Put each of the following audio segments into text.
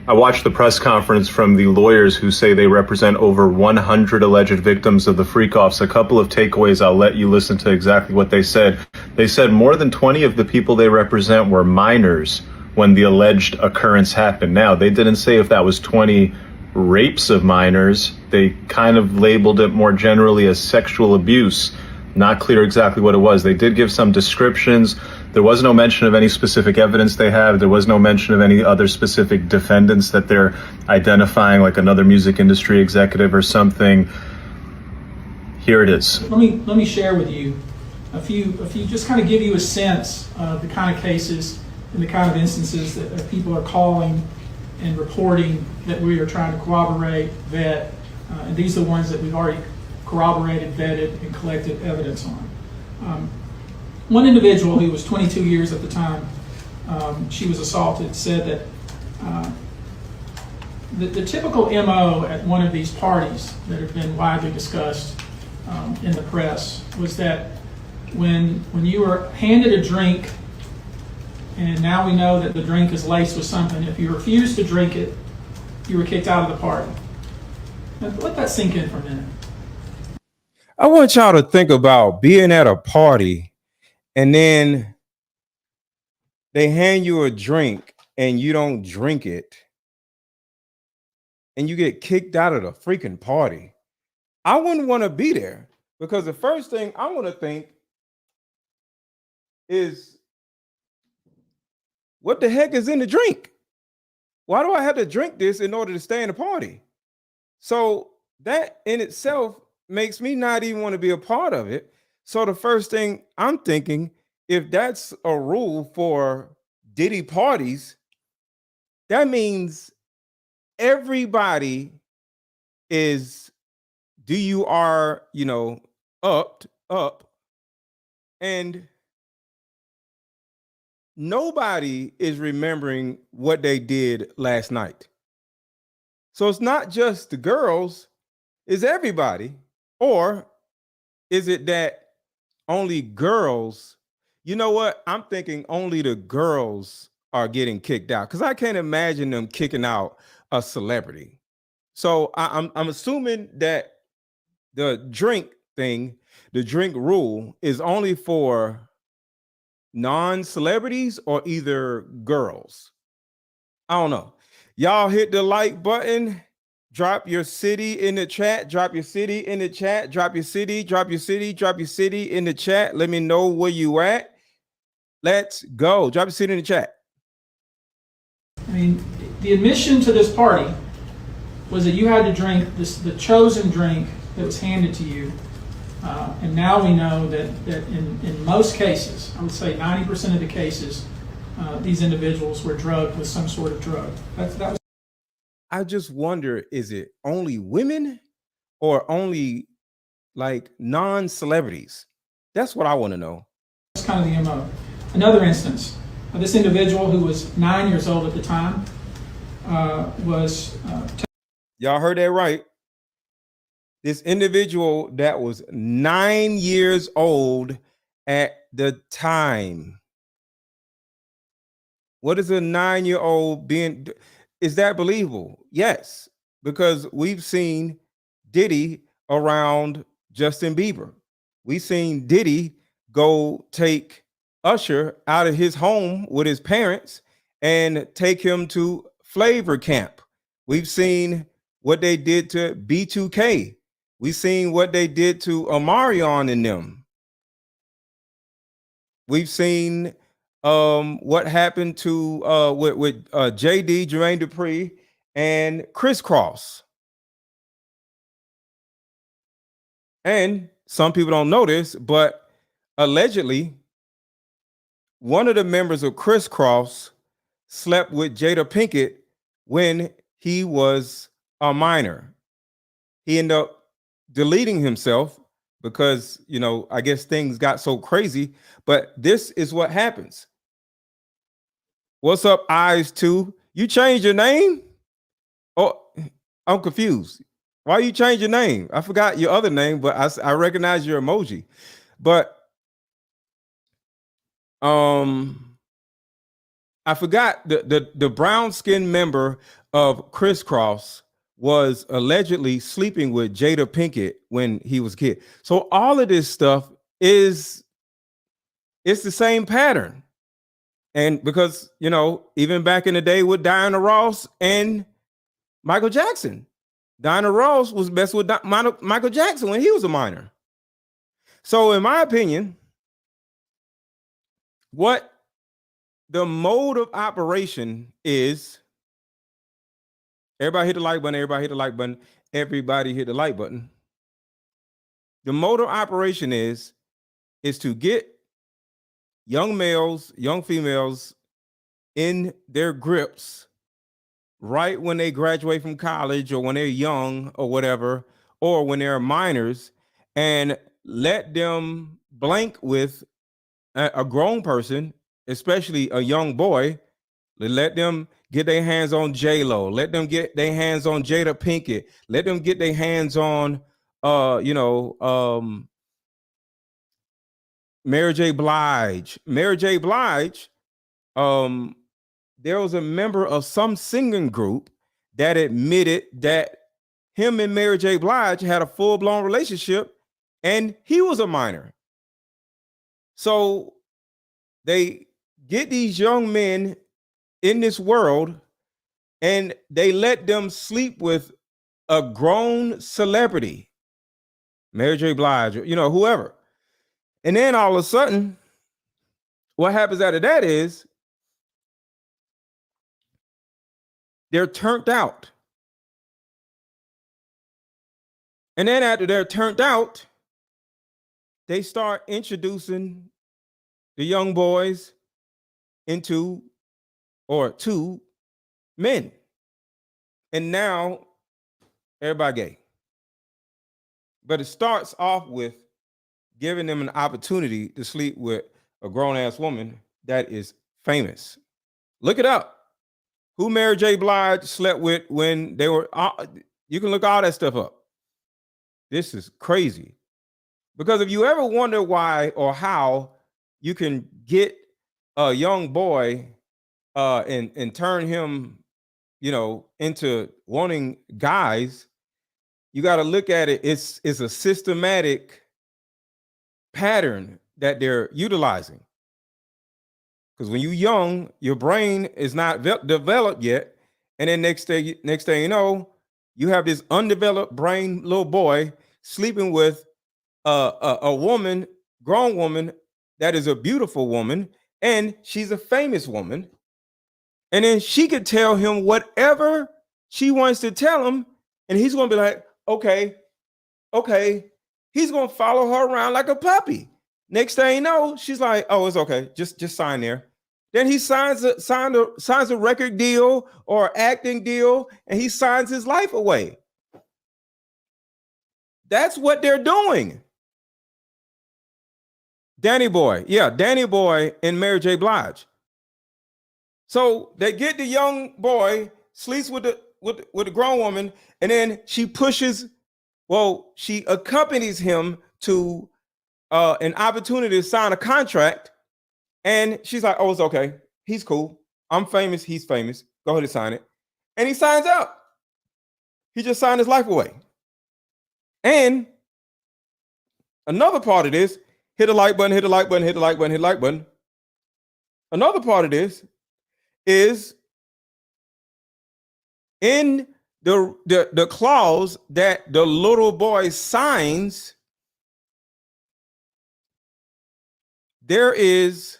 I watched the press conference from the lawyers who say they represent over 100 alleged victims of the freak-offs. A couple of takeaways, I'll let you listen to exactly what they said. They said more than 20 of the people they represent were minors when the alleged occurrence happened. Now, they didn't say if that was 20 rapes of minors. They kind of labeled it more generally as sexual abuse. Not clear exactly what it was. They did give some descriptions. There was no mention of any specific evidence they have. There was no mention of any other specific defendants that they're identifying, like another music industry executive or something. Here it is. Let me share with you a few, just kind of give you a sense of the kind of cases and the kind of instances that people are calling and reporting that we are trying to corroborate, vet, and these are the ones that we've already corroborated, vetted, and collected evidence on. One individual who was 22 years at the time she was assaulted said that the typical MO at one of these parties that have been widely discussed in the press was that when you were handed a drink, and now we know that the drink is laced with something, if you refused to drink it, you were kicked out of the party. Now, let that sink in for a minute. I want y'all to think about being at a party and then they hand you a drink and you don't drink it and you get kicked out of the freaking party. I wouldn't want to be there because the first thing I want to think is, what the heck is in the drink? Why do I have to drink this in order to stay in the party? So that in itself makes me not even want to be a part of it. So the first thing I'm thinking, if that's a rule for Diddy parties, that means everybody is up, and nobody is remembering what they did last night. So it's not just the girls, it's everybody. Or is it that only girls? You know what? I'm thinking only the girls are getting kicked out because I can't imagine them kicking out a celebrity. So I'm assuming that the drink thing, the drink rule, is only for non-celebrities or either girls. I don't know. Y'all hit the like button. Drop your city in the chat. Drop your city in the chat. Drop your city. Drop your city. Drop your city in the chat. Let me know where you at. Let's go. Drop your city in the chat. I mean, the admission to this party was that you had to drink the chosen drink that was handed to you. And now we know that in most cases, I would say 90% of the cases, these individuals were drugged with some sort of drug. That was. I just wonder, is it only women or only like non-celebrities? That's what I want to know. That's kind of the MO. Another instance, this individual who was 9 years old at the time was. Y'all heard that right. This individual that was 9 years old at the time. What is a 9-year-old being? Is that believable? Yes, because we've seen Diddy around Justin Bieber. We've seen Diddy go take Usher out of his home with his parents and take him to Flavor Camp. We've seen what they did to B2K. We've seen what they did to Omarion and them. We've seen what happened to with JD, Jermaine Dupri, and Chris Cross. And some people don't know this, but allegedly, one of the members of Chris Cross slept with Jada Pinkett when he was a minor. He ended up deleting himself because, I guess things got so crazy. But this is what happens. What's up, Eyes 2? You changed your name? Oh, I'm confused. Why you change your name? I forgot your other name, but I recognize your emoji. But I forgot the brown skinned member of Crisscross was allegedly sleeping with Jada Pinkett when he was a kid. So all of this stuff is it's the same pattern. And because, you know, even back in the day with Diana Ross and Michael Jackson, Diana Ross was best with Michael Jackson when he was a minor. So in my opinion, what the mode of operation is, everybody hit the like button, everybody hit the like button, everybody hit the like button. The mode of operation is to get young males, young females in their grips right when they graduate from college or when they're young or whatever, or when they're minors, and let them blank with a grown person, especially a young boy. Let them get their hands on J-Lo. Let them get their hands on Jada Pinkett. Let them get their hands on, Mary J. Blige. Mary J. Blige, there was a member of some singing group that admitted that him and Mary J. Blige had a full-blown relationship and he was a minor. So they get these young men in this world and they let them sleep with a grown celebrity, Mary J. Blige, you know, whoever. And then all of a sudden, what happens out of that is they're turned out. And then after they're turned out, they start introducing the young boys into or to men. And now everybody gay. But it starts off with giving them an opportunity to sleep with a grown-ass woman that is famous. Look it up. Who Mary J. Blige slept with when they were, you can look all that stuff up. This is crazy. Because if you ever wonder why or how you can get a young boy and turn him, you know, into wanting guys, you got to look at it. It's a systematic pattern that they're utilizing. Because when you're young, your brain is not developed yet, and then next thing you know, you have this undeveloped brain little boy sleeping with a woman, grown woman that is a beautiful woman, and she's a famous woman, and then she could tell him whatever she wants to tell him, and he's gonna be like, okay. He's gonna follow her around like a puppy. Next thing you know, she's like, "Oh, it's okay. Just sign there." Then he signs a record deal or acting deal, and he signs his life away. That's what they're doing. Danny Boy and Mary J. Blige. So they get the young boy, sleeps with the grown woman, and then she accompanies him to an opportunity to sign a contract, and she's like, "Oh, it's okay. He's cool. I'm famous. He's famous. Go ahead and sign it." And he signs up. He just signed his life away. And another part of this, hit the like button, hit the like button, hit the like button, hit the like button. Another part of this is in the clause that the little boy signs. There is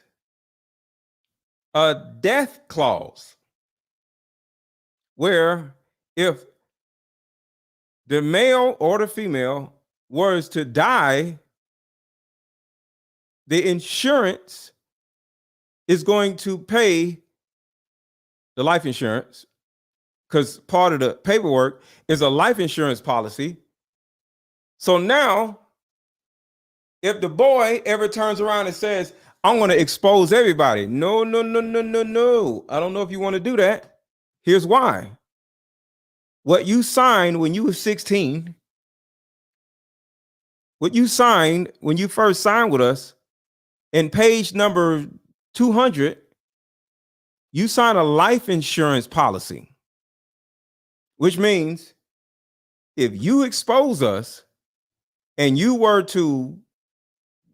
a death clause where if the male or the female was to die, the insurance is going to pay the life insurance, because part of the paperwork is a life insurance policy. So now, if the boy ever turns around and says, "I'm going to expose everybody," no. I don't know if you want to do that. Here's why. What you signed when you were 16, what you signed when you first signed with us, in page number 200, you sign a life insurance policy, which means if you expose us and you were to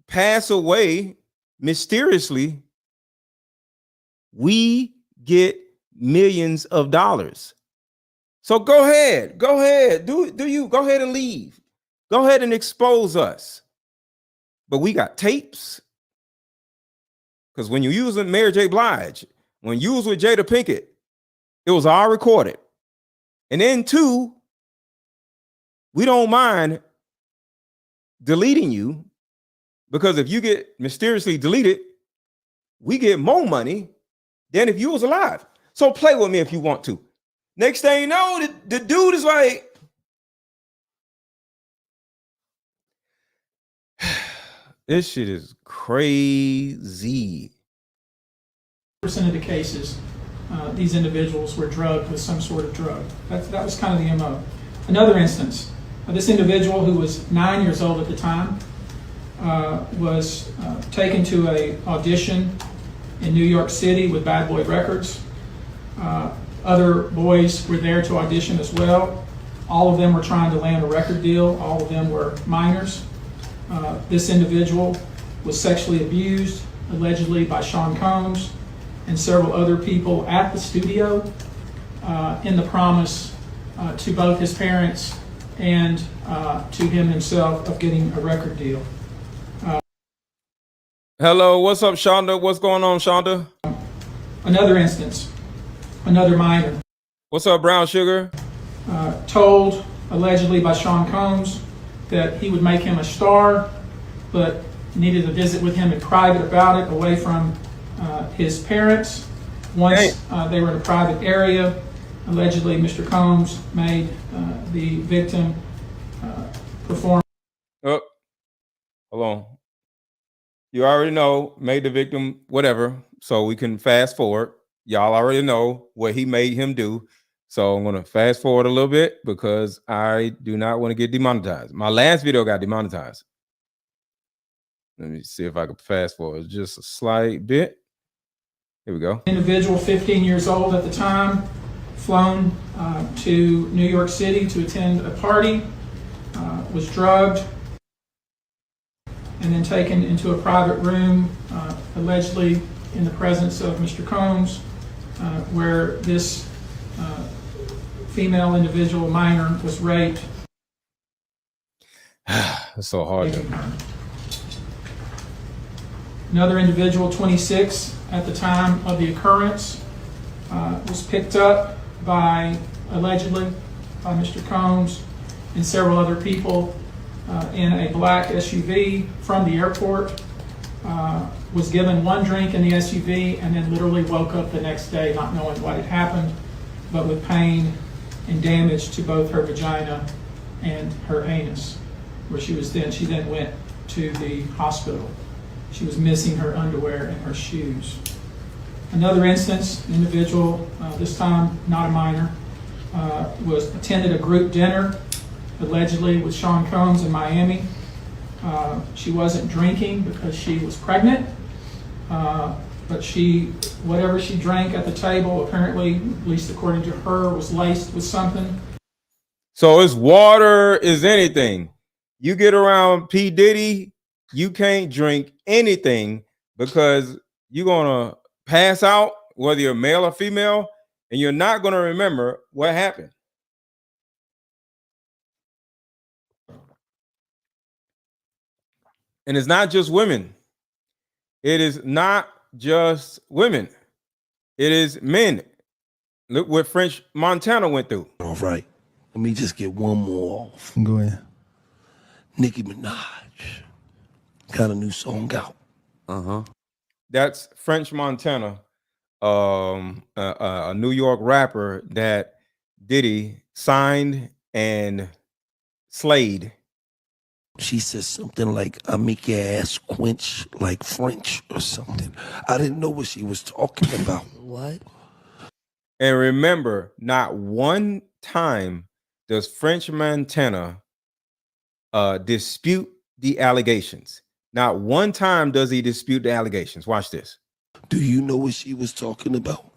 pass away mysteriously, we get millions of dollars. So go ahead, do you go ahead and leave. Go ahead and expose us. But we got tapes. Because when you using Mary J. Blige, when you was with Jada Pinkett, it was all recorded. And then two, we don't mind deleting you, because if you get mysteriously deleted, we get more money than if you was alive. So play with me if you want to. Next thing you know, the dude is like, this shit is crazy. Percent of the cases, these individuals were drugged with some sort of drug. That was kind of the MO. Another instance, this individual who was 9 years old at the time was taken to an audition in New York City with Bad Boy Records. Other boys were there to audition as well. All of them were trying to land a record deal. All of them were minors. This individual was sexually abused, allegedly by Sean Combs and several other people at the studio, in the promise to both his parents and to him himself of getting a record deal. Hello, what's up, Shonda? What's going on, Shonda? Another instance, another minor. What's up, Brown Sugar? Told allegedly by Sean Combs that he would make him a star, but needed to visit with him in private about it, away from his parents. Once they were in a private area, allegedly Mr. Combs made the victim perform. Oh, hold on. You already know, made the victim whatever, so we can fast forward. Y'all already know what he made him do. So I'm going to fast forward a little bit because I do not want to get demonetized. My last video got demonetized. Let me see if I can fast forward just a slight bit. Here we go. Individual, 15 years old at the time, flown to New York City to attend a party, was drugged, and then taken into a private room, allegedly in the presence of Mr. Combs, where this female individual, minor, was raped. It's so hard. Another individual, 26, at the time of the occurrence, was picked up by, allegedly, by Mr. Combs and several other people in a black SUV from the airport, was given one drink in the SUV, and then literally woke up the next day not knowing what had happened, but with pain and damage to both her vagina and her anus, where she then went to the hospital. She was missing her underwear and her shoes. Another instance, an individual, this time not a minor, was attended a group dinner, allegedly with Sean Combs in Miami. She wasn't drinking because she was pregnant, but whatever she drank at the table, apparently, at least according to her, was laced with something. So it's water, is anything. You get around P. Diddy, you can't drink anything because you're gonna pass out, whether you're male or female, and you're not gonna remember what happened. And it's not just women. It is not just women. It is men. Look what French Montana went through. All right. Let me just get one more off. Go ahead. Nicki Minaj got a new song out. That's French Montana, a New York rapper that Diddy signed and slayed. She says something like, I make your ass quench like French or something. I didn't know what she was talking about. What? And remember, not one time does French Montana dispute the allegations. Not one time does he dispute the allegations. Watch this. Do you know what she was talking about?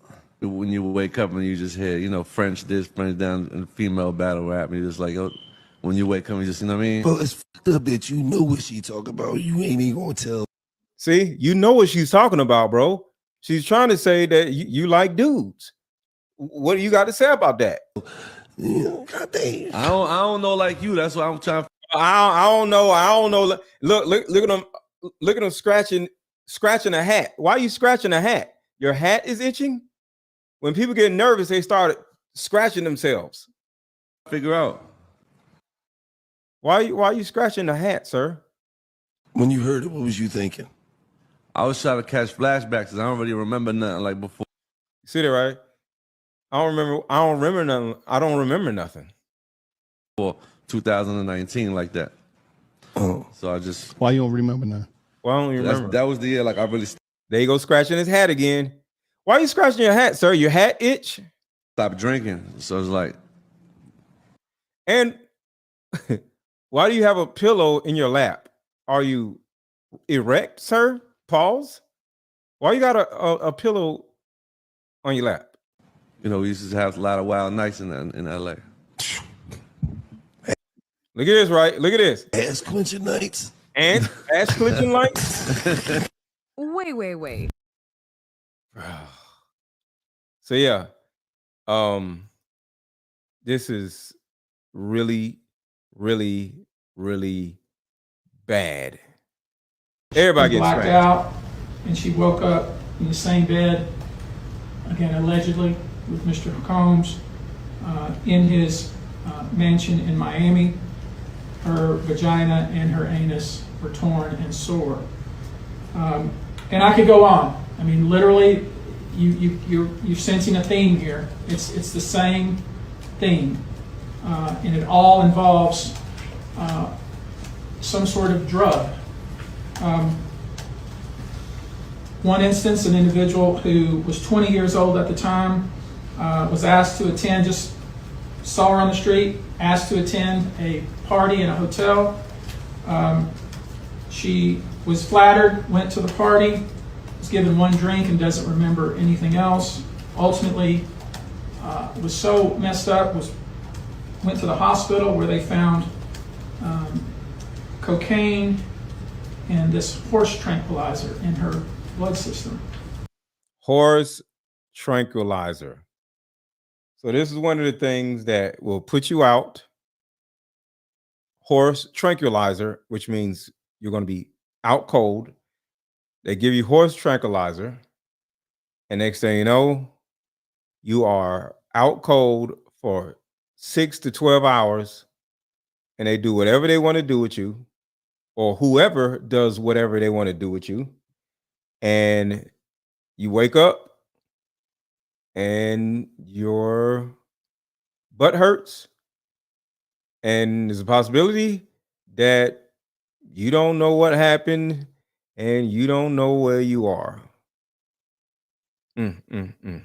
when you wake up and you just hear, you know, French this, French down, and female battle rap, and you're just like, oh, when you wake up, you just, you know what I mean? Bro, it's fucked up that you know what she talking about. You ain't even gonna tell. See, you know what she's talking about, bro. She's trying to say that you like dudes. What do you got to say about that? Yeah, God damn. I don't know like you. That's why I'm trying to. I don't know. Look at him. Look at him scratching a hat. Why are you scratching a hat? Your hat is itching. When people get nervous, they start scratching themselves. Figure out. Why are you scratching the hat, sir? When you heard it, what was you thinking? I was trying to catch flashbacks because I don't really remember nothing like before. You see that, right? I don't remember nothing. I don't remember nothing. For 2019 like that. Oh. So I just. Why you don't remember now? Why don't you remember? That was the year like I really There you go, scratching his hat again. Why are you scratching your hat, sir? Your hat itch? stopped drinking. So it's like. And why do you have a pillow in your lap? Are you erect, sir? Pause. Why you got a pillow on your lap? You know, we used to have a lot of wild nights in LA. Look at this, right? Look at this. Ass clenching nights. And ass clenching lights. Wait. So yeah, this is really, really, really bad. Everybody gets blacked scratched. out, and she woke up in the same bed, again allegedly, with Mr. Combs in his mansion in Miami. Her vagina and her anus were torn and sore. And I could go on. I mean, literally, you're sensing a theme here. It's the same theme, and it all involves some sort of drug. One instance, an individual who was 20 years old at the time was asked to attend, just saw her on the street, asked to attend a party in a hotel. She was flattered, went to the party, was given one drink and doesn't remember anything else. Ultimately, was so messed up, went to the hospital where they found cocaine and this horse tranquilizer in her blood system. Horse tranquilizer. So this is one of the things that will put you out. Horse tranquilizer, which means you're going to be out cold. They give you horse tranquilizer, and next thing you know, you are out cold for 6 to 12 hours, and they do whatever they want to do with you, or whoever does whatever they want to do with you, and you wake up and your butt hurts, and there's a possibility that you don't know what happened and you don't know where you are. I want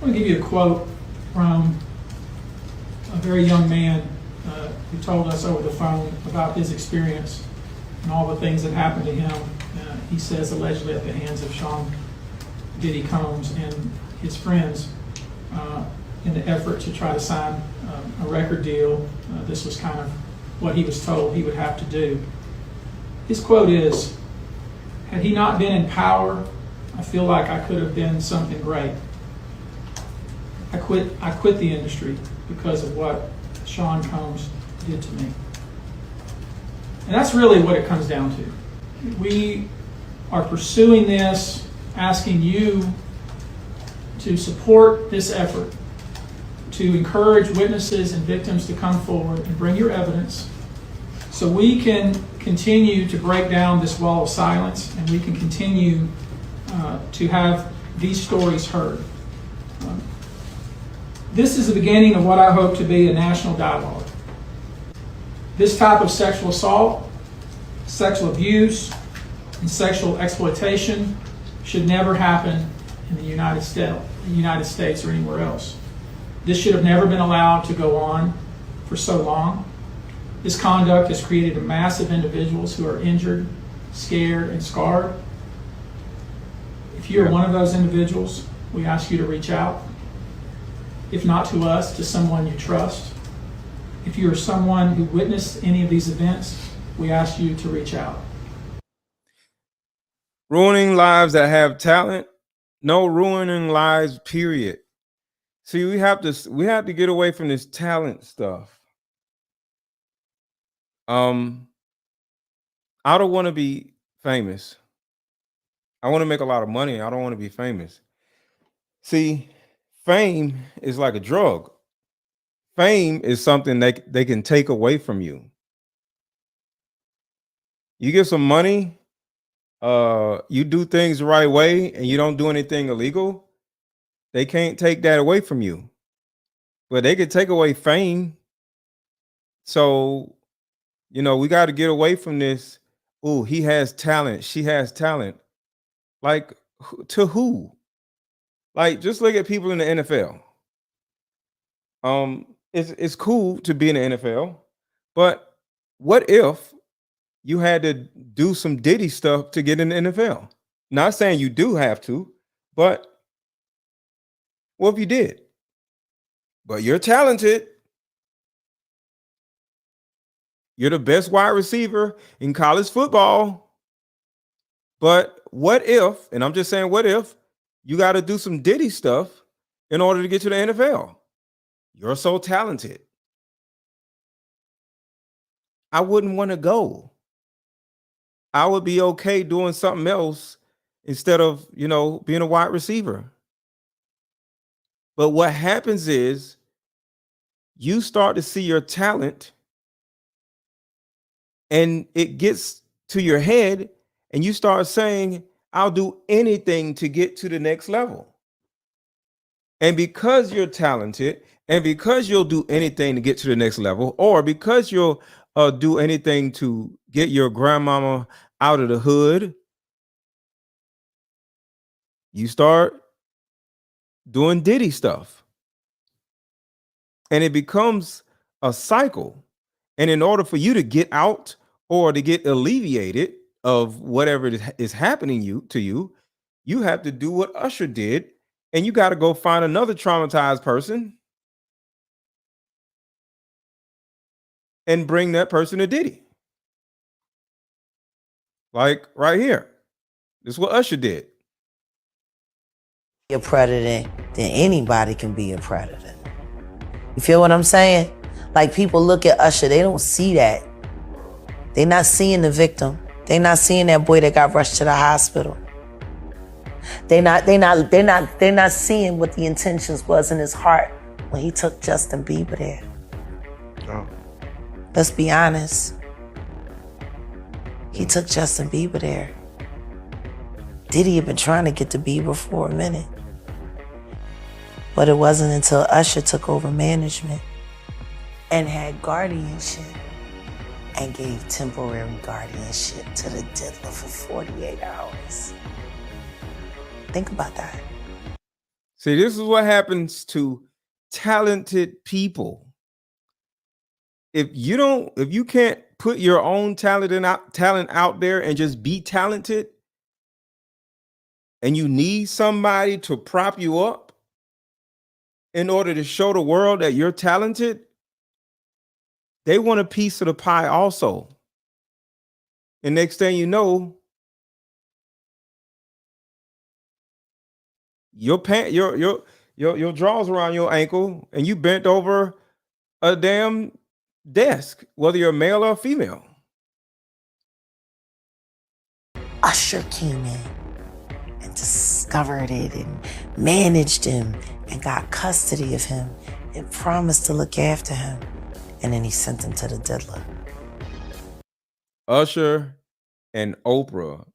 to give you a quote from a very young man who told us over the phone about his experience and all the things that happened to him. He says allegedly at the hands of Sean Diddy Combs and his friends in the effort to try to sign a record deal. This was kind of what he was told he would have to do. His quote is, "Had he not been in power, I feel like I could have been something great. I quit the industry because of what Sean Combs did to me." And that's really what it comes down to. We are pursuing this, asking you to support this effort, to encourage witnesses and victims to come forward and bring your evidence so we can continue to break down this wall of silence and we can continue to have these stories heard. This is the beginning of what I hope to be a national dialogue. This type of sexual assault, sexual abuse, and sexual exploitation should never happen in the United States or anywhere else. This should have never been allowed to go on for so long. This conduct has created a mass of individuals who are injured, scared, and scarred. If you're one of those individuals, we ask you to reach out. If not to us, to someone you trust. If you are someone who witnessed any of these events, we ask you to reach out. Ruining lives that have talent? No, ruining lives, period. See, we have to get away from this talent stuff. I don't want to be famous. I want to make a lot of money. I don't want to be famous. See, fame is like a drug. Fame is something they can take away from you. You get some money, you do things the right way, and you don't do anything illegal, they can't take that away from you. But they could take away fame. So, we got to get away from this. Oh, he has talent. She has talent. Like, to who? Like, just look at people in the NFL. It's cool to be in the NFL, but what if you had to do some Diddy stuff to get in the NFL? Not saying you do have to, but what if you did? But you're talented. You're the best wide receiver in college football. But what if, and I'm just saying, what if you got to do some Diddy stuff in order to get to the NFL? You're so talented. I wouldn't want to go. I would be okay doing something else instead of, being a wide receiver. But what happens is you start to see your talent and it gets to your head and you start saying, I'll do anything to get to the next level. And because you're talented and because you'll do anything to get to the next level, or because you'll do anything to get your grandmama out of the hood, you start doing Diddy stuff. And it becomes a cycle. And in order for you to get out or to get alleviated of whatever is happening to you, you have to do what Usher did. And you got to go find another traumatized person and bring that person to Diddy. Like right here. This is what Usher did. A predator, then anybody can be a predator. You feel what I'm saying? Like, people look at Usher, they don't see that. They're not seeing the victim. They're not seeing that boy that got rushed to the hospital. They're not seeing what the intentions was in his heart when he took Justin Bieber there. Oh. Let's be honest. He took Justin Bieber there. Diddy had been trying to get to Bieber for a minute. But it wasn't until Usher took over management and had guardianship and gave temporary guardianship to the diddler for 48 hours. Think about that. See, this is what happens to talented people. If you can't put your own talent out there and just be talented, and you need somebody to prop you up in order to show the world that you're talented, they want a piece of the pie also. And next thing you know, your drawers around your ankle and you bent over a damn desk, whether you're male or female. Usher came in and discovered it and managed him and got custody of him and promised to look after him. And then he sent him to the diddler. Usher and Oprah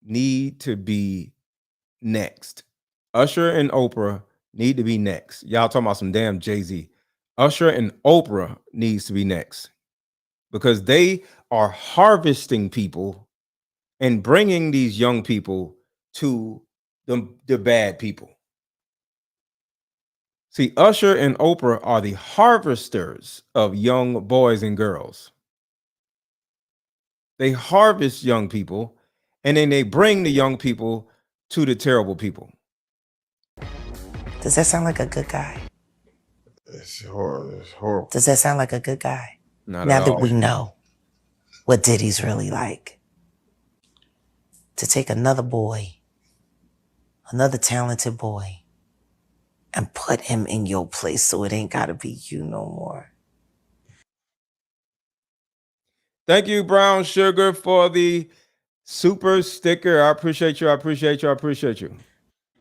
need to be next. Usher and Oprah need to be next. Y'all talking about some damn Jay-Z. Usher and Oprah needs to be next because they are harvesting people and bringing these young people to the bad people. See, Usher and Oprah are the harvesters of young boys and girls. They harvest young people and then they bring the young people to the terrible people. Does that sound like a good guy? It's horrible. It's horrible. Does that sound like a good guy? Not Now at that all. we know what Diddy's really like. To take another boy, another talented boy, and put him in your place so it ain't gotta be you no more. Thank you, Brown Sugar, for the super sticker. I appreciate you. I appreciate you. I appreciate you.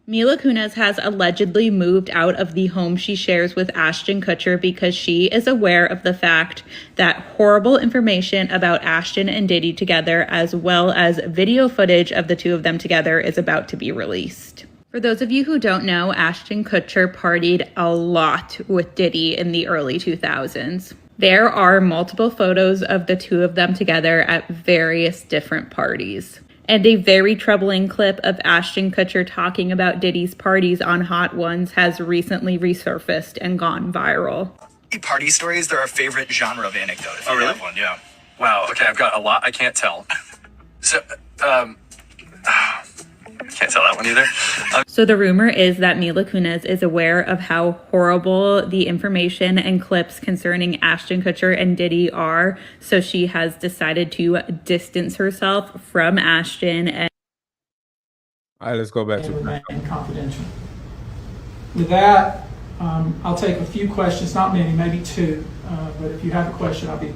Mila Kunis has allegedly moved out of the home she shares with Ashton Kutcher because she is aware of the fact that horrible information about Ashton and Diddy together, as well as video footage of the two of them together, is about to be released. For those of you who don't know, Ashton Kutcher partied a lot with Diddy in the early 2000s. There are multiple photos of the two of them together at various different parties. And a very troubling clip of Ashton Kutcher talking about Diddy's parties on Hot Ones has recently resurfaced and gone viral. Party stories, they're our favorite genre of anecdote. If Oh, you really? have one, yeah. Wow. Okay, I've got a lot I can't tell. So, can't tell that one either. So the rumor is that Mila Kunis is aware of how horrible the information and clips concerning Ashton Kutcher and Diddy are. So she has decided to distance herself from Ashton and All right, let's go back to remain confidential. With that, I'll take a few questions, not many, maybe two, but if you have a question, I'll be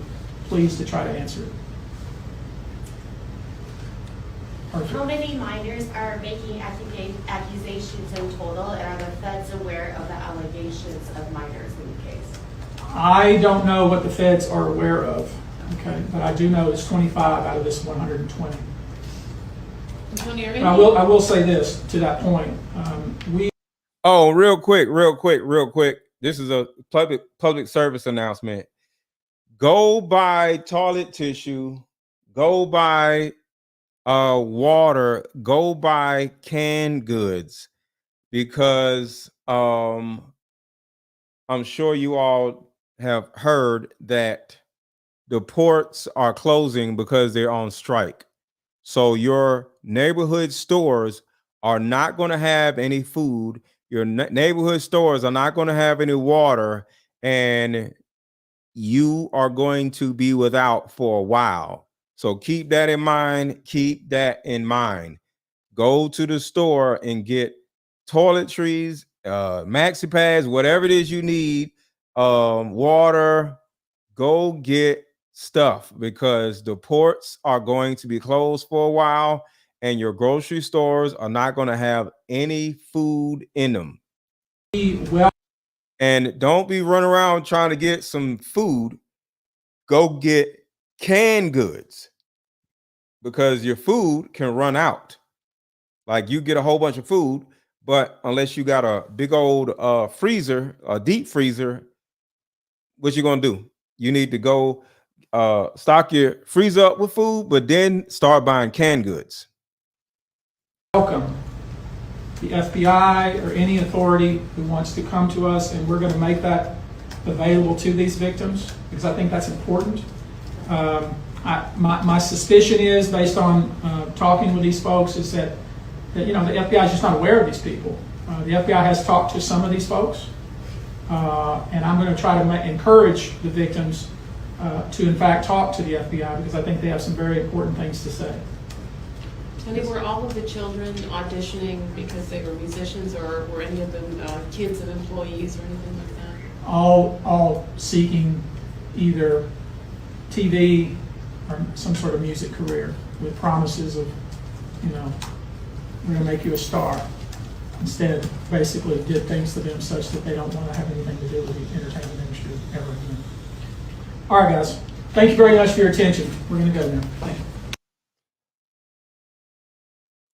pleased to try to answer it. How many minors are making accusations in total, and are the feds aware of the allegations of minors in the case? I don't know what the feds are aware of, okay, but I do know it's 25 out of this 120. But I will say this to that point. Oh, real quick. This is a public service announcement. Go buy toilet tissue. Go buy water. Go buy canned goods, because I'm sure you all have heard that the ports are closing because they're on strike. So your neighborhood stores are not going to have any food. Your neighborhood stores are not going to have any water, and you are going to be without for a while. So keep that in mind. Keep that in mind. Go to the store and get toiletries, maxi pads, whatever it is you need, water. Go get stuff, because the ports are going to be closed for a while, and your grocery stores are not going to have any food in them. And don't be running around trying to get some food. Go get canned goods, because your food can run out. Like, you get a whole bunch of food, but unless you got a big old freezer, a deep freezer, what you gonna do? You need to go stock your freezer up with food, but then start buying canned goods. Welcome the FBI or any authority who wants to come to us, and we're going to make that available to these victims, because I think that's important. My suspicion is, based on talking with these folks, is that the FBI is just not aware of these people. The FBI has talked to some of these folks, and I'm going to try to encourage the victims to in fact talk to the FBI, because I think they have some very important things to say. And were all of the children auditioning because they were musicians, or were any of them kids of employees or anything like that? All seeking either TV or some sort of music career, with promises of, we're going to make you a star. Instead, basically did things to them such that they don't want to have anything to do with the entertainment industry ever again. All right, guys. Thank you very much for your attention. We're going to go now. Thank you.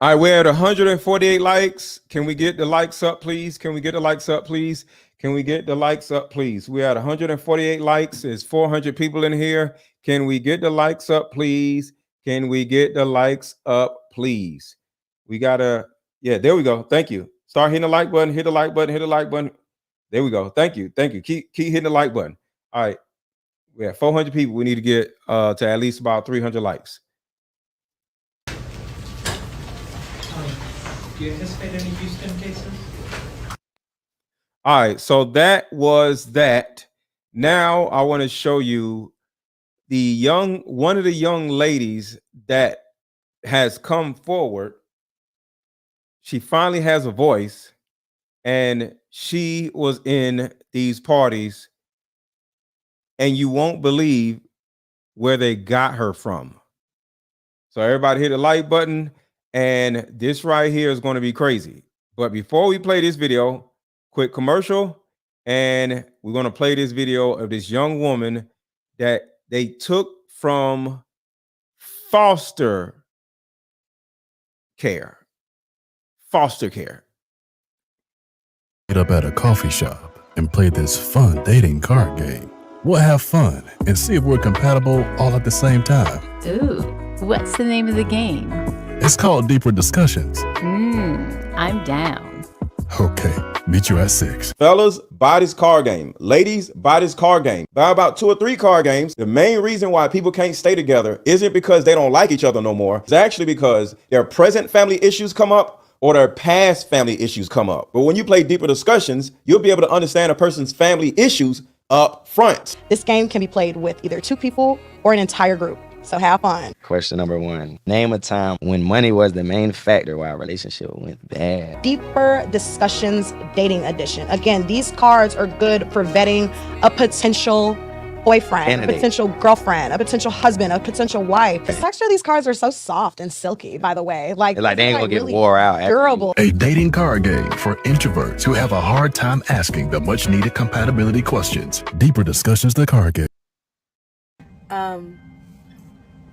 All right, we're at 148 likes. Can we get the likes up, please? Can we get the likes up, please? Can we get the likes up, please? We're at 148 likes. There's 400 people in here. Can we get the likes up, please? Can we get the likes up, please? We gotta, yeah, there we go. Thank you. Start hitting the like button, hit the like button, hit the like button. There we go. Thank you. Thank you. Keep hitting the like button. All right. We have 400 people. We need to get to at least about 300 likes. Do you anticipate any Houston cases? All right, so that was that. Now I want to show you one of the young ladies that has come forward. She finally has a voice, and she was in these parties, and you won't believe where they got her from. So everybody hit the like button, and this right here is going to be crazy. But before we play this video, quick commercial, and we're going to play this video of this young woman that they took from foster care. Foster care. Meet up at a coffee shop and play this fun dating card game. We'll have fun and see if we're compatible all at the same time. Ooh, what's the name of the game? It's called Deeper Discussions. I'm down. Okay, meet you at 6. Fellas, buy this card game. Ladies, buy this card game. Buy about 2 or 3 card games. The main reason why people can't stay together isn't because they don't like each other no more. It's actually because their present family issues come up or their past family issues come up. But when you play Deeper Discussions, you'll be able to understand a person's family issues up front. This game can be played with either 2 people or an entire group. So have fun. Question number 1. Name a time when money was the main factor why a relationship went bad. Deeper Discussions Dating Edition. Again, these cards are good for vetting a potential boyfriend, Candidate. a potential girlfriend, a potential husband, a potential wife. The texture of these cards are so soft and silky, by the way. Like They ain't gonna get really wore out. durable. A dating card game for introverts who have a hard time asking the much needed compatibility questions. Deeper Discussions, the card game.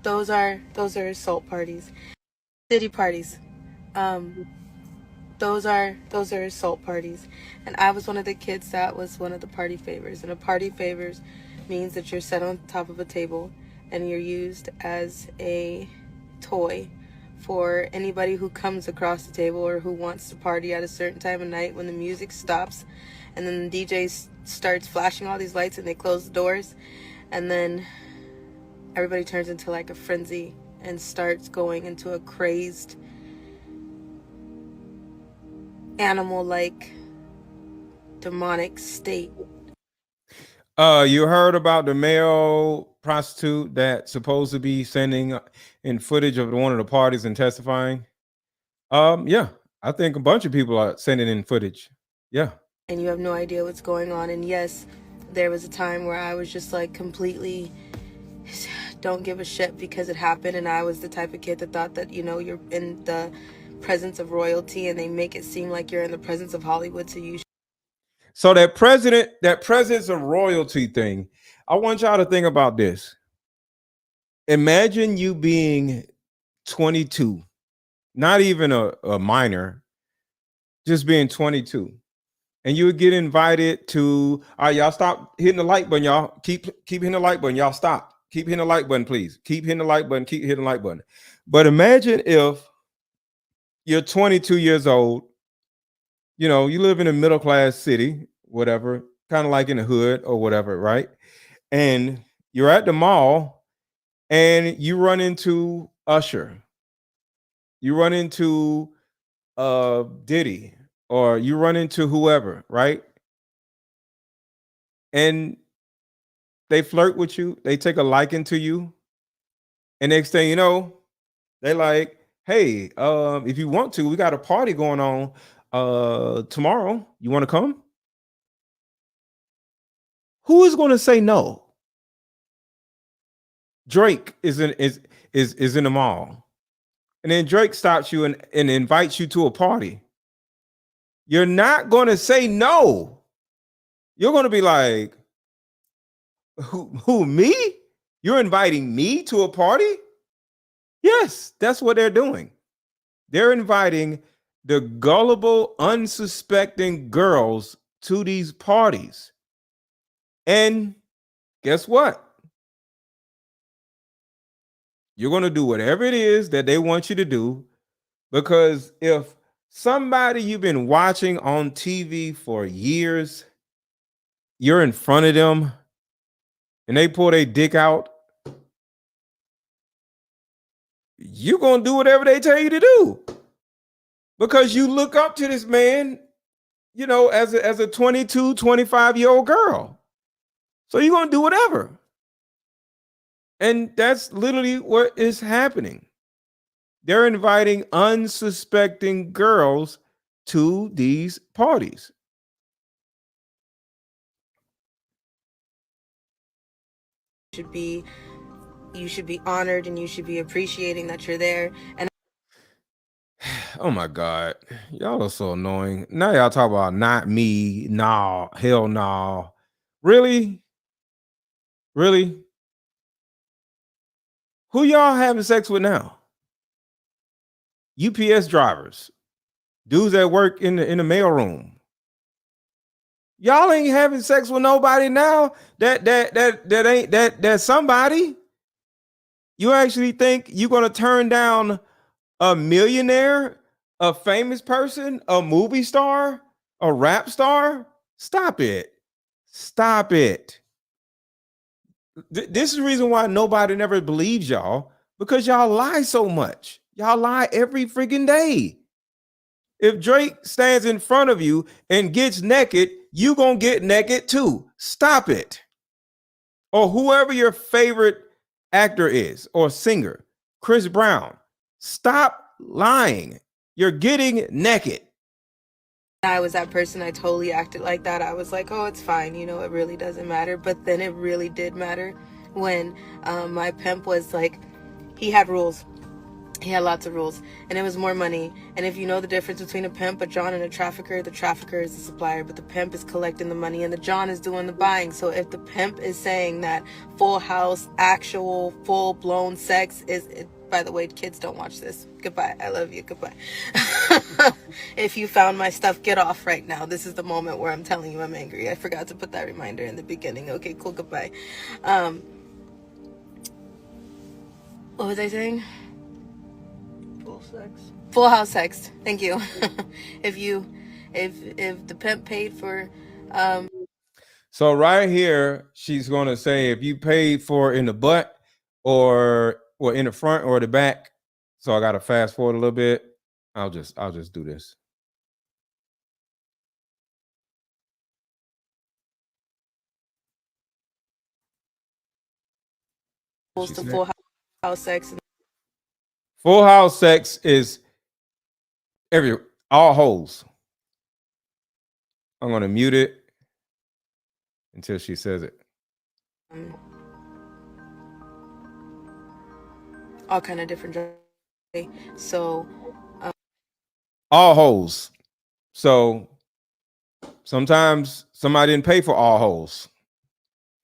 Those are assault parties. Diddy parties. Those are assault parties. And I was one of the kids that was one of the party favors. And a party favors means that you're set on top of a table and you're used as a toy for anybody who comes across the table or who wants to party at a certain time of night when the music stops and then the DJ starts flashing all these lights and they close the doors, and then everybody turns into like a frenzy and starts going into a crazed animal-like demonic state. You heard about the male prostitute that's supposed to be sending in footage of one of the parties and testifying? Yeah, I think a bunch of people are sending in footage. Yeah. And you have no idea what's going on. And yes, there was a time where I was just like completely don't give a shit because it happened, and I was the type of kid that thought that, you know, you're in the presence of royalty and they make it seem like you're in the presence of Hollywood, so you So that presence of royalty thing, I want y'all to think about this. Imagine you being 22, not even a minor, just being 22. And you would get invited to, all right, y'all stop hitting the like button, y'all. Keep hitting the like button, y'all stop. Keep hitting the like button, please. Keep hitting the like button, keep hitting the like button. But imagine if you're 22 years old, you know, you live in a middle-class city, whatever, kind of like in the hood or whatever, right? And you're at the mall and you run into Usher. You run into Diddy, or you run into whoever, right? And they flirt with you, they take a liking to you, and next thing you know, they like, hey, if you want to, we got a party going on tomorrow. You want to come? Who is going to say no? Drake is in the mall, and then Drake stops you and invites you to a party. You're not going to say no. You're going to be like, who, me? You're inviting me to a party? Yes, that's what they're doing. They're inviting the gullible, unsuspecting girls to these parties. And guess what? You're going to do whatever it is that they want you to do, because if somebody you've been watching on TV for years, you're in front of them and they pull their dick out, you're going to do whatever they tell you to do, because you look up to this man. as a 22, 25-year-old girl. So you're going to do whatever. And that's literally what is happening. They're inviting unsuspecting girls to these parties. You should be honored and you should be appreciating that you're there. And Oh my God. Y'all are so annoying. Now y'all talk about not me. Nah, hell nah. Really? Really? Who y'all having sex with now? UPS drivers, dudes that work in the mailroom. Y'all ain't having sex with nobody now. That's somebody. You actually think you're gonna turn down a millionaire, a famous person, a movie star, a rap star? Stop it. Stop it. This is the reason why nobody never believes y'all, because y'all lie so much. Y'all lie every freaking day. If Drake stands in front of you and gets naked, you gonna get naked too. Stop it. Or whoever your favorite actor is or singer, Chris Brown. Stop lying. You're getting naked. I was that person, I totally acted like that. I was like, oh, it's fine, it really doesn't matter. But then it really did matter when my pimp was like, he had rules. He had lots of rules, and it was more money. And if you know the difference between a pimp, a John, and a trafficker, the trafficker is the supplier, but the pimp is collecting the money, and the John is doing the buying. So if the pimp is saying that full house, actual, full-blown sex is... By the way, kids, don't watch this. Goodbye. I love you. Goodbye. If you found my stuff, get off right now. This is the moment where I'm telling you I'm angry. I forgot to put that reminder in the beginning. Okay, cool. Goodbye. What was I saying? Full house sex. Thank you. if the pimp paid for So right here, she's gonna say if you paid for in the butt or in the front or the back. So I gotta fast forward a little bit. I'll just do this. to full house sex. Full house sex is all holes. I'm gonna mute it until she says it. All kind of different. So all holes. So sometimes somebody didn't pay for all holes.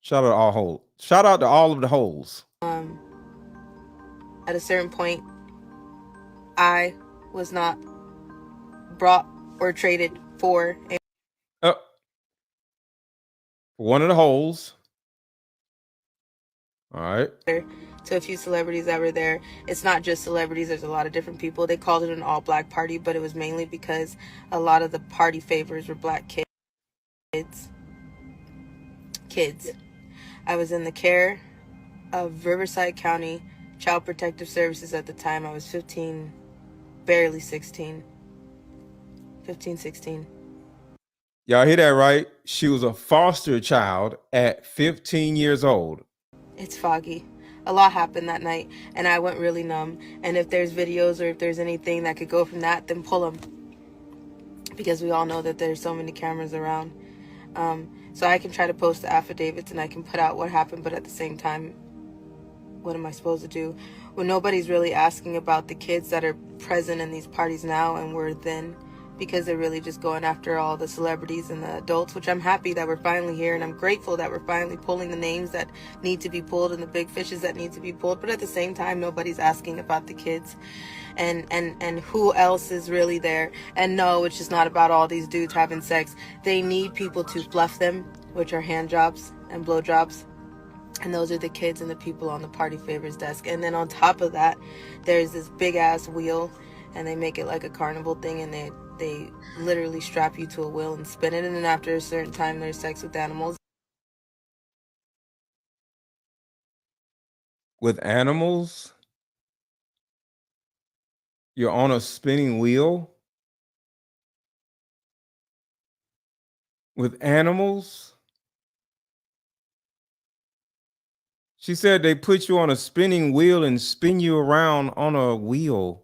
Shout out to all holes. Shout out to all of the holes. At a certain point, I was not brought or traded for one of the holes. All right. To a few celebrities that were there. It's not just celebrities. There's a lot of different people. They called it an all-black party, but it was mainly because a lot of the party favors were black kids. I was in the care of Riverside County Child Protective Services at the time. I was 15, barely 16. 15, 16. Y'all hear that right? She was a foster child at 15 years old. It's foggy. A lot happened that night, and I went really numb. And if there's videos or if there's anything that could go from that, then pull them. Because we all know that there's so many cameras around. So I can try to post the affidavits and I can put out what happened, but at the same time, what am I supposed to do? When nobody's really asking about the kids that are present in these parties now and were then, because they're really just going after all the celebrities and the adults, which I'm happy that we're finally here, and I'm grateful that we're finally pulling the names that need to be pulled and the big fishes that need to be pulled. But at the same time, nobody's asking about the kids and who else is really there. And no, it's just not about all these dudes having sex. They need people to fluff them, which are hand jobs and blow jobs. And those are the kids and the people on the party favors desk. And then on top of that, there's this big ass wheel, and they make it like a carnival thing, and they literally strap you to a wheel and spin it. And then after a certain time, there's sex with animals. With animals? You're on a spinning wheel? with animals. She said they put you on a spinning wheel and spin you around on a wheel.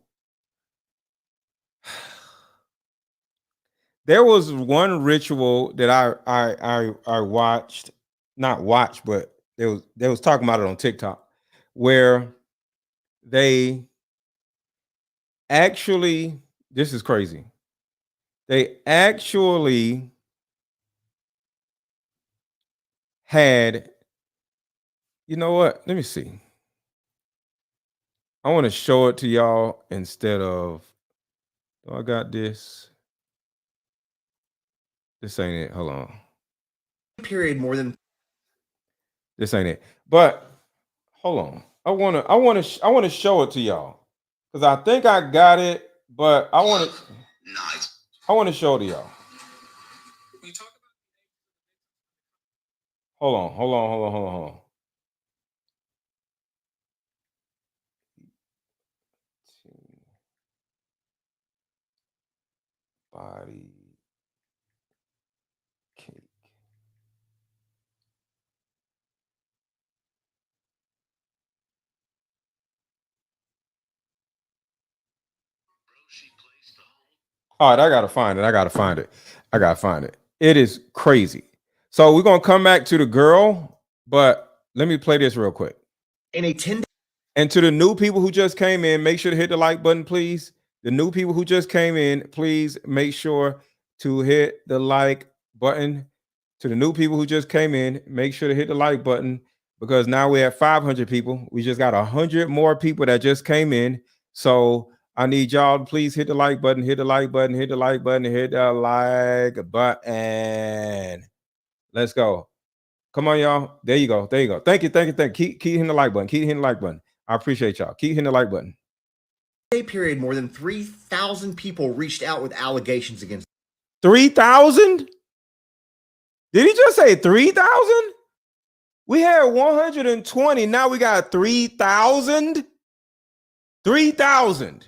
There was one ritual that I watched, not watched, but they was talking about it on TikTok, where they actually, this is crazy. They actually had, you know what? Let me see. I want to show it to y'all instead of, oh, I got this. This ain't it. Hold on. Period more than This ain't it. But hold on. I want to show it to y'all because I think I got it, but I want to show it to y'all. Hold on. Body cake. All right, I gotta find it. It is crazy. So we're gonna come back to the girl, but let me play this real quick. in a 10 And to the new people who just came in, make sure to hit the like button, please. The new people who just came in, please make sure to hit the like button. To the new people who just came in, make sure to hit the like button because now we're at 500 people. We just got 100 more people that just came in. So I need y'all to please hit the like button, hit the like button, hit the like button, hit the like button. Let's go. Come on, y'all. There you go. Thank you. Keep hitting the like button. I appreciate y'all. Keep hitting the like button. day period, more than 3,000 people reached out with allegations against 3,000? Did he just say 3,000? We had 120. Now we got 3,000. 3,000.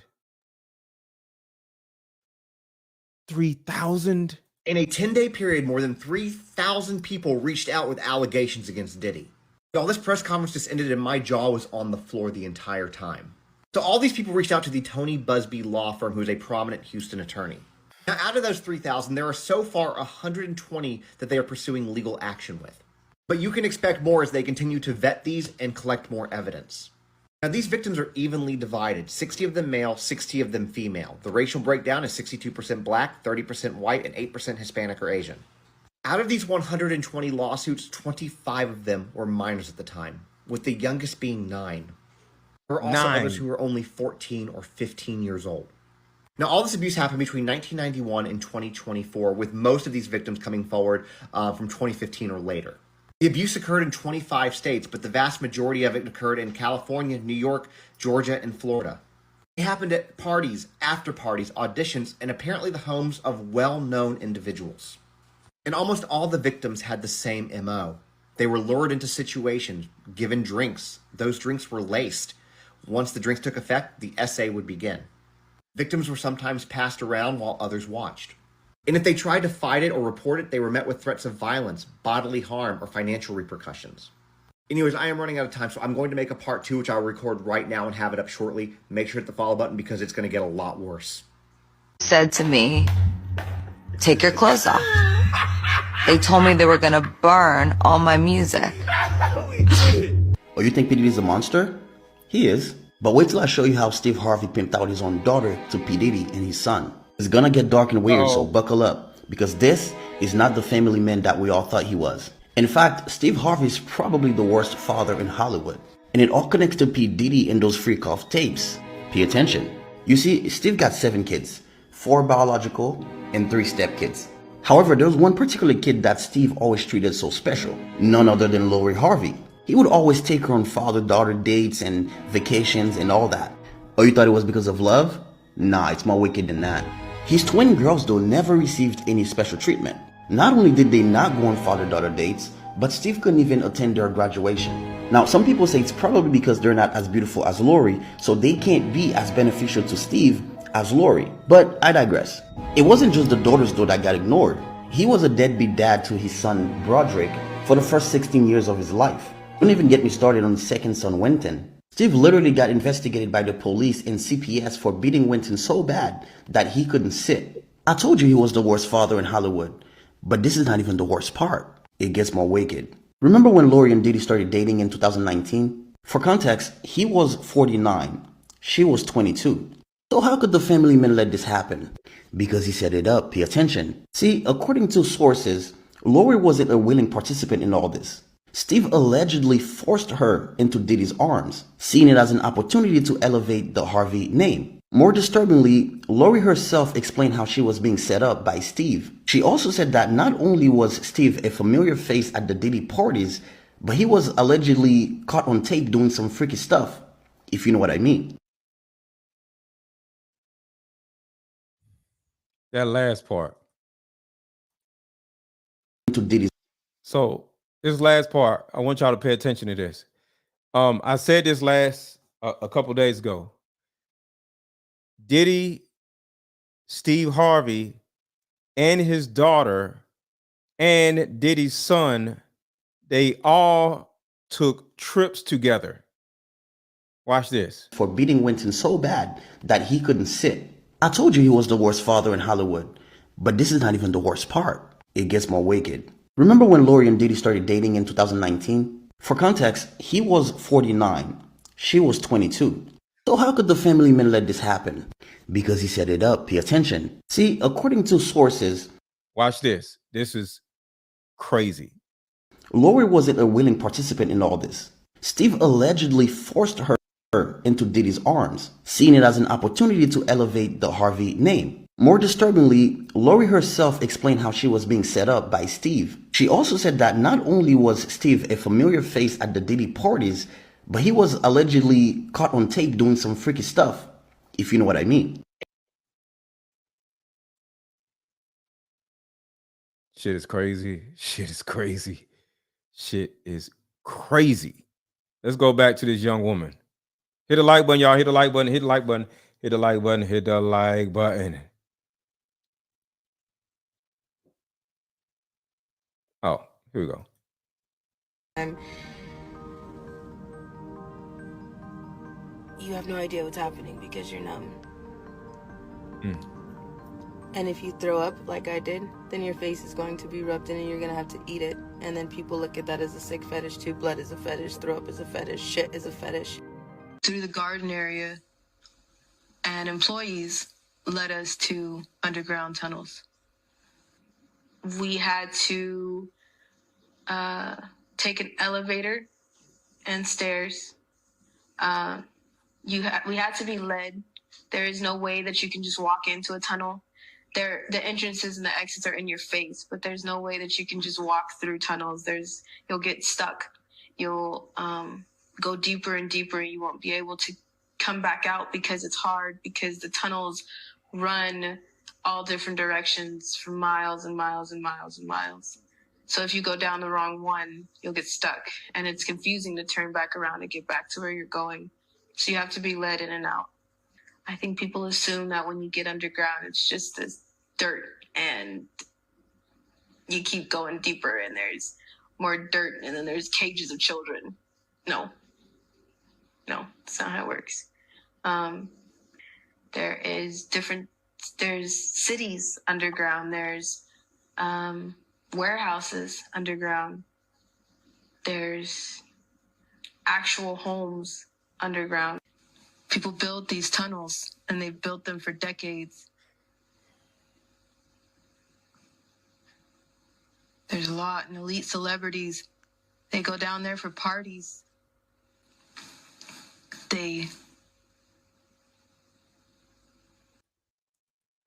3,000. In a 10-day period, more than 3,000 people reached out with allegations against Diddy. Y'all, this press conference just ended and my jaw was on the floor the entire time. So all these people reached out to the Tony Busby law firm, who is a prominent Houston attorney. Now, out of those 3,000, there are so far 120 that they are pursuing legal action with. But you can expect more as they continue to vet these and collect more evidence. Now, these victims are evenly divided, 60 of them male, 60 of them female. The racial breakdown is 62% black, 30% white, and 8% Hispanic or Asian. Out of these 120 lawsuits, 25 of them were minors at the time, with the youngest being 9. There were also others who were only 14 or 15 years old. Now, all this abuse happened between 1991 and 2024, with most of these victims coming forward from 2015 or later. The abuse occurred in 25 states, but the vast majority of it occurred in California, New York, Georgia, and Florida. It happened at parties, after parties, auditions, and apparently the homes of well-known individuals. And almost all the victims had the same MO. They were lured into situations, given drinks. Those drinks were laced. Once the drinks took effect, the essay would begin. Victims were sometimes passed around while others watched. And if they tried to fight it or report it, they were met with threats of violence, bodily harm, or financial repercussions. Anyways, I am running out of time, so I'm going to make a part 2, which I'll record right now and have it up shortly. Make sure to hit the follow button because it's going to get a lot worse. Said to me, take your clothes off. They told me they were going to burn all my music. Oh, you think P. Diddy's a monster? He is. But wait till I show you how Steve Harvey pimped out his own daughter to P. Diddy and his son. It's gonna get dark and weird, so buckle up. Because this is not the family man that we all thought he was. In fact, Steve Harvey is probably the worst father in Hollywood. And it all connects to P. Diddy and those freak-off tapes. Pay attention. You see, Steve got 7 kids. 4 biological and 3 stepkids. However, there was one particular kid that Steve always treated so special. None other than Lori Harvey. He would always take her on father-daughter dates and vacations and all that. Oh, you thought it was because of love? Nah, it's more wicked than that. His twin girls, though, never received any special treatment. Not only did they not go on father-daughter dates, but Steve couldn't even attend their graduation. Now, some people say it's probably because they're not as beautiful as Lori, so they can't be as beneficial to Steve as Lori. But I digress. It wasn't just the daughters, though, that got ignored. He was a deadbeat dad to his son, Broderick, for the first 16 years of his life. Don't even get me started on his second son, Winton. Steve literally got investigated by the police and CPS for beating Winton so bad that he couldn't sit. I told you he was the worst father in Hollywood, but this is not even the worst part. It gets more wicked. Remember when Lori and Diddy started dating in 2019? For context, he was 49. She was 22. So how could the family man let this happen? Because he set it up, pay attention. See, according to sources, Lori wasn't a willing participant in all this. Steve allegedly forced her into Diddy's arms, seeing it as an opportunity to elevate the Harvey name. More disturbingly, Lori herself explained how she was being set up by Steve. She also said that not only was Steve a familiar face at the Diddy parties, but he was allegedly caught on tape doing some freaky stuff, if you know what I mean. That last part. To Diddy's. So this last part, I want y'all to pay attention to this. I said this a couple days ago. Diddy, Steve Harvey, and his daughter, and Diddy's son, they all took trips together. Watch this. For beating Winton so bad that he couldn't sit. I told you he was the worst father in Hollywood, but this is not even the worst part. It gets more wicked. Remember when Lori and Diddy started dating in 2019? For context, he was 49. She was 22. So how could the family man let this happen? Because he set it up, pay attention. See, according to sources... Watch this. This is crazy. Lori wasn't a willing participant in all this. Steve allegedly forced her into Diddy's arms, seeing it as an opportunity to elevate the Harvey name. More disturbingly, Lori herself explained how she was being set up by Steve. She also said that not only was Steve a familiar face at the Diddy parties, but he was allegedly caught on tape doing some freaky stuff, if you know what I mean. Shit is crazy. Shit is crazy. Shit is crazy. Let's go back to this young woman. Hit the like button, y'all. Hit the like button. Hit the like button. Hit the like button. Hit the like button. Oh, here we go. You have no idea what's happening because you're numb. And if you throw up like I did, then your face is going to be erupted and you're going to have to eat it. And then people look at that as a sick fetish too. Blood is a fetish, throw up is a fetish, shit is a fetish. Through the garden area, and employees led us to underground tunnels. We had to take an elevator and stairs. We had to be led. There is no way that you can just walk into a tunnel. The entrances and the exits are in your face, but there's no way that you can just walk through tunnels. You'll get stuck. You'll go deeper and deeper, and you won't be able to come back out because it's hard, because the tunnels run all different directions for miles and miles and miles and miles. So if you go down the wrong one, you'll get stuck, and it's confusing to turn back around and get back to where you're going. So you have to be led in and out. I think people assume that when you get underground, it's just this dirt and you keep going deeper and there's more dirt and then there's cages of children. No, that's not how it works. There's cities underground. There's warehouses underground. There's actual homes underground. People build these tunnels, and they've built them for decades. There's a lot, and elite celebrities, they go down there for parties.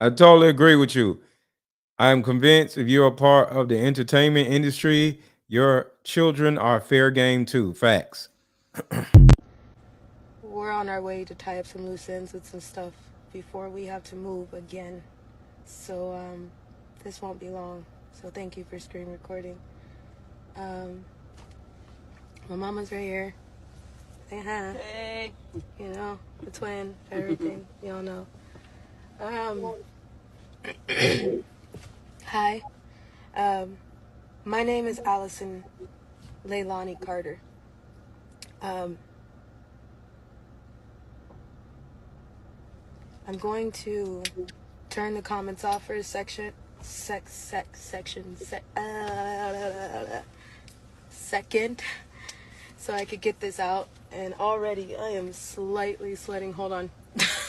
I totally agree with you. I am convinced if you're a part of the entertainment industry, your children are fair game too. Facts. We're on our way to tie up some loose ends with some stuff before we have to move again. So this won't be long. So thank you for screen recording. My mama's right here. Say hi. Hey. You know, the twin, everything. You all know. Hi. My name is Allison Leilani Carter. I'm going to turn the comments off for a second, so I could get this out. And already I am slightly sweating. Hold on.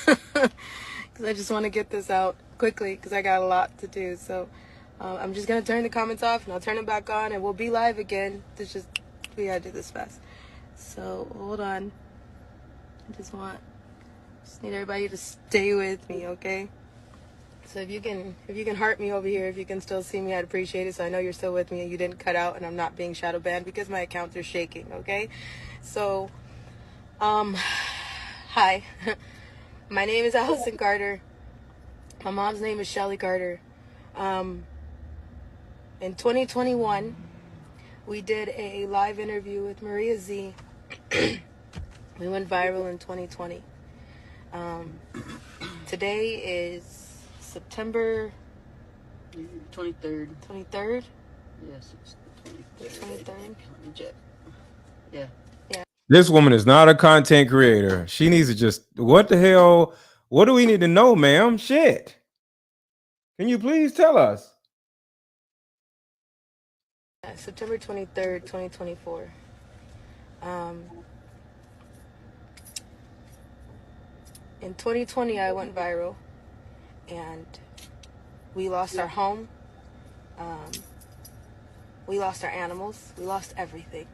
Because I just want to get this out quickly because I got a lot to do. So I'm just going to turn the comments off and I'll turn them back on and we'll be live again. We got to do this fast. So hold on. I just need everybody to stay with me, okay? So if you can heart me over here, if you can still see me, I'd appreciate it. So I know you're still with me and you didn't cut out and I'm not being shadow banned because my accounts are shaking, okay? So, hi. My name is Allison Carter. My mom's name is Shelly Carter. In 2021, we did a live interview with Maria Z. We went viral in 2020. Today is September 23rd. 23rd? Yes, it's the 23rd. Let me check. Yeah. This woman is not a content creator. She needs to just, what the hell? What do we need to know, ma'am? Shit. Can you please tell us? September 23rd, 2024. In 2020, I went viral, and we lost our home. We lost our animals. We lost everything.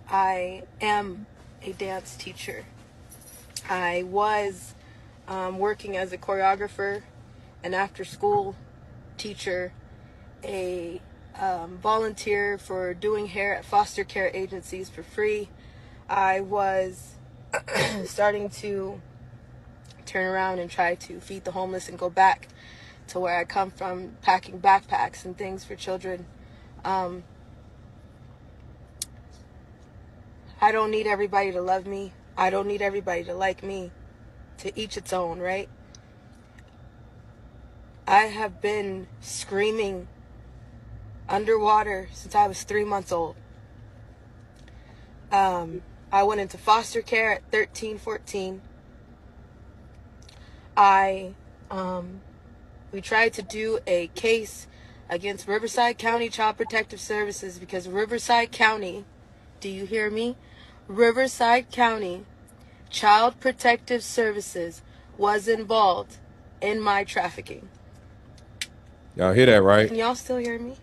I am a dance teacher. I was working as a choreographer, an after-school teacher, a volunteer for doing hair at foster care agencies for free. I was starting to turn around and try to feed the homeless and go back to where I come from, packing backpacks and things for children. I don't need everybody to love me. I don't need everybody to like me. To each its own, right? I have been screaming underwater since I was 3 months old. I went into foster care at 13, 14. We tried to do a case against Riverside County Child Protective Services because Riverside County, do you hear me? Riverside County Child Protective Services was involved in my trafficking. Y'all hear that, right? Can y'all still hear me?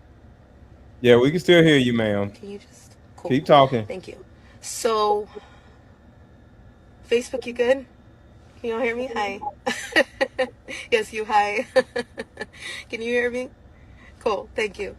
Yeah, we can still hear you, ma'am. Can you just cool. Keep talking. Thank you. So, Facebook, you good? Can y'all hear me? Hi. Yes, you. Hi. Can you hear me? Cool. Thank you.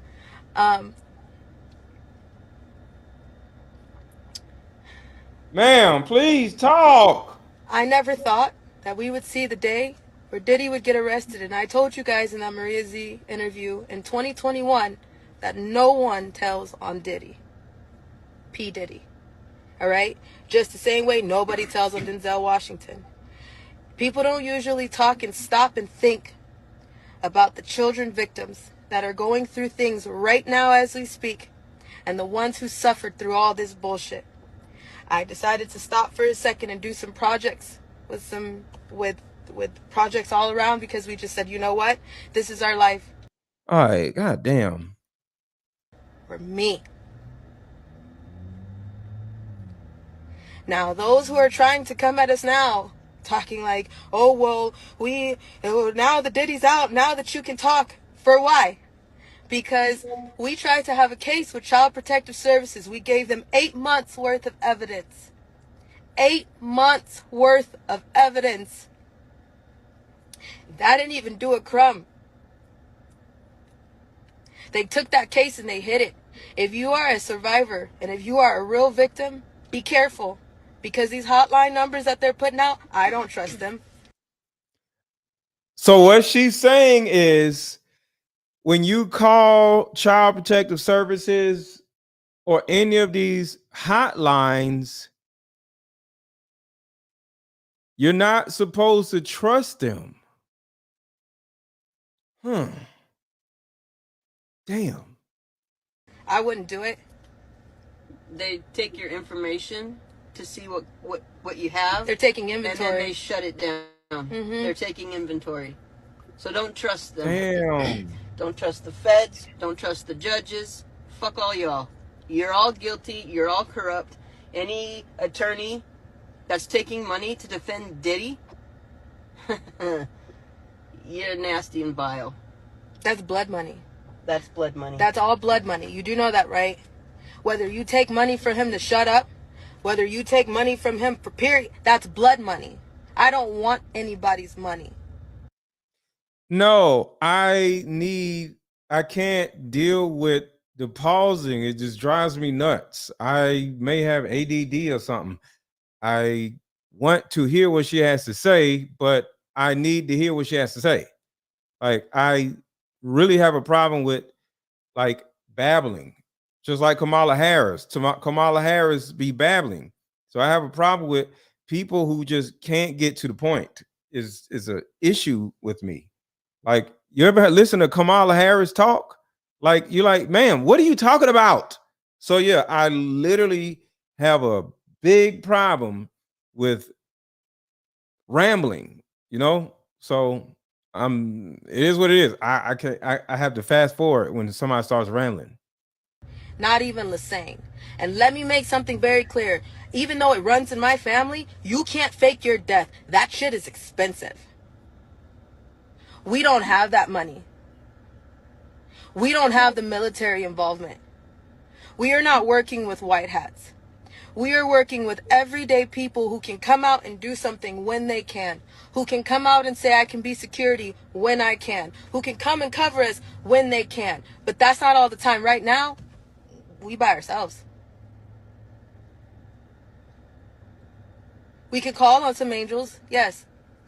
Ma'am, please talk. I never thought that we would see the day where Diddy would get arrested. And I told you guys in that Maria Z interview in 2021 that no one tells on Diddy. P. Diddy. All right? Just the same way nobody tells on Denzel Washington. People don't usually talk and stop and think about the children victims that are going through things right now as we speak and the ones who suffered through all this bullshit. I decided to stop for a second and do some projects with projects all around because we just said, you know what? This is our life. All right, goddamn. For me. Now, those who are trying to come at us now, talking like, oh, well, now the Diddy's out, now that you can talk. For why? Because we tried to have a case with Child Protective Services. We gave them 8 months worth of evidence. 8 months worth of evidence. That didn't even do a crumb. They took that case and they hid it. If you are a survivor and if you are a real victim, be careful. Because these hotline numbers that they're putting out, I don't trust them. So what she's saying is when you call Child Protective Services or any of these hotlines, you're not supposed to trust them. Damn. I wouldn't do it. They take your information to see what you have. They're taking And inventory. then they shut it down. They're taking inventory. So don't trust them. Damn. Don't trust the feds. Don't trust the judges. Fuck all y'all. You're all guilty. You're all corrupt. Any attorney that's taking money to defend Diddy, you're nasty and vile. That's blood money. That's blood money. That's all blood money. You do know that, right? Whether you take money from him to shut up, whether you take money from him for period, that's blood money. I don't want anybody's money. No, I can't deal with the pausing. It just drives me nuts. I may have ADD or something. I want to hear what she has to say, but I need to hear what she has to say. Like, I really have a problem with like babbling, just like Kamala Harris. Kamala Harris be babbling. So I have a problem with people who just can't get to the point. Is an issue with me. Like, you ever listen to Kamala Harris talk? Like, you're like, man, what are you talking about? So yeah, I literally have a big problem with rambling, So it is what it is. I have to fast forward when somebody starts rambling. Not even Lassane. And let me make something very clear. Even though it runs in my family, you can't fake your death. That shit is expensive. We don't have that money. We don't have the military involvement. We are not working with white hats. We are working with everyday people who can come out and do something when they can, who can come out and say, I can be security when I can, who can come and cover us when they can. But that's not all the time. Right now, we by ourselves. We could call on some angels. Yes.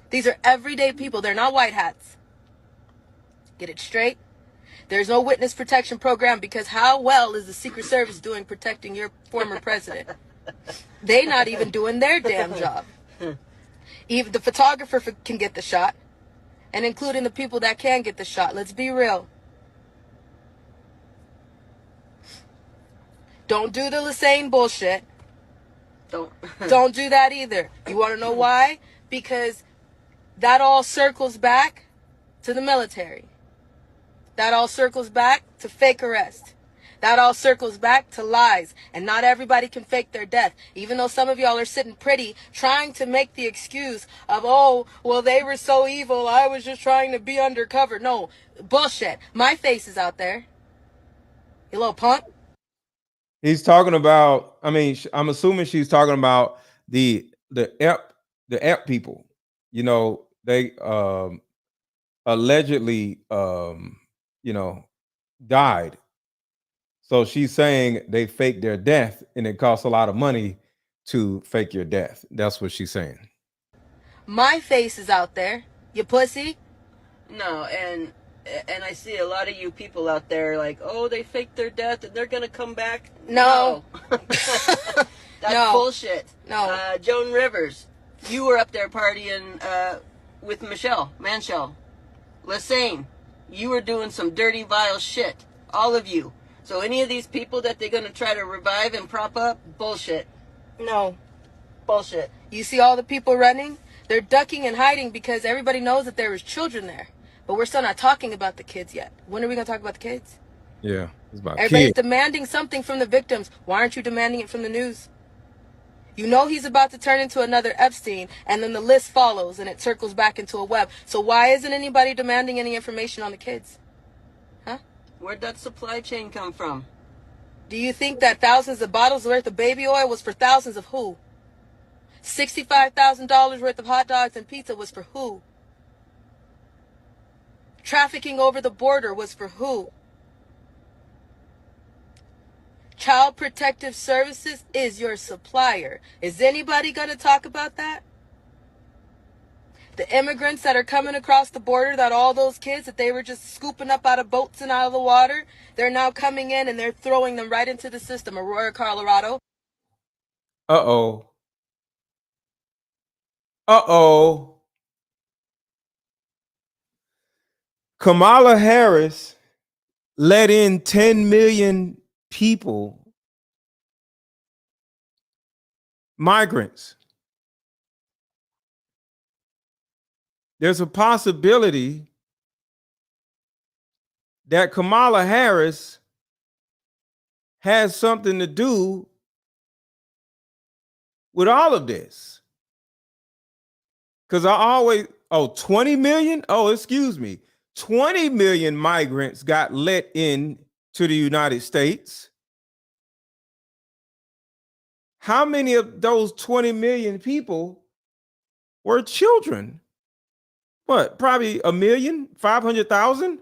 These are everyday people. They're not white hats. Get it straight. There's no witness protection program because how well is the Secret Service doing protecting your former president? They not even doing their damn job. Even the photographer can get the shot, and including the people that can get the shot. Let's be real. Don't do the Lassane bullshit. Don't do that either. You want to know why? Because that all circles back to the military. That all circles back to fake arrest. That all circles back to lies. And not everybody can fake their death. Even though some of y'all are sitting pretty, trying to make the excuse of, oh, well, they were so evil, I was just trying to be undercover. No, bullshit. My face is out there. You little punk. He's talking about, I'm assuming she's talking about the ep people. They allegedly died. So she's saying they faked their death and it costs a lot of money to fake your death. That's what she's saying. My face is out there. You pussy. No, and I see a lot of you people out there like, oh, they faked their death and they're gonna come back. No. That's No. bullshit. No. Joan Rivers, you were up there partying with Michelle Manshell. Lassane, you were doing some dirty, vile shit. All of you. So any of these people that they're gonna try to revive and prop up, bullshit. No. Bullshit. You see all the people running? They're ducking and hiding because everybody knows that there was children there. But we're still not talking about the kids yet. When are we going to talk about the kids? Yeah, it's about Everybody's kids. demanding something from the victims. Why aren't you demanding it from the news? You know he's about to turn into another Epstein, and then the list follows, and it circles back into a web. So why isn't anybody demanding any information on the kids? Huh? Where'd that supply chain come from? Do you think that thousands of bottles worth of baby oil was for thousands of who? $65,000 worth of hot dogs and pizza was for who? Trafficking over the border was for who? Child Protective Services is your supplier. Is anybody going to talk about that? The immigrants that are coming across the border, that all those kids that they were just scooping up out of boats and out of the water, they're now coming in and they're throwing them right into the system. Aurora, Colorado. Uh-oh. Uh-oh. Kamala Harris let in 10 million people, migrants. There's a possibility that Kamala Harris has something to do with all of this. Because I always, 20 million? Oh, excuse me. 20 million migrants got let in to the United States. How many of those 20 million people were children? What, probably 1,500,000?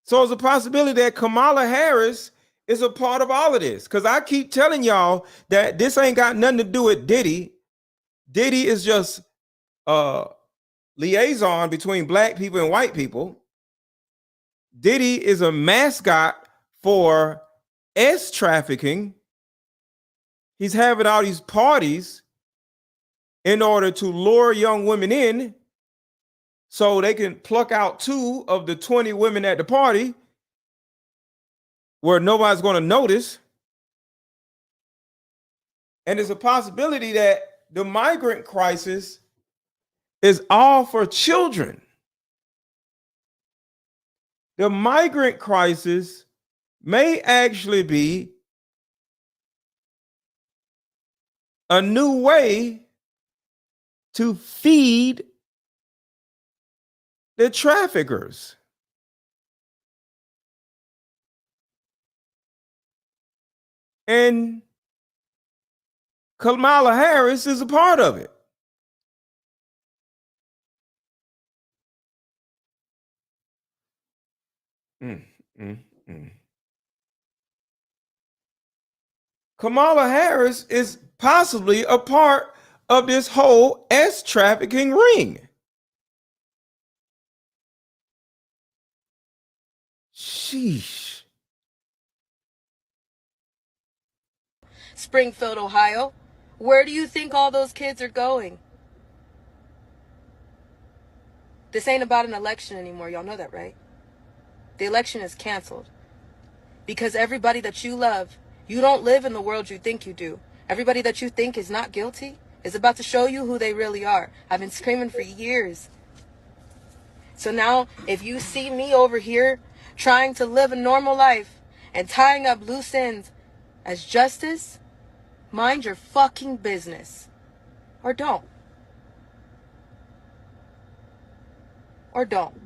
So it's a possibility that Kamala Harris is a part of all of this. Because I keep telling y'all that this ain't got nothing to do with Diddy. Diddy is just a liaison between black people and white people. Diddy is a mascot for S trafficking. He's having all these parties in order to lure young women in so they can pluck out 2 of the 20 women at the party where nobody's going to notice. And there's a possibility that the migrant crisis is all for children. The migrant crisis may actually be a new way to feed the traffickers. And Kamala Harris is a part of it. Kamala Harris is possibly a part of this whole S trafficking ring. Sheesh. Springfield, Ohio. Where do you think all those kids are going? This ain't about an election anymore. Y'all know that, right? The election is canceled. Because everybody that you love, you don't live in the world you think you do. Everybody that you think is not guilty is about to show you who they really are. I've been screaming for years. So now, if you see me over here trying to live a normal life and tying up loose ends as justice, mind your fucking business. Or don't. Or don't.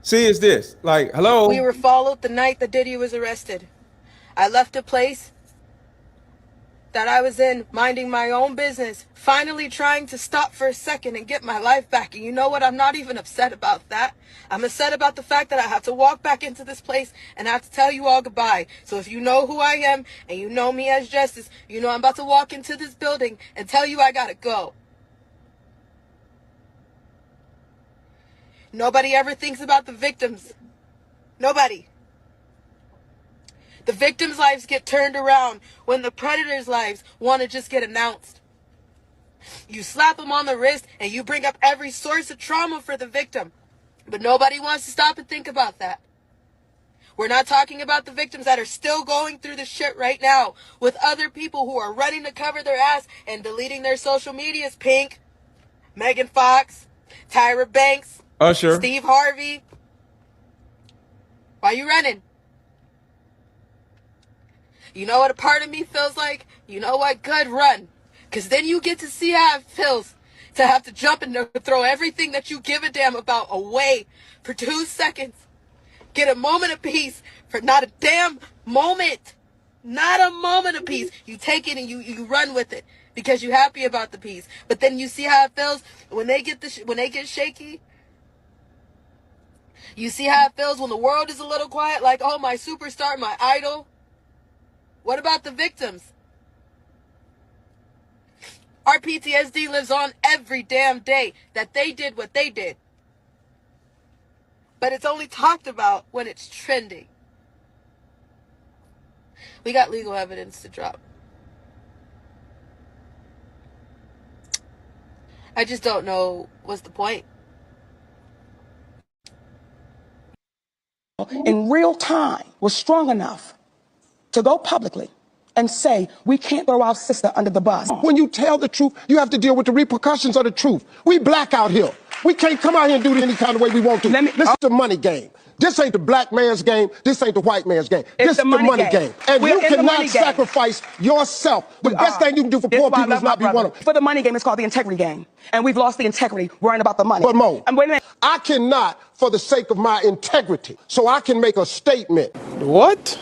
See, it's this. Like, hello? We were followed the night that Diddy was arrested. I left a place that I was in, minding my own business, finally trying to stop for a second and get my life back. And you know what? I'm not even upset about that. I'm upset about the fact that I have to walk back into this place and I have to tell you all goodbye. So if you know who I am and you know me as Justice, you know I'm about to walk into this building and tell you I gotta go. Nobody ever thinks about the victims. Nobody. The victims' lives get turned around when the predators' lives want to just get announced. You slap them on the wrist and you bring up every source of trauma for the victim. But nobody wants to stop and think about that. We're not talking about the victims that are still going through the shit right now with other people who are running to cover their ass and deleting their social medias. Pink, Megan Fox, Tyra Banks, Usher, Steve Harvey. Why you running? You know what a part of me feels like? You know what? Good, run. Because then you get to see how it feels to have to jump and throw everything that you give a damn about away for 2 seconds. Get a moment of peace for not a damn moment. Not a moment of peace. You take it and you run with it because you're happy about the peace. But then you see how it feels when they get shaky. You see how it feels when the world is a little quiet, like, oh, my superstar, my idol. What about the victims? Our PTSD lives on every damn day that they did what they did. But it's only talked about when it's trending. We got legal evidence to drop. I just don't know what's the point. In real time was strong enough to go publicly and say, we can't throw our sister under the bus. When you tell the truth, you have to deal with the repercussions of the truth. We black out here. We can't come out here and do it any kind of way we want to. This is the money game. This ain't the black man's game. This ain't the white man's game. This is the money game. And you cannot sacrifice yourself. The best thing you can do for poor people is not be one of them. For the money game, it's called the integrity game. And we've lost the integrity worrying about the money. But Mo, and wait a minute. I cannot, for the sake of my integrity, so I can make a statement. What?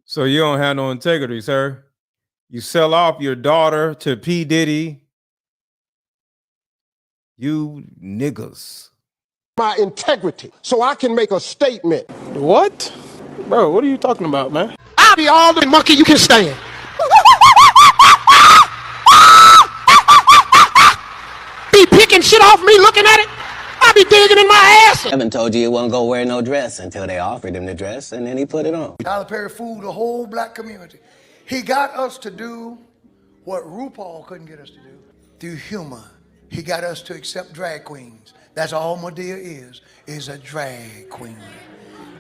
So you don't have no integrity, sir. You sell off your daughter to P. Diddy. You niggas. My integrity, so I can make a statement. What? Bro, what are you talking about, man? I'll be all the monkey you can stand. Be picking shit off me looking at it. I be digging in my ass. Evan told you he wasn't gonna wear no dress until they offered him the dress, and then he put it on. Tyler Perry fooled the whole black community. He got us to do what RuPaul couldn't get us to do. Through humor, he got us to accept drag queens. That's all Madea is a drag queen.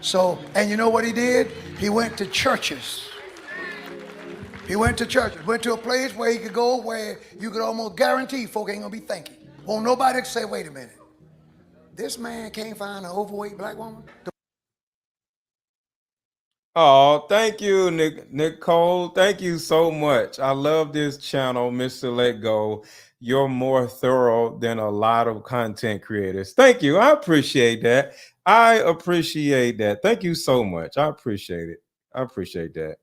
So, and you know what he did? He went to churches. He went to churches, went to a place where he could go where you could almost guarantee folk ain't gonna be thinking. Won't nobody say, wait a minute. This man can't find an overweight black woman? Oh, thank you, Nicole. Thank you so much. I love this channel, Mr. Let Go. You're more thorough than a lot of content creators. Thank you. I appreciate that. I appreciate that. Thank you so much. I appreciate it. I appreciate that.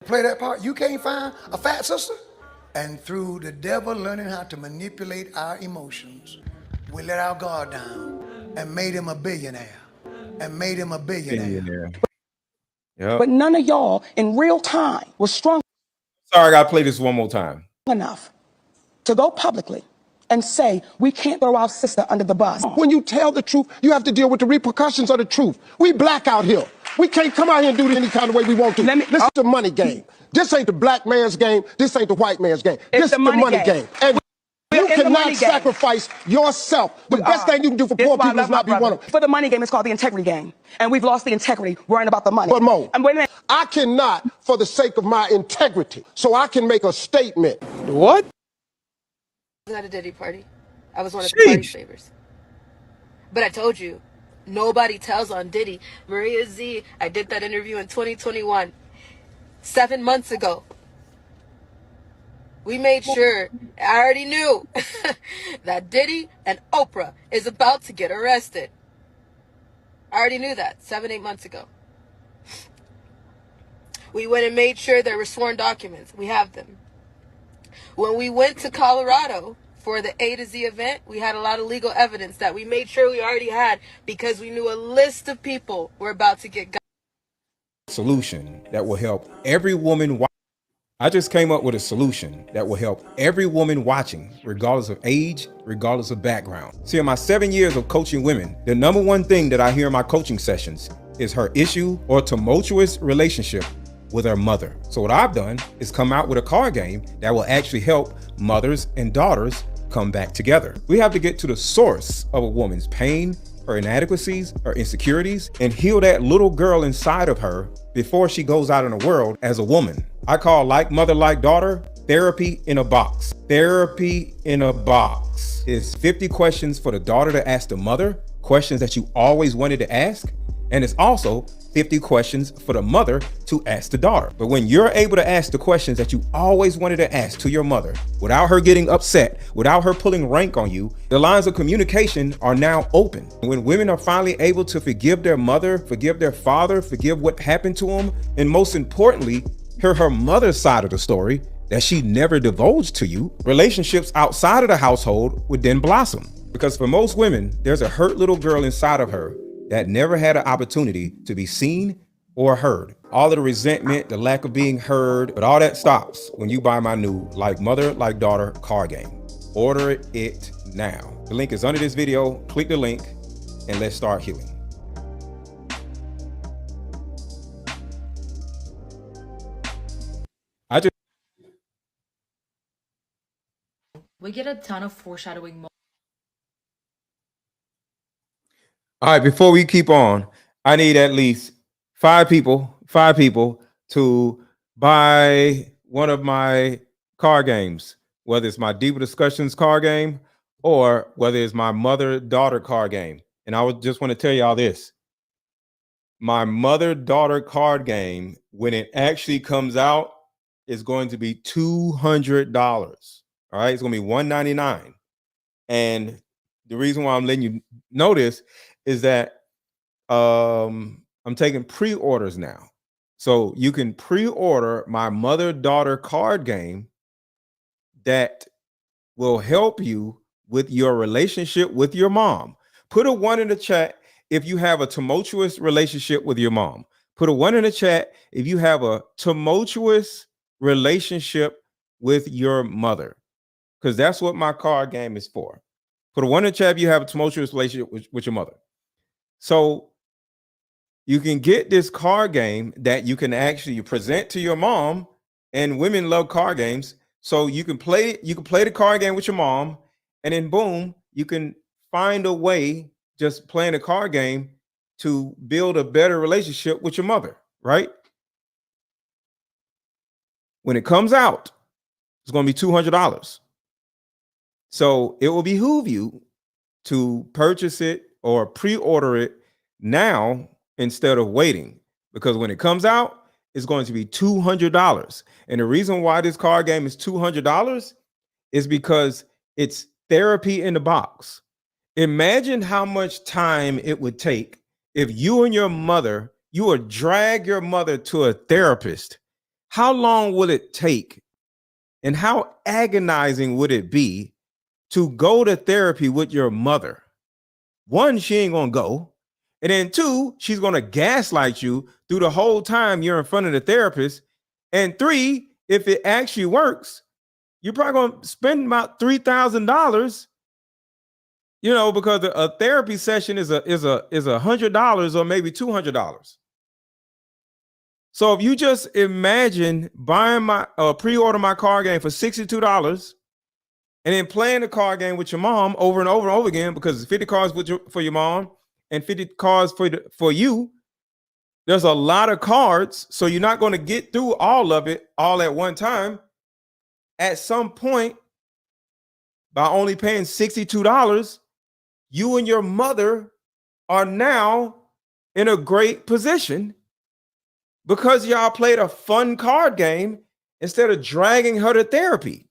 Play that part. You can't find a fat sister? And through the devil learning how to manipulate our emotions, we let our guard down and made him a billionaire. And made him a billionaire. Yep. But none of y'all in real time was strong Sorry, I gotta play this one more time. enough to go publicly and say, we can't throw our sister under the bus. When you tell the truth, you have to deal with the repercussions of the truth. We black out here. We can't come out here and do it any kind of way we want to. This is the money game. This ain't the black man's game. This ain't the white man's game. This is the money game. And you cannot sacrifice yourself. The best thing you can do for poor people is not be one of them. For the money game, it's called the integrity game. And we've lost the integrity worrying about the money. But Mo, and wait a minute. I cannot, for the sake of my integrity, so I can make a statement. What? I was at a Diddy party. I was one of the party favors. But I told you, nobody tells on Diddy. Maria Z, I did that interview in 2021. 7 months ago. We made sure, I already knew, that Diddy and Oprah is about to get arrested. I already knew that 7-8 months ago. We went and made sure there were sworn documents. We have them. When we went to Colorado for the A to Z event, we had a lot of legal evidence that we made sure we already had because we knew a list of people were about to get got. Solution that will help every woman. I just came up with a solution that will help every woman watching, regardless of age, regardless of background. See, in my 7 years of coaching women, the number one thing that I hear in my coaching sessions is her issue or tumultuous relationship with her mother. So what I've done is come out with a card game that will actually help mothers and daughters come back together. We have to get to the source of a woman's pain, her inadequacies, her insecurities, and heal that little girl inside of her before she goes out in the world as a woman. I call Like Mother, Like Daughter, therapy in a box. Therapy in a box is 50 questions for the daughter to ask the mother, questions that you always wanted to ask. And it's also 50 questions for the mother to ask the daughter. But when you're able to ask the questions that you always wanted to ask to your mother without her getting upset, without her pulling rank on you, the lines of communication are now open. When women are finally able to forgive their mother, forgive their father, forgive what happened to them, and most importantly, hear her mother's side of the story that she never divulged to you, relationships outside of the household would then blossom. Because for most women, there's a hurt little girl inside of her that never had an opportunity to be seen or heard. All of the resentment, the lack of being heard, but all that stops when you buy my new Like Mother, Like Daughter card game. Order it now. The link is under this video. Click the link and let's start healing. We get a ton of foreshadowing. All right, before we keep on, I need at least five people to buy one of my card games, whether it's my Deeper Discussions card game or whether it's my mother-daughter card game. And I would just want to tell y'all this. My mother-daughter card game, when it actually comes out, is going to be $200. All right, it's going to be $199. And the reason why I'm letting you know this is that I'm taking pre-orders now. So you can pre-order my mother-daughter card game that will help you with your relationship with your mom. Put a 1 in the chat if you have a tumultuous relationship with your mom. Put a 1 in the chat if you have a tumultuous relationship with your mother, because that's what my card game is for. Put a 1 in the chat if you have a tumultuous relationship with your mother. So you can get this card game that you can actually present to your mom, and women love card games. So you can play the card game with your mom, and then boom, you can find a way just playing a card game to build a better relationship with your mother, right? When it comes out, it's going to be $200. So it will behoove you to purchase it or pre-order it now instead of waiting, because when it comes out, it's going to be $200. And the reason why this card game is $200 is because it's therapy in the box. Imagine how much time it would take if you and your mother, you would drag your mother to a therapist. How long would it take and how agonizing would it be to go to therapy with your mother? One, she ain't gonna go. And then two, she's gonna gaslight you through the whole time you're in front of the therapist. And three, if it actually works, you're probably gonna spend about $3,000, because a therapy session is $100 or maybe $200. So if you just imagine buying my pre-order my card game for $62 and then playing the card game with your mom over and over and over again, because it's 50 cards for your mom and 50 cards for you. There's a lot of cards, so you're not going to get through all of it all at one time. At some point, by only paying $62, you and your mother are now in a great position because y'all played a fun card game instead of dragging her to therapy.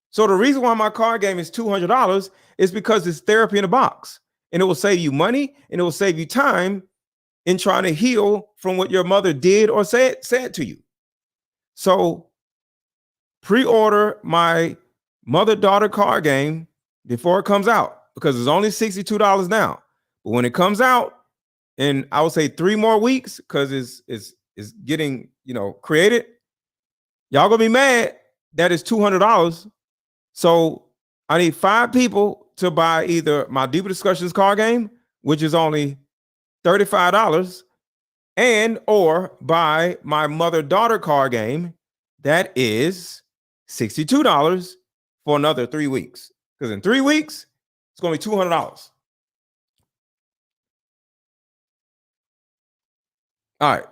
So the reason why my card game is $200 is because it's therapy in a box, and it will save you money and it will save you time in trying to heal from what your mother did or said to you. So pre-order my mother-daughter card game before it comes out, because it's only $62 now. But when it comes out in, I would say 3 more weeks, because it's getting created, y'all gonna be mad that it's $200. So I need 5 people to buy either my Deeper Discussions card game, which is only $35, and or buy my mother-daughter card game that is $62 for another 3 weeks. Because in 3 weeks, it's going to be $200. All right.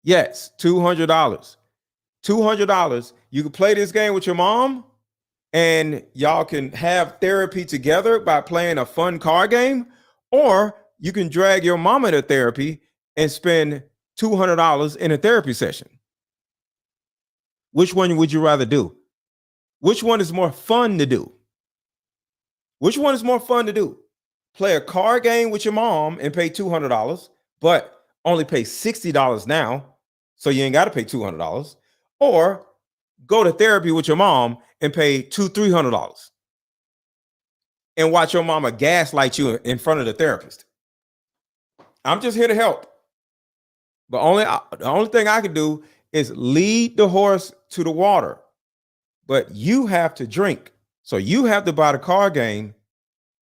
Yes, $200. $200. You can play this game with your mom, and y'all can have therapy together by playing a fun card game, or you can drag your mama to therapy and spend $200 in a therapy session. Which one would you rather do? Which one is more fun to do? Which one is more fun to do? Play a card game with your mom and pay $200, but only pay $60 now, so you ain't got to pay $200, or go to therapy with your mom and pay $200-$300 and watch your mama gaslight you in front of the therapist. I'm just here to help. But the only thing I can do is lead the horse to the water. But you have to drink. So you have to buy the card game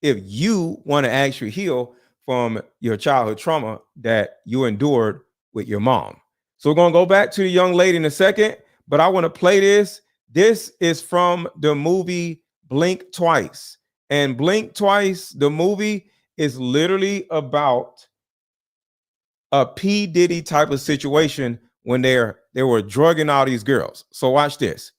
if you want to actually heal from your childhood trauma that you endured with your mom. So we're going to go back to the young lady in a second, but I want to play this. This is from the movie Blink Twice. And Blink Twice, the movie, is literally about a P. Diddy type of situation when they were drugging all these girls. So watch this.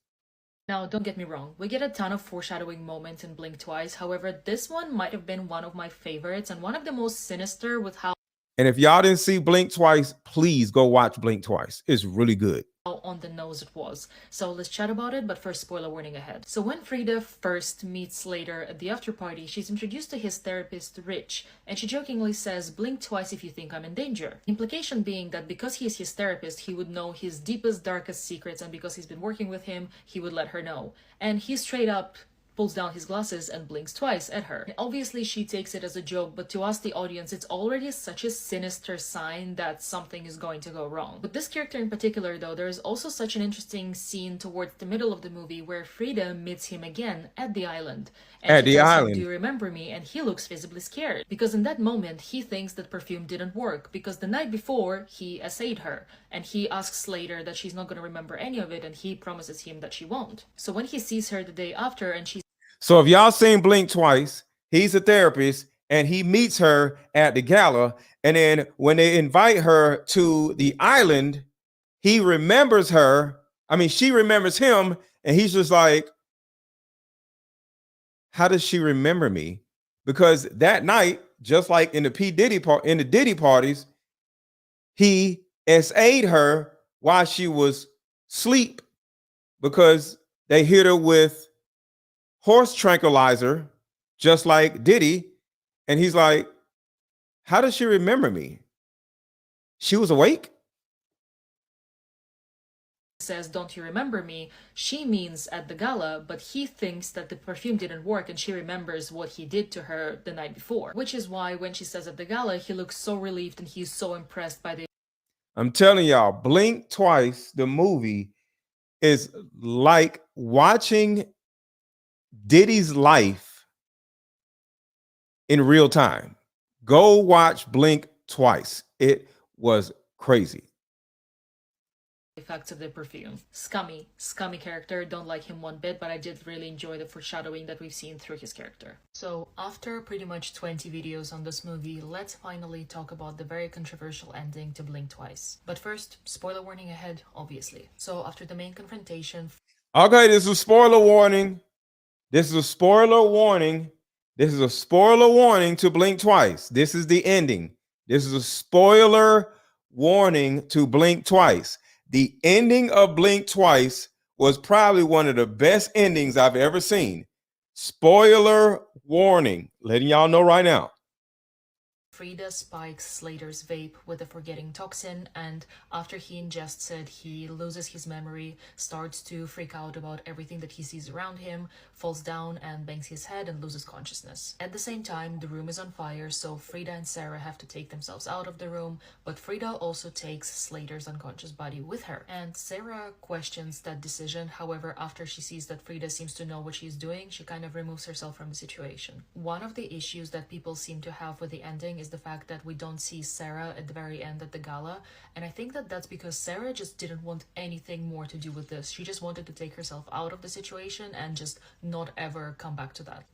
Now, don't get me wrong, we get a ton of foreshadowing moments in Blink Twice. However, this one might have been one of my favorites and one of the most sinister with how And if y'all didn't see Blink Twice, please go watch Blink Twice. It's really good. on the nose it was. So let's chat about it, but first, spoiler warning ahead. So when Frida first meets Slater at the after party, she's introduced to his therapist Rich, and she jokingly says, "Blink twice if you think I'm in danger." Implication being that because he is his therapist, he would know his deepest, darkest secrets, and because he's been working with him, he would let her know. And he straight up pulls down his glasses and blinks twice at her. Obviously, she takes it as a joke, but to us, the audience, it's already such a sinister sign that something is going to go wrong. With this character in particular, though, there is also such an interesting scene towards the middle of the movie where Frida meets him again at the island. And At she the tells him, island. "Do you remember me?" And he looks visibly scared. Because in that moment, he thinks that perfume didn't work. Because the night before, he essayed her. And he asks later that she's not going to remember any of it, and he promises him that she won't. So when he sees her the day after and she's So if y'all seen Blink Twice, he's a therapist and he meets her at the gala. And then when they invite her to the island, he remembers her. I mean, she remembers him. And he's just like, how does she remember me? Because that night, just like in the Diddy parties, he SA'd her while she was asleep because they hit her with horse tranquilizer, just like Diddy. And he's like, how does she remember me? She was awake? says, "Don't you remember me?" she means at the gala, but he thinks that the perfume didn't work and she remembers what he did to her the night before. Which is why when she says at the gala, he looks so relieved and he's so impressed by the I'm telling y'all, Blink Twice, the movie, is like watching Diddy's life in real time. Go watch Blink Twice. It was crazy. effects of the perfume. Scummy character, don't like him one bit, but I did really enjoy the foreshadowing that we've seen through his character. So after pretty much 20 videos on this movie, let's finally talk about the very controversial ending to Blink Twice. But first, spoiler warning ahead, obviously. So after the main confrontation... Okay, this is a spoiler warning. This is a spoiler warning. This is a spoiler warning to Blink Twice. This is the ending. This is a spoiler warning to Blink Twice. The ending of Blink Twice was probably one of the best endings I've ever seen. Spoiler warning. Letting y'all know right now. Frida spikes Slater's vape with a forgetting toxin, and after he ingests it, he loses his memory, starts to freak out about everything that he sees around him, falls down and bangs his head and loses consciousness. At the same time, the room is on fire, so Frida and Sarah have to take themselves out of the room, but Frida also takes Slater's unconscious body with her. And Sarah questions that decision. However, after she sees that Frida seems to know what she's doing, she kind of removes herself from the situation. One of the issues that people seem to have with the ending is the fact that we don't see Sarah at the very end at the gala, and I think that that's because Sarah just didn't want anything more to do with this. She just wanted to take herself out of the situation and just not ever come back to that.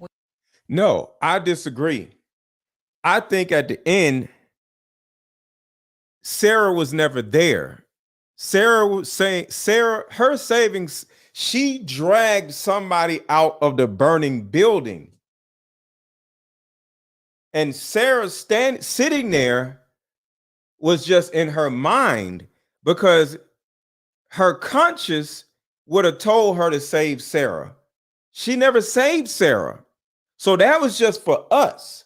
No, I disagree. I think at the end, Sarah was never there. Sarah was saying, her savings, she dragged somebody out of the burning building. And Sarah sitting there was just in her mind because her conscience would have told her to save Sarah. She never saved Sarah. So that was just for us.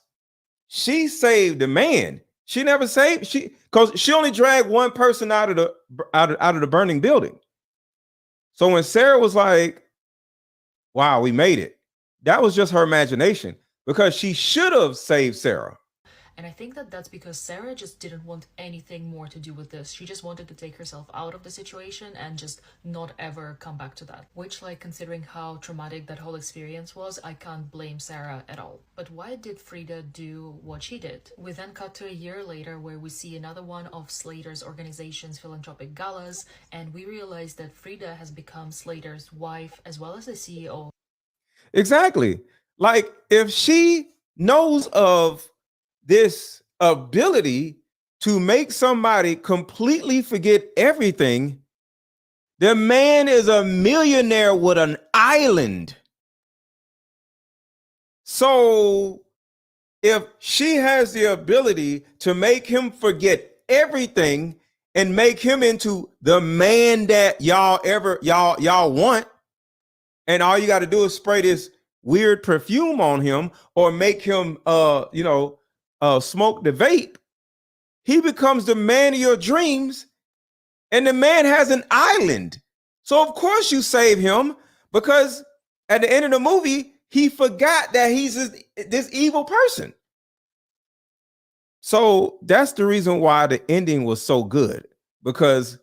She saved the man. She never saved, because she only dragged one person out of the burning building. So when Sarah was like, wow, we made it, that was just her imagination, because she should have saved Sarah. And I think that that's because Sarah just didn't want anything more to do with this. She just wanted to take herself out of the situation and just not ever come back to that. Which, like, considering how traumatic that whole experience was, I can't blame Sarah at all. But why did Frida do what she did? We then cut to a year later where we see another one of Slater's organization's philanthropic galas, and we realize that Frida has become Slater's wife as well as the CEO. Exactly. Like if she knows of this ability to make somebody completely forget everything, the man is a millionaire with an island. So if she has the ability to make him forget everything and make him into the man that y'all want, and all you got to do is spray this weird perfume on him or make him smoke the vape, he becomes the man of your dreams, and the man has an island. So of course you save him, because at the end of the movie he forgot that he's this evil person. So that's the reason why the ending was so good, because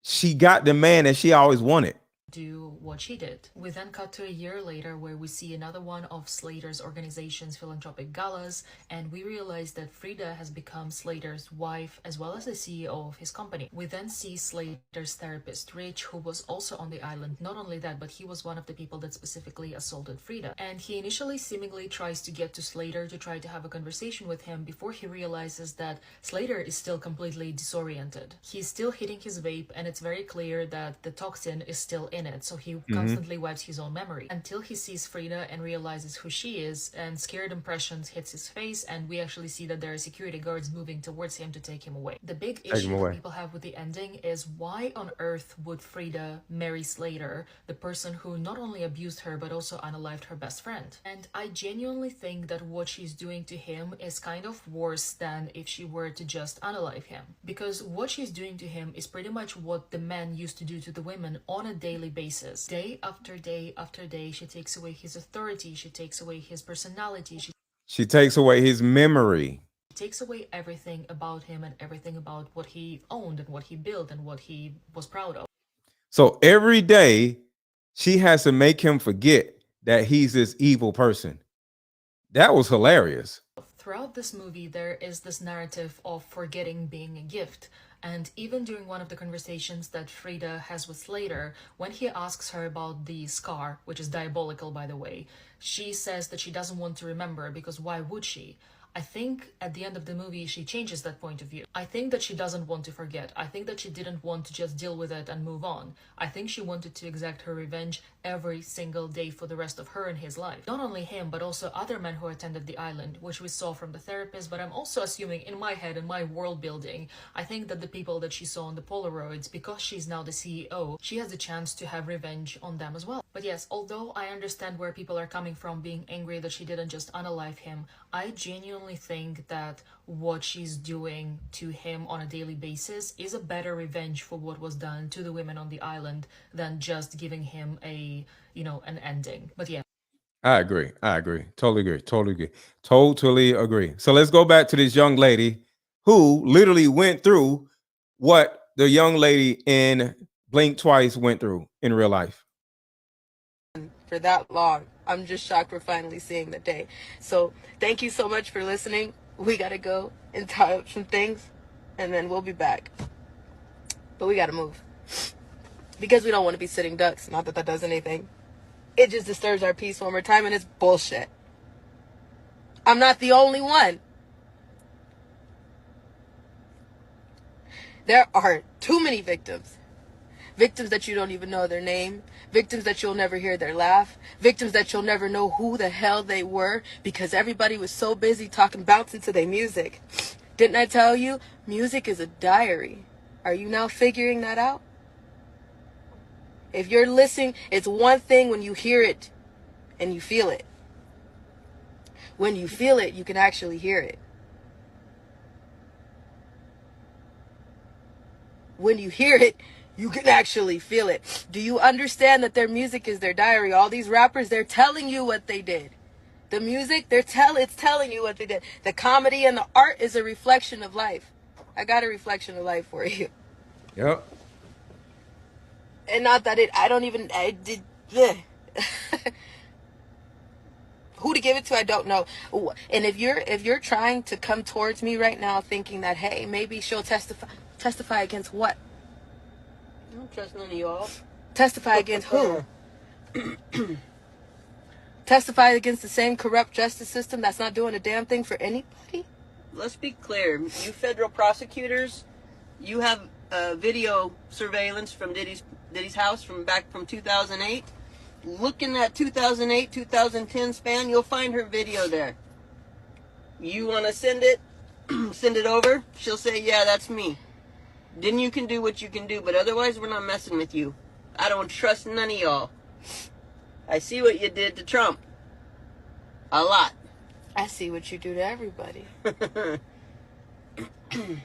she got the man that she always wanted. Do what she did. We then cut to a year later where we see another one of Slater's organization's philanthropic galas, and we realize that Frida has become Slater's wife as well as the CEO of his company. We then see Slater's therapist Rich, who was also on the island. Not only that, but he was one of the people that specifically assaulted Frida, and he initially seemingly tries to get to Slater to try to have a conversation with him before he realizes that Slater is still completely disoriented. He's still hitting his vape, and it's very clear that the toxin is still in it, so he constantly wipes his own memory until he sees Frida and realizes who she is, and scared impressions hits his face, and we actually see that there are security guards moving towards him to take him away. The big issue that people have with the ending is why on earth would Frida marry Slater, the person who not only abused her but also unalived her best friend? And I genuinely think that what she's doing to him is kind of worse than if she were to just unalive him, because what she's doing to him is pretty much what the men used to do to the women on a daily basis. Day after day after day, she takes away his authority, she takes away his personality, She takes away his memory. she takes away everything about him and everything about what he owned and what he built and what he was proud of. So every day she has to make him forget that he's this evil person. That was hilarious. Throughout this movie, there is this narrative of forgetting being a gift. And even during one of the conversations that Frida has with Slater, when he asks her about the scar, which is diabolical by the way, she says that she doesn't want to remember, because why would she? I think at the end of the movie she changes that point of view. I think that she doesn't want to forget. I think that she didn't want to just deal with it and move on. I think she wanted to exact her revenge every single day for the rest of her and his life. Not only him, but also other men who attended the island, which we saw from the therapist, but I'm also assuming in my head, in my world building, I think that the people that she saw on the Polaroids, because she's now the CEO, she has a chance to have revenge on them as well. But yes, although I understand where people are coming from being angry that she didn't just unalive him, I genuinely think that what she's doing to him on a daily basis is a better revenge for what was done to the women on the island than just giving him a, an ending. But yeah. I agree. Totally agree. So let's go back to this young lady who literally went through what the young lady in Blink Twice went through in real life. For that long. I'm just shocked we're finally seeing the day. So thank you so much for listening. We gotta go and tie up some things, and then we'll be back. But we gotta move, because we don't want to be sitting ducks. Not that that does anything. It just disturbs our peace one more time, and it's bullshit. I'm not the only one. There are too many victims. Victims that you don't even know their name. Victims that you'll never hear their laugh. Victims that you'll never know who the hell they were, because everybody was so busy bouncing to their music. Didn't I tell you? Music is a diary. Are you now figuring that out? If you're listening, it's one thing when you hear it and you feel it. When you feel it, you can actually hear it. When you hear it, you can actually feel it. Do you understand that their music is their diary? All these rappers, they're telling you what they did. The music, it's telling you what they did. The comedy and the art is a reflection of life. I got a reflection of life for you. Yep. And not that who to give it to, I don't know. And if you're trying to come towards me right now thinking that, hey, maybe she'll testify against what? I don't trust none of y'all. Testify against who? Testify against the same corrupt justice system that's not doing a damn thing for anybody? Let's be clear. You federal prosecutors, you have video surveillance from Diddy's house from back from 2008. Look in that 2008, 2010 span, you'll find her video there. You want to send it, send it over, she'll say, yeah, that's me. Then you can do what you can do, but otherwise we're not messing with you. I don't trust none of y'all. I see what you did to Trump. A lot. I see what you do to everybody.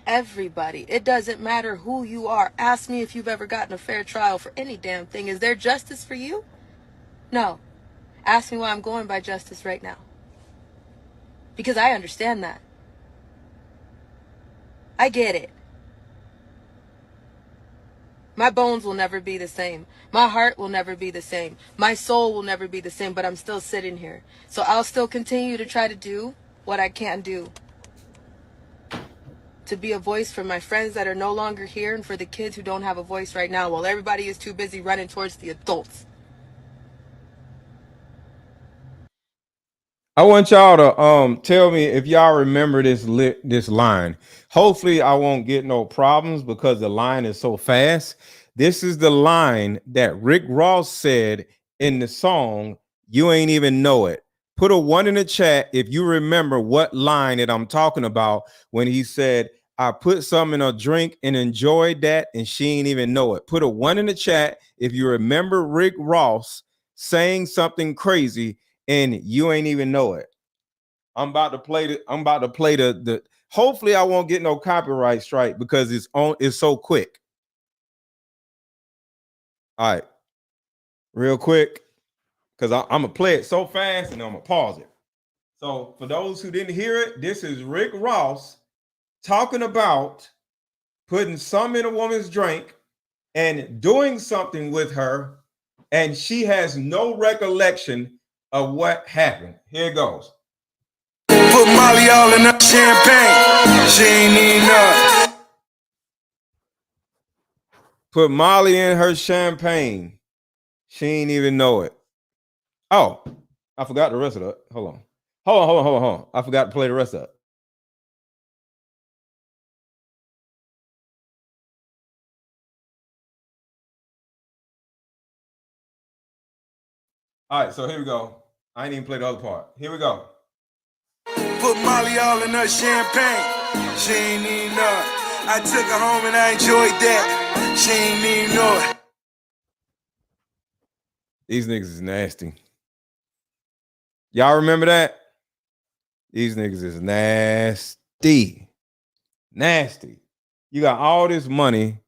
Everybody. It doesn't matter who you are. Ask me if you've ever gotten a fair trial for any damn thing. Is there justice for you? No. Ask me why I'm going by justice right now. Because I understand that. I get it. My bones will never be the same. My heart will never be the same. My soul will never be the same, but I'm still sitting here. So I'll still continue to try to do what I can do. To be a voice for my friends that are no longer here and for the kids who don't have a voice right now while everybody is too busy running towards the adults. I want y'all to tell me if y'all remember this line. Hopefully I won't get no problems because the line is so fast. This is the line that Rick Ross said in the song You Ain't Even Know It. Put a 1 in the chat if you remember what line that I'm talking about when he said, I put some in a drink and enjoyed that and she ain't even know it. Put a 1 in the chat if you remember Rick Ross saying something crazy and you ain't even know it. I'm about to play the hopefully I won't get no copyright strike because it's so quick. All right, real quick, because I'm gonna play it so fast and I'm gonna pause it. So for those who didn't hear it, this is Rick Ross talking about putting some in a woman's drink and doing something with her, and she has no recollection of what happened. Here it goes. Put Molly all in her champagne. She ain't even know it. Put Molly in her champagne. She ain't even know it. Oh, I forgot the rest of it. Hold on. I forgot to play the rest of it. All right, so here we go. I ain't even played the other part. Here we go. Put Molly all in her champagne. She ain't even know it. I took her home and I enjoyed that. She ain't even know it. These niggas is nasty. Y'all remember that? These niggas is nasty. Nasty. You got all this money.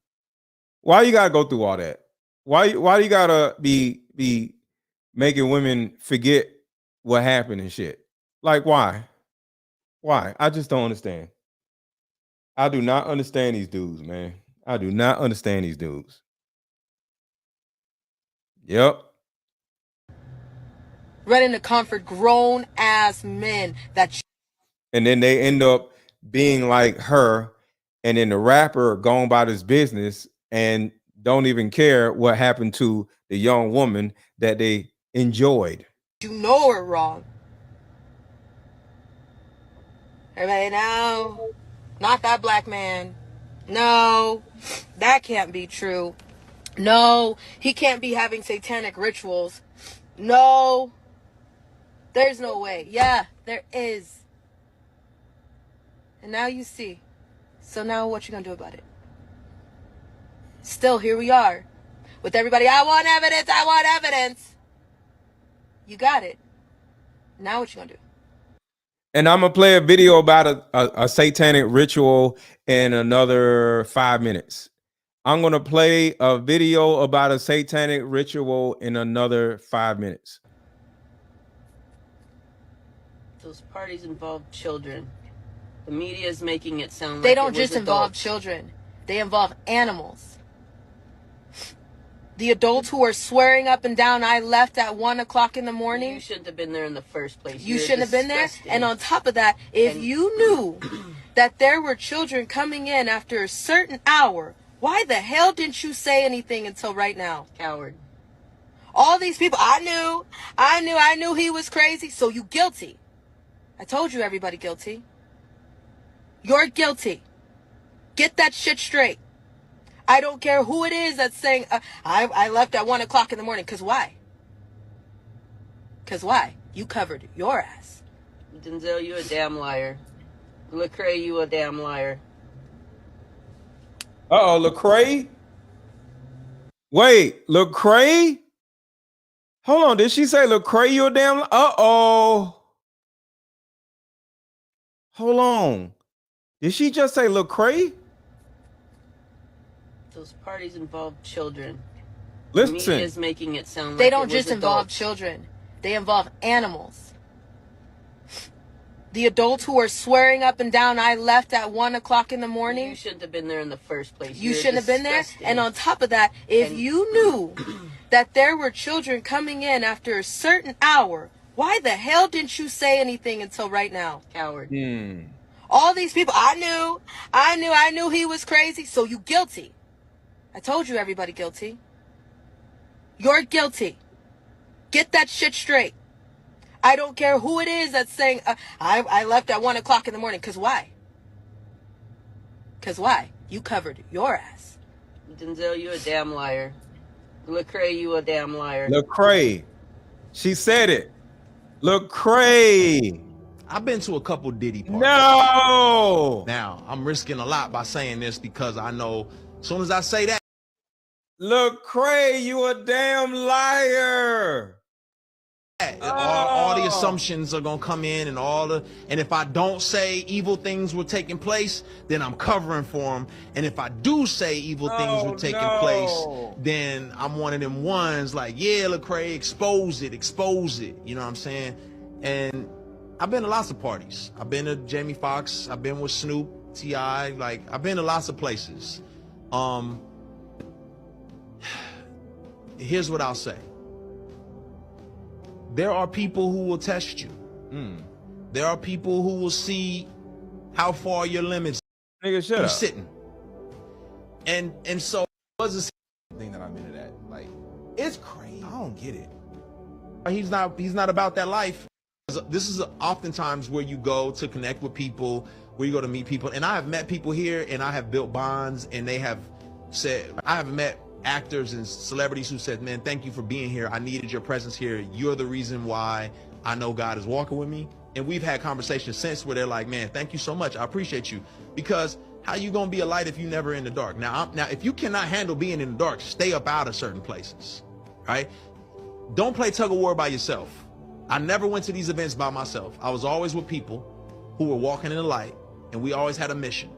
Why you gotta go through all that? Why you gotta be making women forget what happened and shit? Like why? Why? I just don't understand. I do not understand these dudes, man. I do not understand these dudes. Yep. Running to comfort grown ass men that. And then they end up being like her, and then the rapper going about his business and don't even care what happened to the young woman that they enjoyed. You know are wrong. Everybody now, not that black man. No, that can't be true. No, he can't be having satanic rituals. No, there's no way. Yeah, there is. And now you see. So now what you gonna do about it? Still, here we are. With everybody, I want evidence, I want evidence. You got it. Now what you gonna do? And I'm gonna play a video about a satanic ritual in another 5 minutes. I'm gonna play a video about a satanic ritual in another 5 minutes. Those parties involve children. The media is making it sound like They don't it was just involve adults. children. They involve animals. The adults who are swearing up and down, I left at 1 o'clock in the morning. You shouldn't have been there in the first place. You You're shouldn't have been there. disgusting. And on top of that, if you knew that there were children coming in after a certain hour, why the hell didn't you say anything until right now? Coward. All these people, I knew he was crazy, so you guilty. I told you everybody guilty. You're guilty. Get that shit straight. I don't care who it is that's saying, I left at 1 o'clock in the morning. Because why? Because why? You covered your ass. Denzel, you a damn liar. Lecrae, you a damn liar. Uh-oh, Lecrae? Wait, Lecrae? Hold on, did she say Lecrae, you a damn... Uh-oh. Hold on. Did she just say Lecrae? Those parties involve children. Listen. The media is making it sound like They don't it was just involve adults. children. They involve animals. The adults who are swearing up and down, I left at 1 o'clock in the morning. You shouldn't have been there in the first place. You You're shouldn't have been there. disgusting. And on top of that, if you knew that there were children coming in after a certain hour, why the hell didn't you say anything until right now? Coward. All these people, I knew he was crazy, so you guilty. I told you everybody guilty. You're guilty. Get that shit straight. I don't care who it is that's saying, I left at 1 o'clock in the morning. Because why? Because why? You covered your ass. Denzel, you a damn liar. Lecrae, you a damn liar. Lecrae. She said it. Lecrae. I've been to a couple Diddy parties. No. Now, I'm risking a lot by saying this because I know as soon as I say that. Lecrae, you a damn liar. All the assumptions are gonna come in, and if I don't say evil things were taking place, then I'm covering for them. And if I do say evil things were taking place, then I'm one of them ones like, yeah, Lecrae, expose it. You know what I'm saying? And I've been to lots of parties. I've been to Jamie Foxx. I've been with Snoop, T.I. Like I've been to lots of places. Here's what I'll say. There are people who will test you. There are people who will see how far your limits Nigga, shut you're up. sitting. And so it was a thing that I'm into that. Like, it's crazy. I don't get it. He's not about that life. This is oftentimes where you go to connect with people, where you go to meet people. And I have met people here and I have built bonds, and they have said, I have met actors and celebrities who said, man, thank you for being here. I needed your presence here. You're the reason why I know God is walking with me. And we've had conversations since where they're like, man, thank you so much. I appreciate you. Because how you gonna be a light if you never in the dark? Now, if you cannot handle being in the dark, stay up out of certain places, right? Don't play tug of war by yourself. I never went to these events by myself. I was always with people who were walking in the light, and we always had a mission.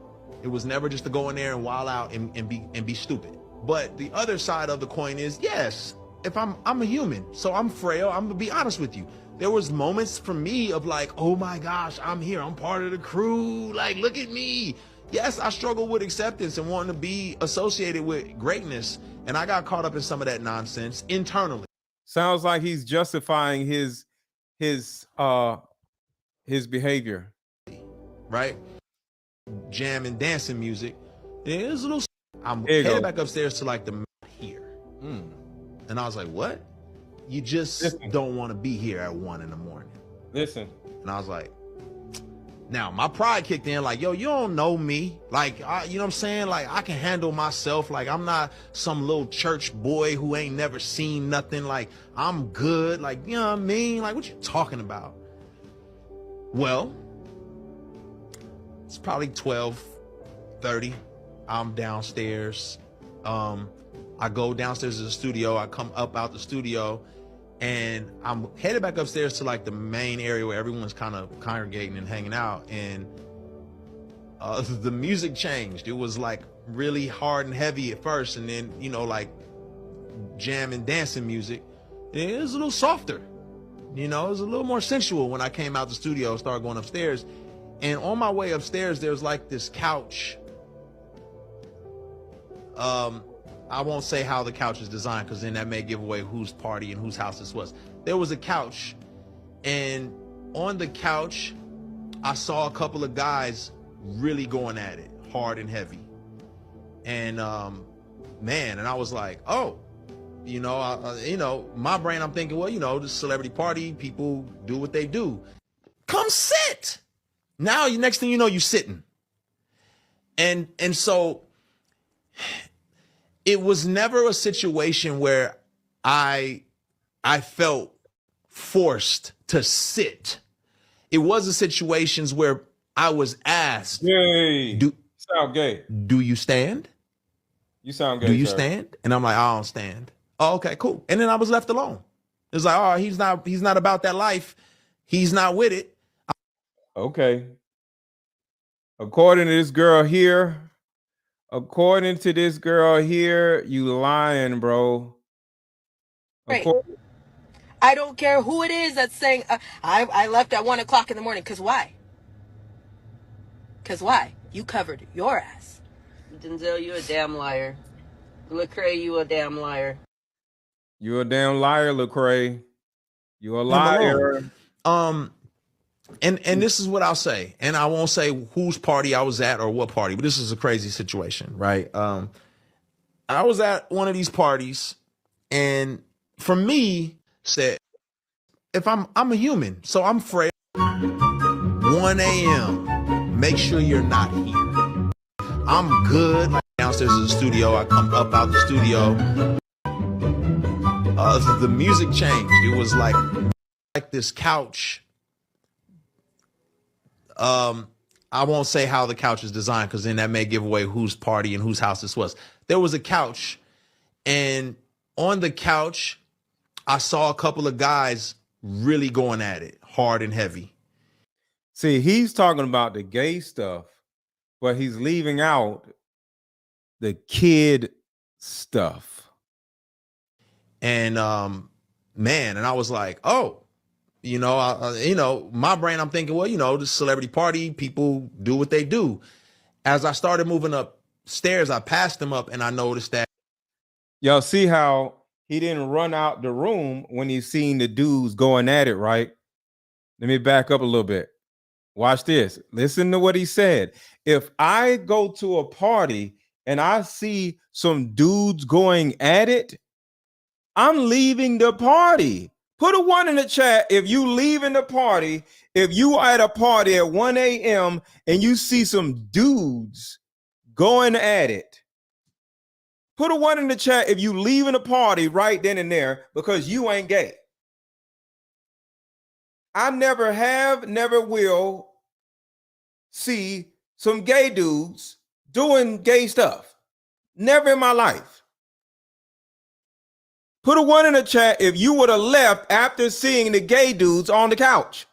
It was never just to go in there and wild out and be stupid. But the other side of the coin is, yes, if I'm a human, so I'm frail. I'm gonna be honest with you. There was moments for me of like, oh my gosh, I'm here. I'm part of the crew. Like, look at me. Yes, I struggle with acceptance and wanting to be associated with greatness. And I got caught up in some of that nonsense internally. Sounds like he's justifying his behavior. Right? Jam and dancing music. There's a little. I'm There you headed go. back upstairs to like the here. And I was like, what? You just don't want to be here at 1 in the morning. Listen. And I was like, now my pride kicked in like, yo, you don't know me. Like, you know what I'm saying? Like, I can handle myself. Like, I'm not some little church boy who ain't never seen nothing. Like, I'm good. Like, you know what I mean? Like, what you talking about? Well, it's probably 12:30. I'm downstairs. I go downstairs to the studio. I come up out the studio, and I'm headed back upstairs to like the main area where everyone's kind of congregating and hanging out. And the music changed. It was like really hard and heavy at first, and then, you know, like jam and dancing music. And it was a little softer. You know, it was a little more sensual when I came out the studio and started going upstairs. And on my way upstairs, there's like this couch. I won't say how the couch is designed, because then that may give away whose party and whose house this was. There was a couch, and on the couch, I saw a couple of guys really going at it, hard and heavy. And man, and I was like, oh, my brain, I'm thinking, well, the celebrity party, people do what they do. Come sit. Now, next thing you know, you're sitting. And so it was never a situation where I felt forced to sit. It was a situations where I was asked, Yay. Sound gay. Do you stand? You sound gay. Do you sir. stand? And I'm like, I don't stand. Oh, okay, cool. And then I was left alone. It was like, oh, he's not about that life. He's not with it. Okay. According to this girl here, you lying, bro. Right. I don't care who it is that's saying, I left at 1 o'clock in the morning. Because why? Because why? You covered your ass. Denzel, you a damn liar. Lecrae, you a damn liar. You a damn liar, Lecrae. You a liar. And this is what I'll say, and I won't say whose party I was at or what party, but this is a crazy situation, right? I was at one of these parties, and for me, said, if I'm a human, so I'm frail. 1 a.m. Make sure you're not here. I'm good. Like downstairs in the studio, I come up out the studio. The music changed. It was like this couch. I won't say how the couch is designed because then that may give away whose party and whose house this was. There was a couch, and on the couch, I saw a couple of guys really going at it hard and heavy. See, he's talking about the gay stuff, but he's leaving out the kid stuff. And man, and I was like, oh. My brain, I'm thinking, well, the celebrity party, people do what they do. As I started moving upstairs, I passed them up and I noticed that. Y'all see how he didn't run out the room when he seen the dudes going at it, right? Let me back up a little bit. Watch this. Listen to what he said. If I go to a party and I see some dudes going at it, I'm leaving the party. Put a 1 in the chat if you leaving the party, if you are at a party at 1 a.m. and you see some dudes going at it. Put a 1 in the chat if you leaving the party right then and there because you ain't gay. I never have, never will see some gay dudes doing gay stuff. Never in my life. Put a 1 in the chat if you would have left after seeing the gay dudes on the couch.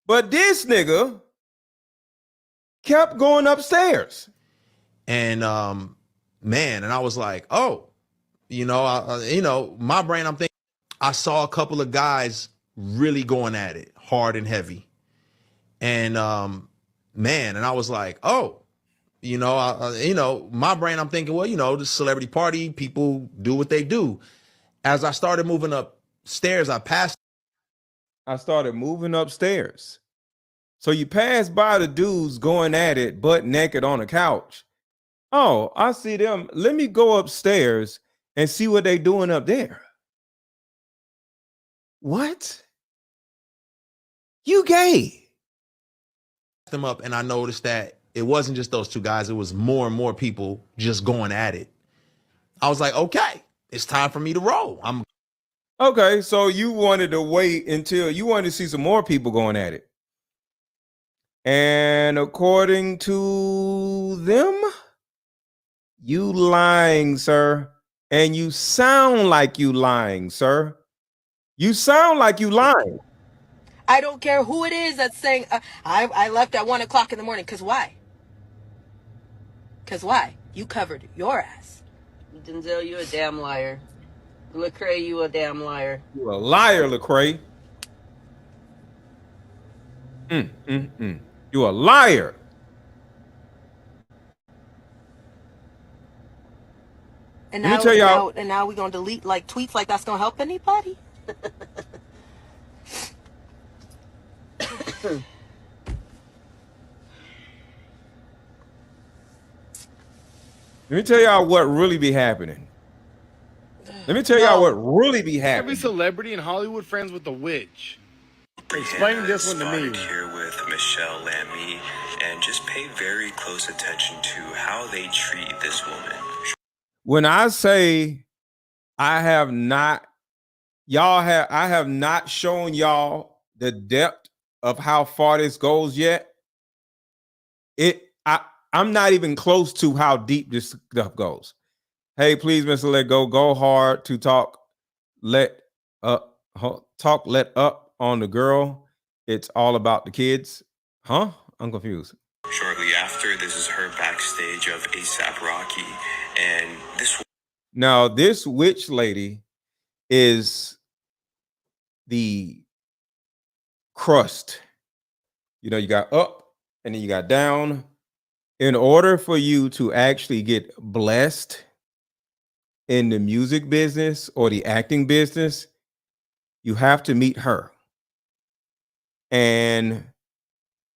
But this nigga kept going upstairs. And man, and I was like, oh, my brain, I'm thinking, I saw a couple of guys really going at it hard and heavy. And man, and I was like, oh, my brain, I'm thinking, well, the celebrity party, people do what they do. As I started moving upstairs, I started moving upstairs. So you pass by the dudes going at it butt naked on the couch. Oh, I see them. Let me go upstairs and see what they doing up there. What? You gay? Them up, and I noticed that it wasn't just those two guys. It was more and more people just going at it. I was like, okay. It's time for me to roll. Okay, so you wanted to wait until you wanted to see some more people going at it. And according to them, you lying, sir. And you sound like you lying, sir. You sound like you lying. I don't care who it is that's saying, I left at 1 o'clock in the morning. Because why? Because why? You covered your ass. Denzel, you a damn liar. Lecrae, you a damn liar. You a liar, Lecrae. You a liar. And Let me tell y'all. And now we're gonna delete like tweets like that's gonna help anybody? Let me tell y'all what really be happening. Let me tell y'all what really be Every happening. celebrity in Hollywood friends with the witch. Explain this one to me. Here with Michelle Lamy, and just pay very close attention to how they treat this woman. When I say I have not shown y'all the depth of how far this goes yet. I'm not even close to how deep this stuff goes. Hey, please, Mr. Let go hard to talk. Let up on the girl. It's all about the kids. Huh? I'm confused. Shortly after, this is her backstage of ASAP Rocky, and this witch lady is the crust. You know, you got up and then you got down. In order for you to actually get blessed in the music business or the acting business, you have to meet her. And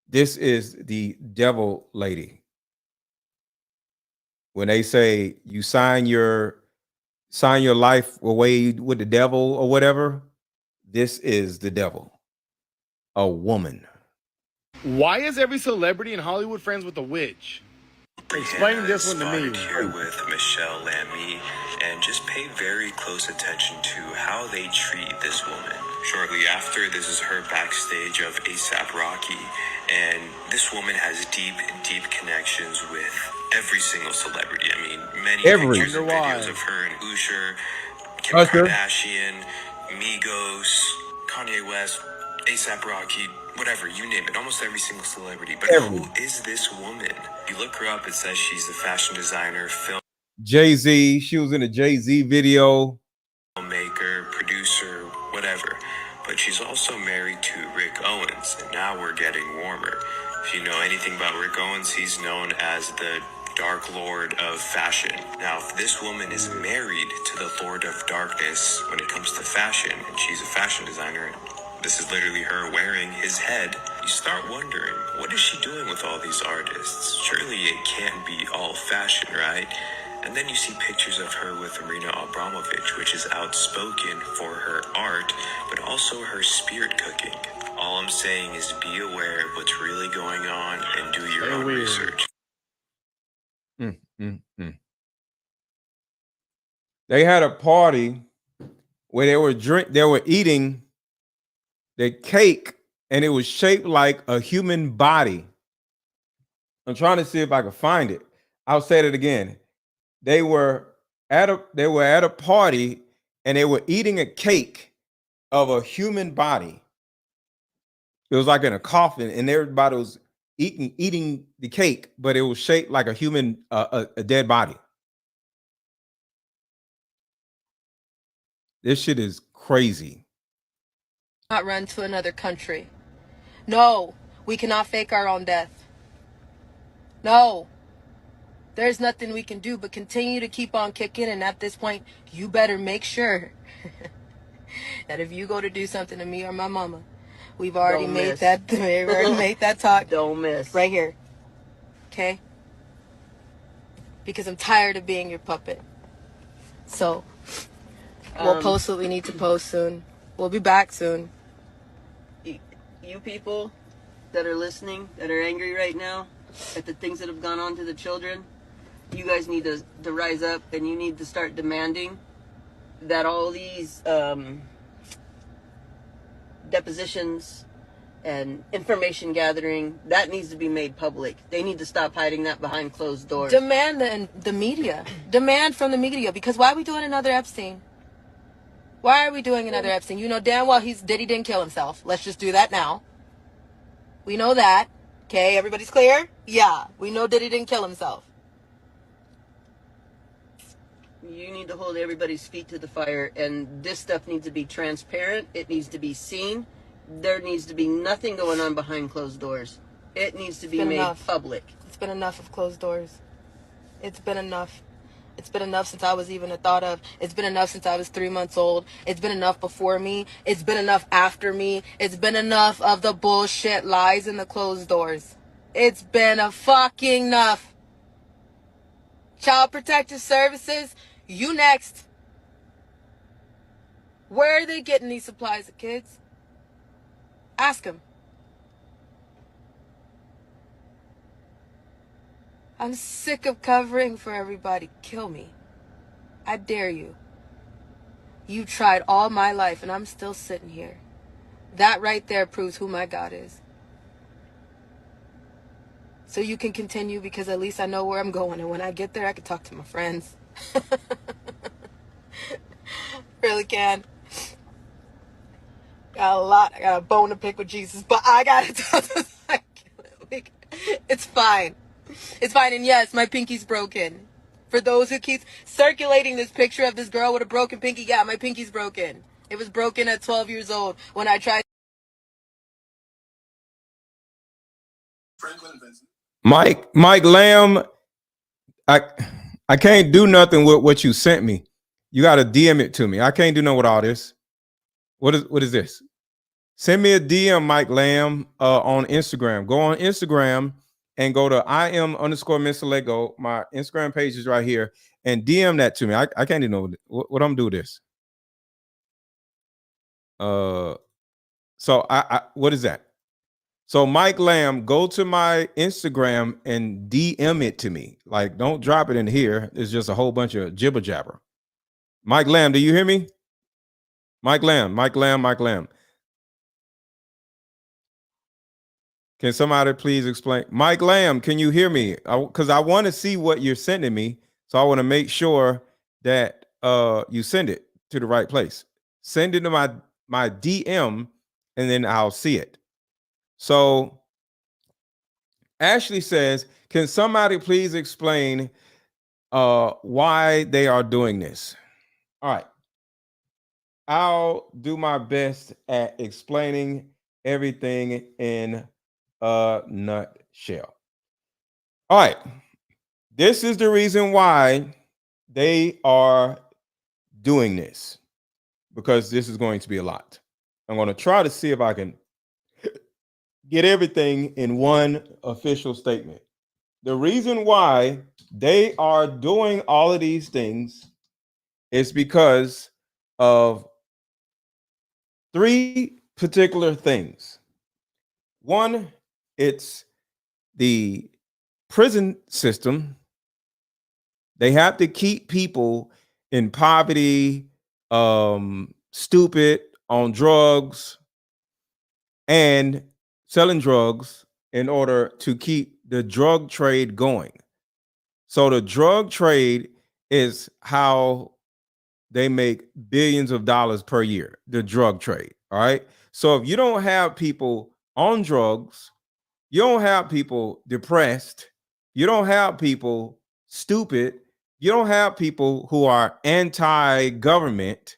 this is the devil lady. When they say you sign your life away with the devil or whatever, this is the devil. A woman. Why is every celebrity in Hollywood friends with the witch? Explain this one to me. Here with Michelle Lamy, and just pay very close attention to how they treat this woman. Shortly after, this is her backstage of ASAP Rocky, and this woman has deep connections with every single celebrity. I mean, many pictures and videos of her and Usher, Kim Kardashian, Migos, Kanye West, ASAP Rocky, whatever, you name it, almost every single celebrity. But who is this woman? You look her up, it says she's the fashion designer, Jay-Z. She was in a Jay-Z video. filmmaker, producer, whatever. But she's also married to Rick Owens, and now we're getting warmer. If you know anything about Rick Owens, he's known as the Dark Lord of fashion. Now, if this woman is married to the Lord of Darkness when it comes to fashion, and she's a fashion designer, this is literally her wearing his head, you start wondering, what is she doing with all these artists? Surely it can't be all fashion, right? And then you see pictures of her with Marina Abramovich, which is outspoken for her art, but also her spirit cooking. All I'm saying is be aware of what's really going on and do your own research. They had a party where they were eating the cake, and it was shaped like a human body. I'm trying to see if I can find it. I'll say it again. They were at a party, and they were eating a cake of a human body. It was like in a coffin, and everybody was eating the cake, but it was shaped like a human, a dead body. This shit is crazy. Not run to another country. No, we cannot fake our own death. No, there's nothing we can do but continue to keep on kicking. And at this point, you better make sure that if you go to do something to me or my mama, we've already made that talk. Don't miss. Right here. Okay? Because I'm tired of being your puppet. So, we'll post what we need to post soon. We'll be back soon. You people that are listening, that are angry right now at the things that have gone on to the children, you guys need to rise up, and you need to start demanding that all these depositions and information gathering, that needs to be made public. They need to stop hiding that behind closed doors. Demand the media. Demand from the media. Because why are we doing another Epstein? Why are we doing another Epstein? You know damn well Diddy didn't kill himself. Let's just do that now. We know that. Okay, everybody's clear? Yeah, we know Diddy didn't kill himself. You need to hold everybody's feet to the fire, and this stuff needs to be transparent. It needs to be seen. There needs to be nothing going on behind closed doors. It needs to be made public. It's been enough of closed doors. It's been enough. It's been enough since I was even a thought of. It's been enough since I was 3 months old. It's been enough before me. It's been enough after me. It's been enough of the bullshit lies in the closed doors. It's been a fucking enough. Child Protective Services, you next. Where are they getting these supplies, kids? Ask them. I'm sick of covering for everybody. Kill me. I dare you. You tried all my life and I'm still sitting here. That right there proves who my God is. So you can continue, because at least I know where I'm going, and when I get there I can talk to my friends. Really can. I got a bone to pick with Jesus, but I gotta talk to it's fine. It's fine. And yes, my pinky's broken. For those who keep circulating this picture of this girl with a broken pinky, yeah, my pinky's broken. It was broken at 12 years old when I tried. Mike Lamb, I can't do nothing with what you sent me. You got to DM it to me. I can't do nothing with all this. What is this? Send me a DM, Mike Lamb, on Instagram. Go on Instagram and go to IM_Mr. Lego. My Instagram page is right here, and DM that to me. I can't even know what I'm gonna do with this. So I what is that? So Mike Lamb, go to my Instagram and DM it to me. Like, don't drop it in here. It's just a whole bunch of jibber jabber. Mike Lamb, do you hear me? Mike Lamb. Can somebody please explain? Mike Lamb, can you hear me? Because I want to see what you're sending me. So I want to make sure that you send it to the right place. Send it to my DM, and then I'll see it. So Ashley says, can somebody please explain why they are doing this? All right. I'll do my best at explaining everything in a nutshell. All right. This is the reason why they are doing this, because this is going to be a lot. I'm going to try to see if I can get everything in one official statement. The reason why they are doing all of these things is because of three particular things. One, it's the prison system. They have to keep people in poverty, stupid, on drugs, and selling drugs in order to keep the drug trade going. So the drug trade is how they make billions of dollars per year, the drug trade. All right. So if you don't have people on drugs, you don't have people depressed, you don't have people stupid, you don't have people who are anti-government,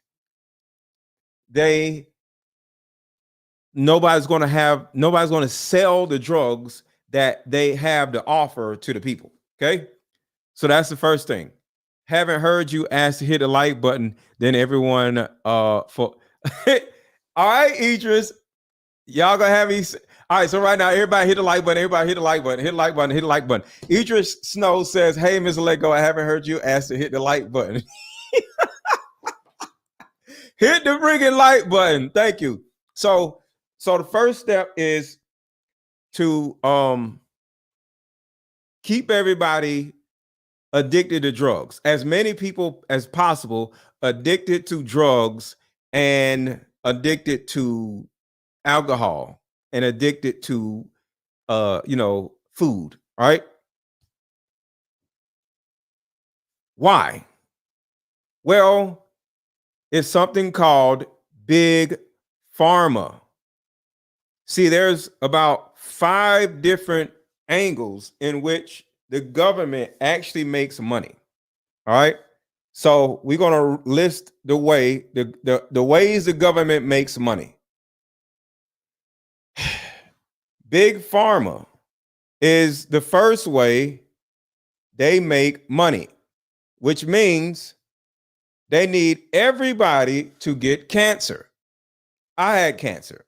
nobody's going to sell the drugs that they have to offer to the people. Okay. So that's the first thing. Haven't heard you ask to hit the like button, then everyone for all right, Idris. Y'all gonna have me. All right, so right now, everybody hit the like button. Everybody hit the like button. Hit the like button. Hit the like button. Idris Snow says, "Hey, Mr. Lego, I haven't heard you ask to hit the like button." Hit the freaking like button. Thank you. So the first step is to keep everybody addicted to drugs. As many people as possible addicted to drugs and addicted to alcohol and addicted to food, right? Why? Well, it's something called big pharma. See, there's about 5 different angles in which the government actually makes money. All right. So we're going to list the ways the government makes money. Big pharma is the first way they make money, which means they need everybody to get cancer. I had cancer.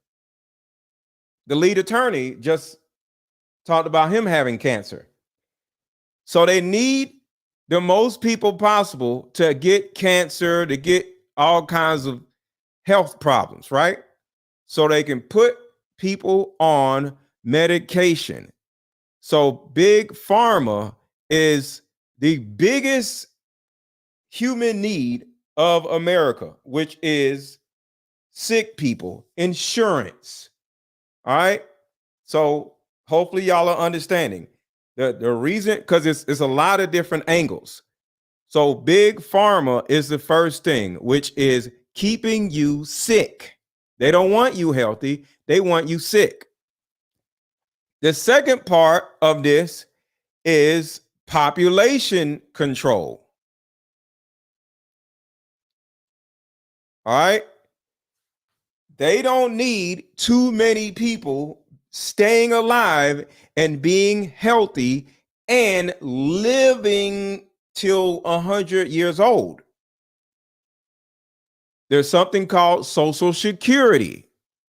The lead attorney just talked about him having cancer. So they need the most people possible to get cancer, to get all kinds of health problems, right? So they can put people on medication. So big pharma is the biggest human need of America, which is sick people, insurance. All right. So hopefully y'all are understanding the reason, because it's a lot of different angles. So big pharma is the first thing, which is keeping you sick. They don't want you healthy. They want you sick. The second part of this is population control. All right. They don't need too many people staying alive and being healthy and living till 100 years old. There's something called Social Security,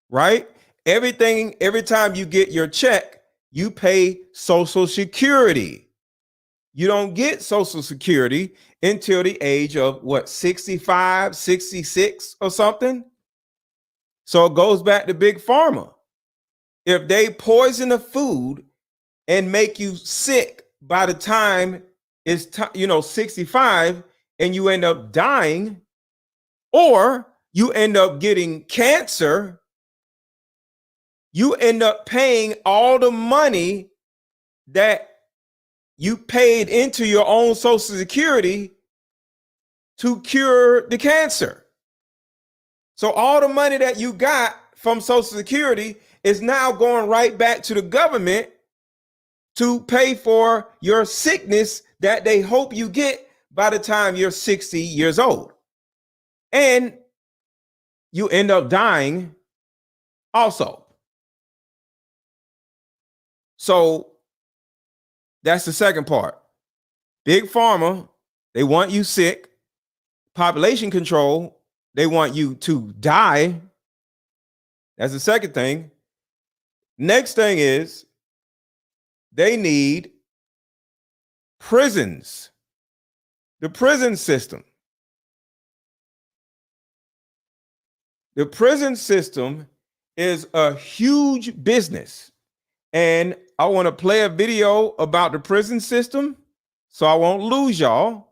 right? Every time you get your check, you pay Social Security. You don't get Social Security until the age of 65, 66 or something. So it goes back to big pharma. If they poison the food and make you sick by the time it's 65 and you end up dying, or you end up getting cancer, you end up paying all the money that you paid into your own Social Security to cure the cancer. So all the money that you got from Social Security is now going right back to the government to pay for your sickness that they hope you get by the time you're 60 years old. And you end up dying also. So that's the second part. Big pharma, they want you sick. Population control, they want you to die. That's the second thing. Next thing is they need prisons, the prison system. The prison system is a huge business. And I want to play a video about the prison system so I won't lose y'all.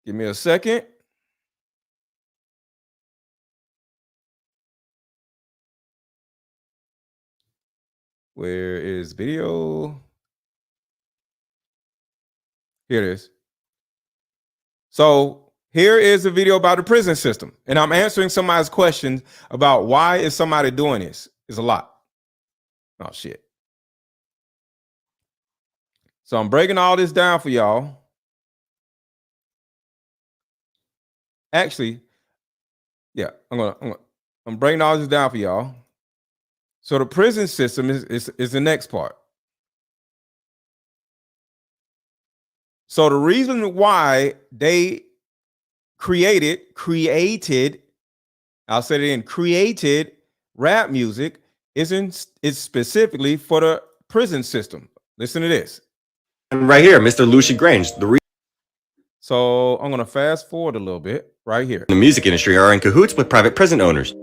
Give me a second. Where is video? Here it is. So here is a video about the prison system. And I'm answering somebody's questions about why is somebody doing this. It's a lot. Oh, shit. So I'm breaking all this down for y'all. Actually, yeah, I'm breaking all this down for y'all. So the prison system is the next part. So the reason why they created, I'll say it again, created rap music is specifically for the prison system. Listen to this. And right here, Mr. Lucy Grange, So I'm going to fast forward a little bit right here. The music industry are in cahoots with private prison owners.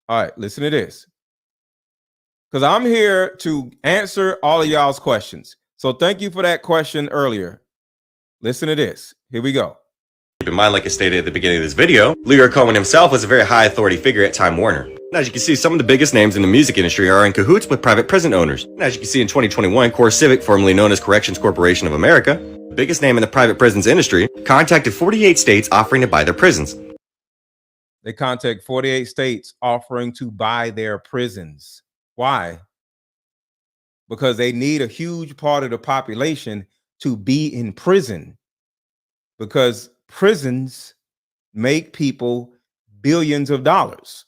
All right, listen to this. Because I'm here to answer all of y'all's questions. So thank you for that question earlier. Listen to this. Here we go. Keep in mind, like I stated at the beginning of this video, Lear Cohen himself was a very high authority figure at Time Warner. And as you can see, some of the biggest names in the music industry are in cahoots with private prison owners. And as you can see in 2021, Core Civic, formerly known as Corrections Corporation of America, the biggest name in the private prisons industry, contacted 48 states offering to buy their prisons. They contact 48 states offering to buy their prisons. Why? Because they need a huge part of the population to be in prison. Because prisons make people billions of dollars.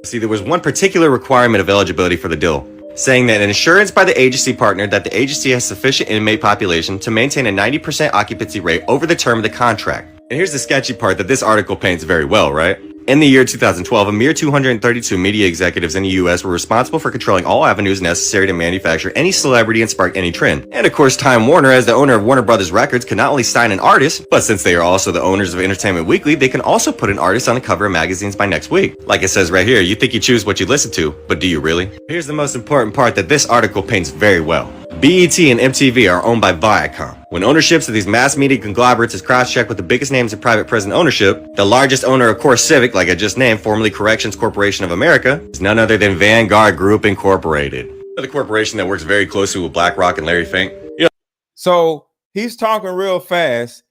See, there was one particular requirement of eligibility for the deal, saying that an assurance by the agency partner that the agency has sufficient inmate population to maintain a 90% occupancy rate over the term of the contract. And here's the sketchy part that this article paints very well, right? In the year 2012, a mere 232 media executives in the US were responsible for controlling all avenues necessary to manufacture any celebrity and spark any trend. And of course, Time Warner, as the owner of Warner Brothers Records, can not only sign an artist, but since they are also the owners of Entertainment Weekly, they can also put an artist on the cover of magazines by next week. Like it says right here, you think you choose what you listen to, but do you really? Here's the most important part that this article paints very well. BET and MTV are owned by Viacom. When ownerships of these mass media conglomerates is cross-checked with the biggest names in private prison ownership, the largest owner of CoreCivic, like I just named, formerly Corrections Corporation of America, is none other than Vanguard Group Incorporated. The corporation that works very closely with BlackRock and Larry Fink. So he's talking real fast.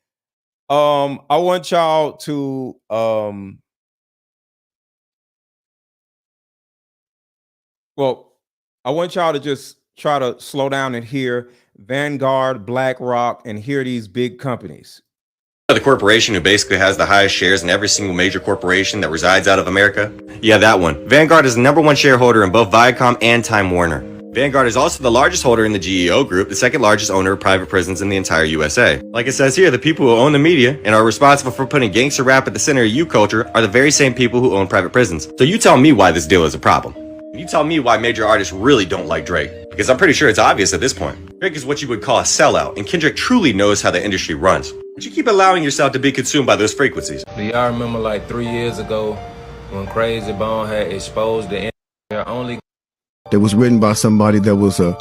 I want y'all to I want y'all to just try to slow down and hear Vanguard, BlackRock, and hear these big companies. The corporation who basically has the highest shares in every single major corporation that resides out of America? Yeah, that one. Vanguard is the #1 shareholder in both Viacom and Time Warner. Vanguard is also the largest holder in the GEO Group, the second largest owner of private prisons in the entire USA. Like it says here, the people who own the media and are responsible for putting gangster rap at the center of youth culture are the very same people who own private prisons. So you tell me why this deal is a problem. You tell me why major artists really don't like Drake. Because I'm pretty sure it's obvious at this point. Drake is what you would call a sellout, and Kendrick truly knows how the industry runs. But you keep allowing yourself to be consumed by those frequencies. Do y'all remember like 3 years ago when Crazy Bone had exposed the only that was written by somebody that was a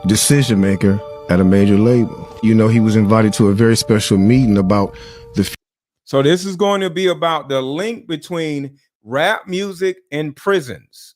decision maker at a major label? You know, he was invited to a very special meeting about the. So this is going to be about the link between rap music and prisons.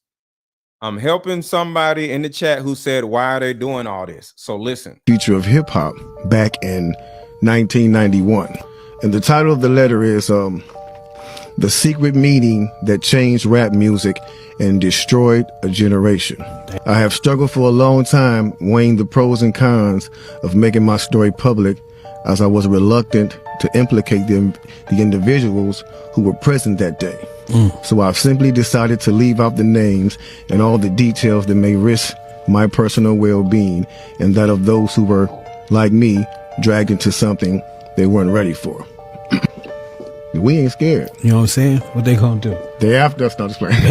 I'm helping somebody in the chat who said, why are they doing all this? So listen. Future of hip hop back in 1991. And the title of the letter is The Secret Meeting That Changed Rap Music and Destroyed a Generation. I have struggled for a long time weighing the pros and cons of making my story public, as I was reluctant to implicate the individuals who were present that day. So I've simply decided to leave out the names and all the details that may risk my personal well-being and that of those who were, like me, dragged into something they weren't ready for. We ain't scared. You know what I'm saying? What they gonna do? They after us, not just playing.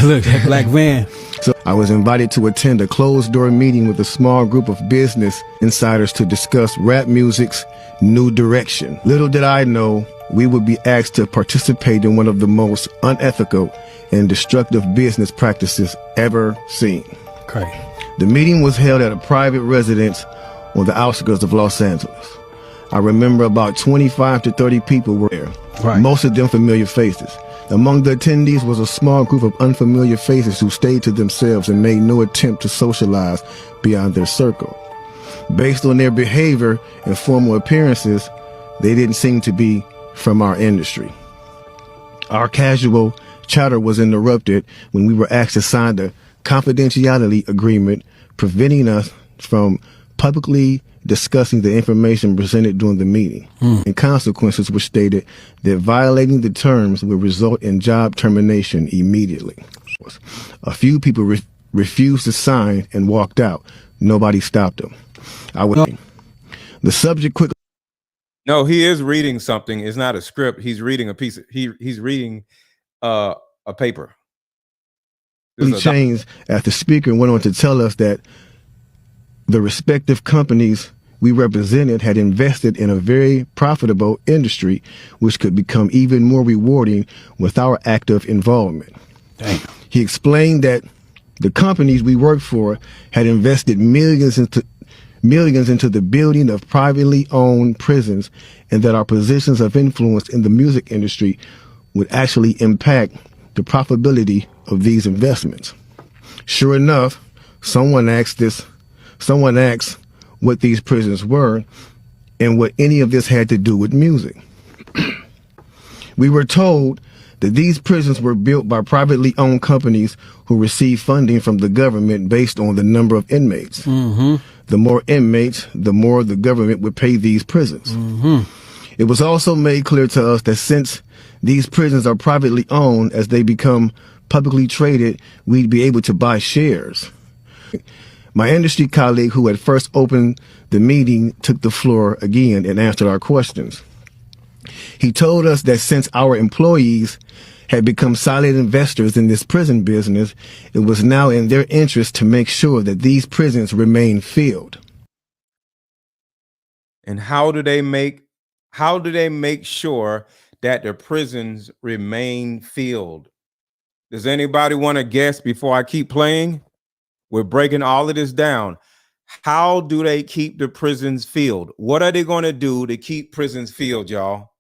Look, that black van. So I was invited to attend a closed-door meeting with a small group of business insiders to discuss rap music's new direction. Little did I know we would be asked to participate in one of the most unethical and destructive business practices ever seen. Okay. The meeting was held at a private residence on the outskirts of Los Angeles. I remember about 25 to 30 people were there, most of them familiar faces. Among the attendees was a small group of unfamiliar faces who stayed to themselves and made no attempt to socialize beyond their circle. Based on their behavior and formal appearances, they didn't seem to be from our industry. Our casual chatter was interrupted when we were asked to sign the confidentiality agreement, preventing us from publicly discussing the information presented during the meeting. And consequences were stated that violating the terms would result in job termination immediately. A few people refused to sign and walked out. Nobody stopped them. The subject quickly. No, he is reading something. It's not a script. He's reading a piece. He's reading a paper. Changed as the speaker went on to tell us that the respective companies we represented had invested in a very profitable industry, which could become even more rewarding with our active involvement. Damn. He explained that the companies we worked for had invested millions into the building of privately owned prisons, and that our positions of influence in the music industry would actually impact the profitability of these investments. Sure enough, someone asked what these prisons were and what any of this had to do with music. We were told that these prisons were built by privately owned companies who received funding from the government based on the number of inmates. The more inmates, the more the government would pay these prisons. It was also made clear to us that since these prisons are privately owned, as they become publicly traded, we'd be able to buy shares. My industry colleague who had first opened the meeting took the floor again and answered our questions. He told us that since our employees had become silent investors in this prison business, it was now in their interest to make sure that these prisons remain filled. And how do they make sure that the prisons remain filled? Does anybody want to guess before I keep playing? We're breaking all of this down. How do they keep the prisons filled? What are they going to do to keep prisons filled, y'all?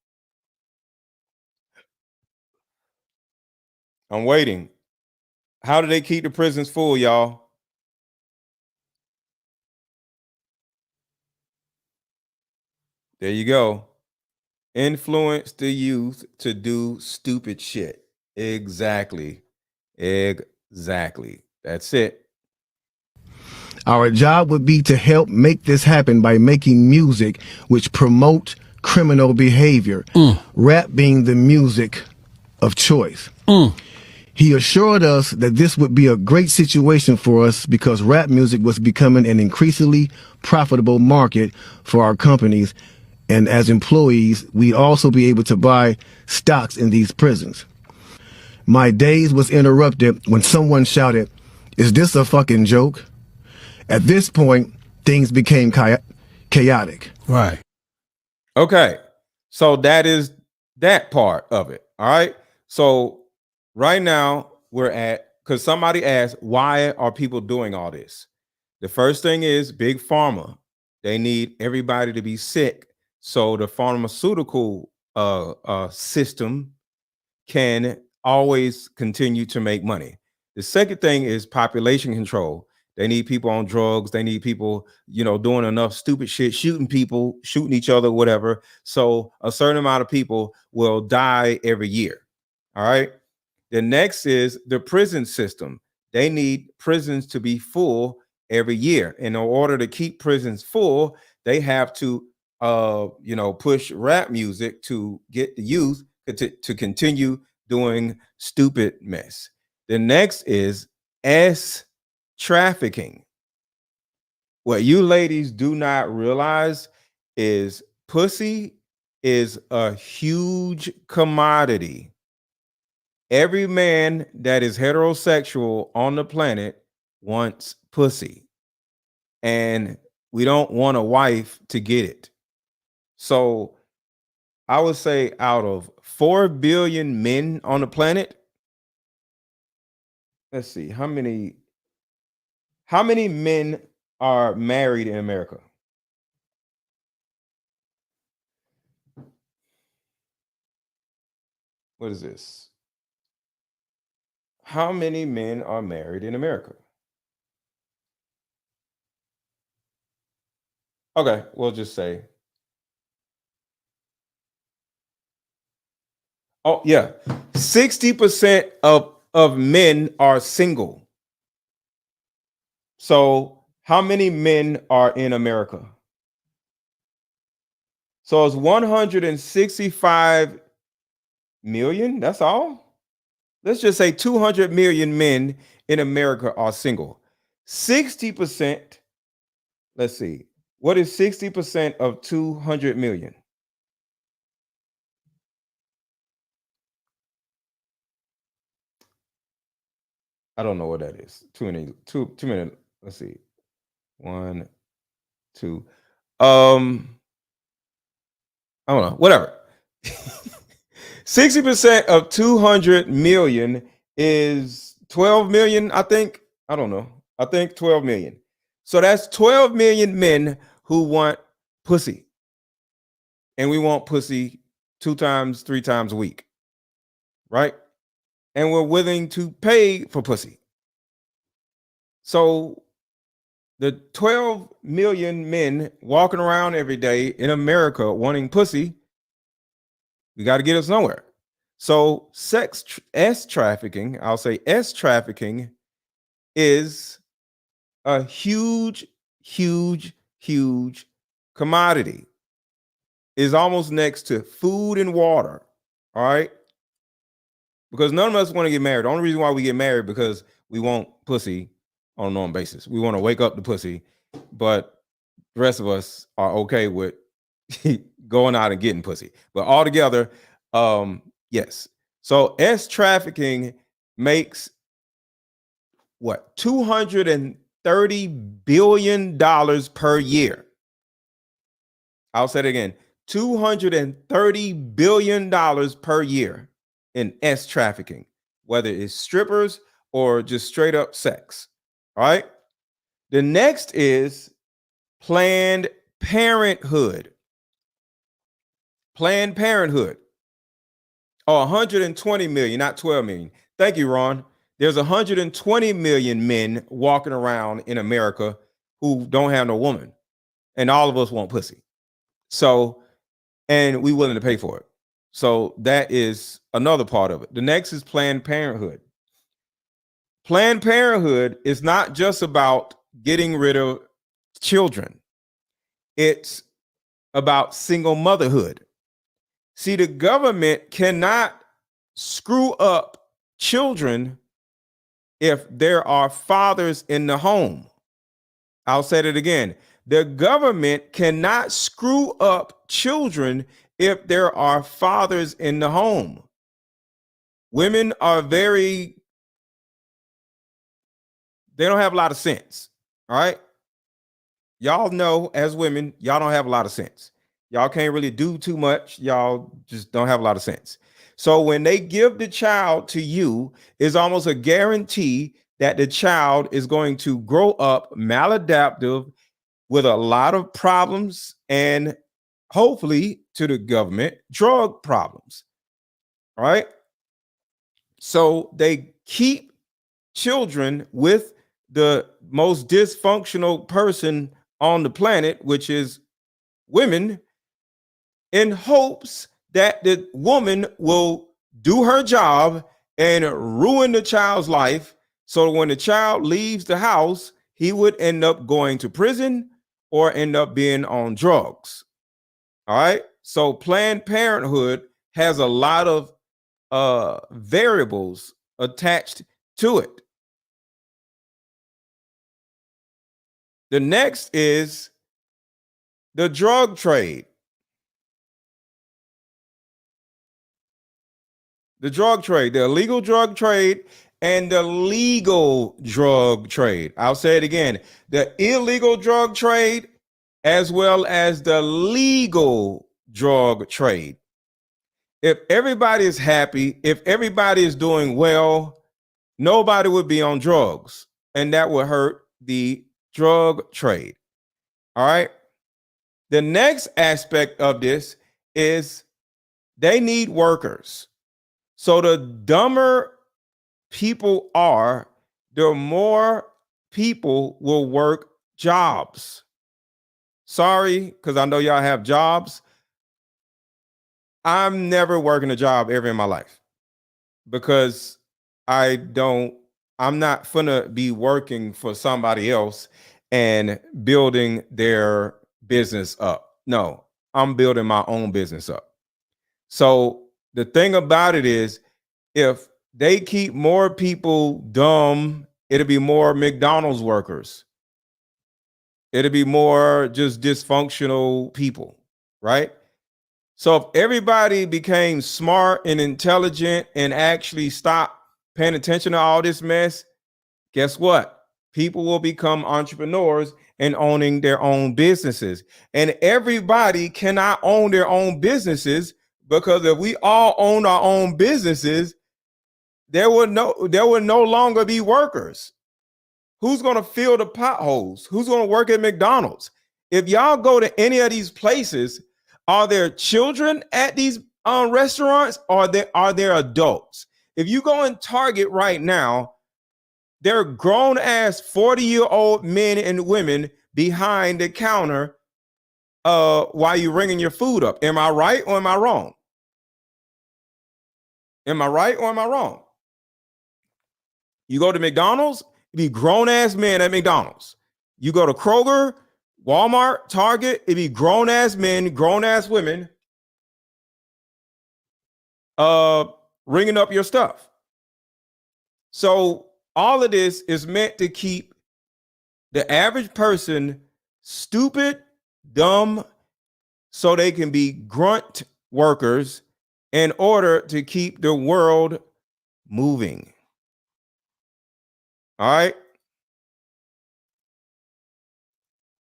I'm waiting. How do they keep the prisons full, y'all? There you go. Influence the youth to do stupid shit. Exactly. Exactly. That's it. Our job would be to help make this happen by making music which promote criminal behavior, rap being the music of choice. He assured us that this would be a great situation for us because rap music was becoming an increasingly profitable market for our companies, and as employees, we'd also be able to buy stocks in these prisons. My days was interrupted when someone shouted, "Is this a fucking joke?" At this point, things became chaotic. Right. Okay. So that is that part of it. All right. So right now we're at, because somebody asked, why are people doing all this? The first thing is big pharma. They need everybody to be sick. So the pharmaceutical system can always continue to make money. The second thing is population control. They need people on drugs. They need people, doing enough stupid shit, shooting people, shooting each other, whatever. So a certain amount of people will die every year. All right. The next is the prison system. They need prisons to be full every year. And in order to keep prisons full, they have to, push rap music to get the youth to continue doing stupid mess. The next is trafficking. What you ladies do not realize is pussy is a huge commodity. Every man that is heterosexual on the planet wants pussy, and we don't want a wife to get it. So I would say out of 4 billion men on the planet, let's see, how many men are married in America? What is this? How many men are married in America? Okay, we'll just say. Oh, yeah. 60% of men are single. So how many men are in America? So it's 165 million. That's all. Let's just say 200 million men in America are single. 60%. Let's see. What is 60% of 200 million? I don't know what that is. Too many. Let's see. 1, 2. I don't know. Whatever. 60% of 200 million is 12 million, I think. I don't know. I think 12 million. So that's 12 million men who want pussy. And we want pussy 2 times, 3 times a week. Right? And we're willing to pay for pussy. So the 12 million men walking around every day in America wanting pussy, we got to get us nowhere. So S trafficking, I'll say S trafficking is a huge, huge, huge commodity. Is almost next to food and water. All right. Because none of us want to get married. The only reason why we get married because we want pussy on a normal basis. We want to wake up the pussy, but the rest of us are okay with going out and getting pussy. But altogether, yes. So S trafficking makes what, $230 billion per year. I'll say it again, $230 billion per year in S trafficking, whether it's strippers or just straight up sex. All right. The next is Planned Parenthood. Planned Parenthood. Oh, 120 million, not 12 million. Thank you, Ron. There's 120 million men walking around in America who don't have no woman. And all of us want pussy. So, and we willing to pay for it. So that is another part of it. The next is Planned Parenthood. Planned Parenthood is not just about getting rid of children. It's about single motherhood. See, the government cannot screw up children if there are fathers in the home. I'll say it again. The government cannot screw up children if there are fathers in the home. Women are they don't have a lot of sense. All right. Y'all know, as women, y'all don't have a lot of sense. Y'all can't really do too much. Y'all just don't have a lot of sense. So when they give the child to you, it's almost a guarantee that the child is going to grow up maladaptive with a lot of problems and hopefully, to the government, drug problems. All right. So they keep children with the most dysfunctional person on the planet, which is women, in hopes that the woman will do her job and ruin the child's life. So when the child leaves the house, he would end up going to prison or end up being on drugs. All right. So Planned Parenthood has a lot of variables attached to it. The next is the drug trade. The drug trade, the illegal drug trade and the legal drug trade. I'll say it again. The illegal drug trade as well as the legal drug trade. If everybody is happy, if everybody is doing well, nobody would be on drugs, and that would hurt the drug trade. All right. The next aspect of this is they need workers. So the dumber people are, the more people will work jobs. Sorry, because I know y'all have jobs. I'm never working a job ever in my life because I'm not finna be working for somebody else and building their business up. No, I'm building my own business up. So the thing about it is, if they keep more people dumb, it'll be more McDonald's workers. It'll be more just dysfunctional people, right? So if everybody became smart and intelligent and actually stopped paying attention to all this mess, guess what? People will become entrepreneurs and owning their own businesses. And everybody cannot own their own businesses, because if we all own our own businesses, there will no longer be workers. Who's going to fill the potholes? Who's going to work at McDonald's? If y'all go to any of these places, are there children at these restaurants, or are there adults? If you go in Target right now, there are grown ass 40-year-old men and women behind the counter while you're ringing your food up. Am I right or am I wrong? Am I right or am I wrong? You go to McDonald's, it'd be grown ass men at McDonald's. You go to Kroger, Walmart, Target, it'd be grown ass men, grown ass women ringing up your stuff. So all of this is meant to keep the average person stupid, dumb, so they can be grunt workers in order to keep the world moving. All right.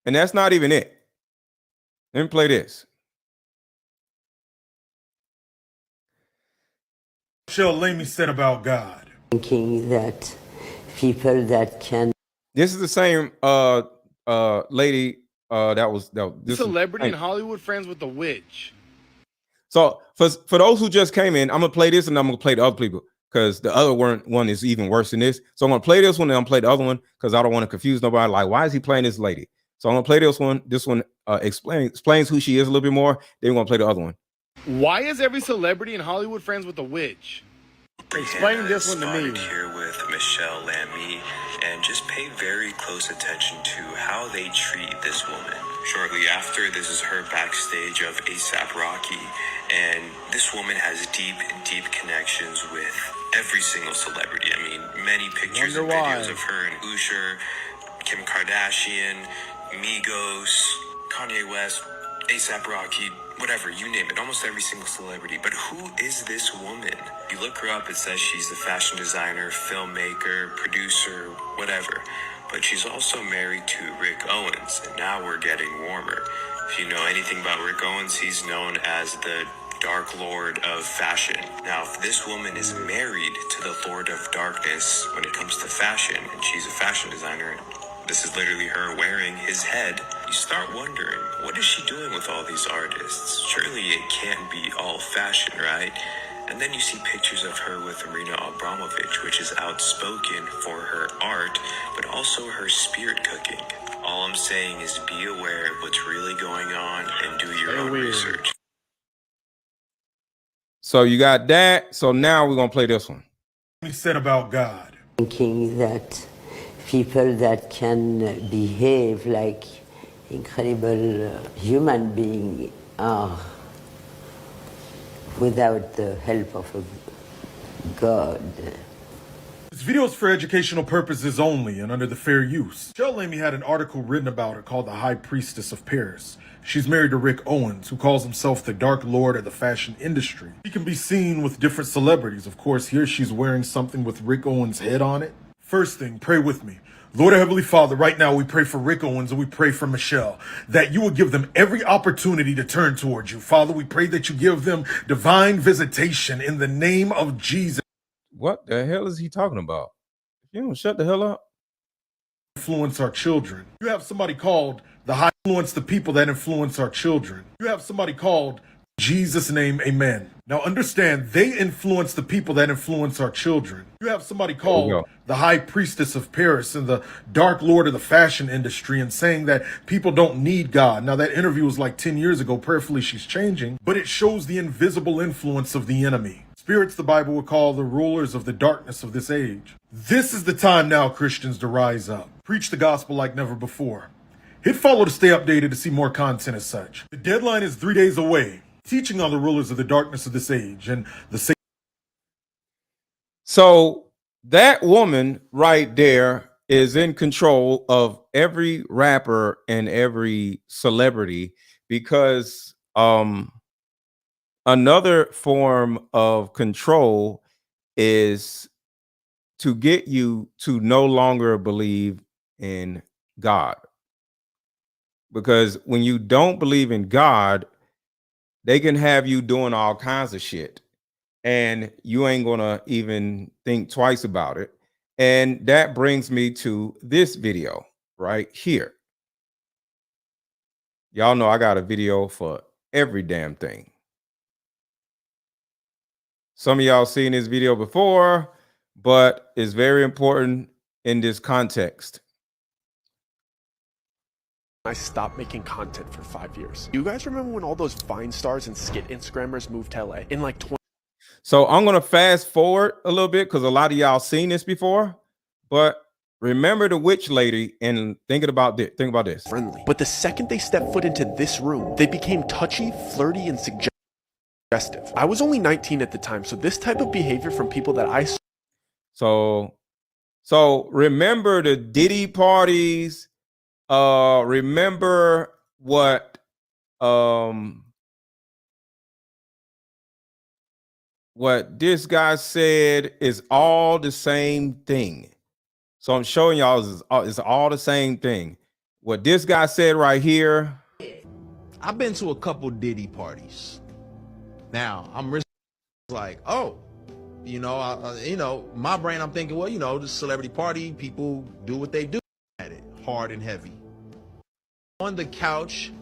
And that's not even it. Let me play this. Michelle Lamy said about God. Thinking that people that can. This is the same lady that was this celebrity in Hollywood friends with the witch. So for those who just came in, I'm gonna play this and I'm gonna play the other people because the other one is even worse than this. So I'm gonna play this one and I'm gonna play the other one because I don't want to confuse nobody. Like, why is he playing this lady? So I'm gonna play this one. This one explains who she is a little bit more. Then we're gonna play the other one. Why is every celebrity in Hollywood friends with the witch? Explain this one to me. Here with Michelle Lamy, and just pay very close attention to how they treat this woman. Shortly after, this is her backstage of A$AP Rocky, and this woman has deep connections with every single celebrity. I mean, many pictures and videos of her and Usher, Kim Kardashian, Migos, Kanye West, A$AP Rocky, whatever, you name it, almost every single celebrity. But who is this woman? You look her up, it says she's the fashion designer, filmmaker, producer, whatever. But she's also married to Rick Owens, and now we're getting warmer. If you know anything about Rick Owens, he's known as the Dark Lord of fashion. Now, if this woman is married to the Lord of Darkness when it comes to fashion, and she's a fashion designer, this is literally her wearing his head, you start wondering, what is she doing with all these artists? Surely it can't be all fashion, right? And then you see pictures of her with Marina Abramovich, which is outspoken for her art, but also her spirit cooking. All I'm saying is be aware of what's really going on and do your own research. So you got that. So now we're gonna play this one. He said about God. Thinking that people that can behave like incredible human beings are without the help of a God. This video is for educational purposes only and under the fair use. Michelle Lamy had an article written about her called The High Priestess of Paris. She's married to Rick Owens, who calls himself the Dark Lord of the fashion industry. She can be seen with different celebrities. Of course, here she's wearing something with Rick Owens' head on it. First thing, pray with me. Lord our Heavenly Father, right now we pray for Rick Owens and we pray for Michelle, that you will give them every opportunity to turn towards you. Father, we pray that you give them divine visitation in the name of Jesus. What the hell is he talking about? You don't shut the hell up. Influence our children. You have somebody called the high influence the people that influence our children. You have somebody called Jesus' name, amen. Now understand, they influence the people that influence our children. You have somebody called the High Priestess of Paris and the Dark Lord of the fashion industry and saying that people don't need God. Now that interview was like 10 years ago. Prayerfully she's changing, but it shows the invisible influence of the enemy. Spirits the Bible would call the rulers of the darkness of this age. This is the time now, Christians, to rise up. Preach the gospel like never before. Hit follow to stay updated to see more content as such. The deadline is 3 days away. Teaching on the rulers of the darkness of this age and the. So that woman right there is in control of every rapper and every celebrity because another form of control is to get you to no longer believe in God. Because when you don't believe in God, they can have you doing all kinds of shit and you ain't gonna even think twice about it. And that brings me to this video right here. Y'all know I got a video for every damn thing. Some of y'all seen this video before, but it's very important in this context. I stopped making content for 5 years. You guys remember when all those Vine stars and skit Instagrammers moved to LA in like 20? So I'm gonna fast forward a little bit because a lot of y'all seen this before, but remember the witch lady and think about this. Friendly. But the second they stepped foot into this room, they became touchy, flirty, and suggestive. I was only 19 at the time, so this type of behavior from people that I saw. So remember the Diddy parties. Remember what what this guy said is all the same thing. So I'm showing y'all is all the same thing. What this guy said right here. I've been to a couple Diddy parties. Now I'm like, oh, my brain, I'm thinking, well, the celebrity party, people do what they do at it, hard and heavy. On the couch,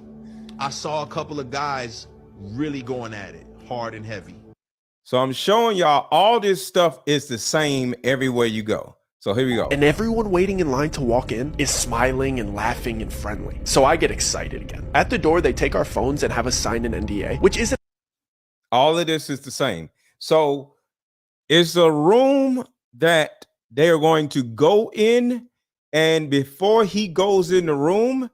I saw a couple of guys really going at it, hard and heavy. So I'm showing y'all all this stuff is the same everywhere you go. So here we go. And everyone waiting in line to walk in is smiling and laughing and friendly. So I get excited again. At the door, they take our phones and have us sign an NDA, which isn't. All of this is the same. So it's a room that they are going to go in, and before he goes in the room,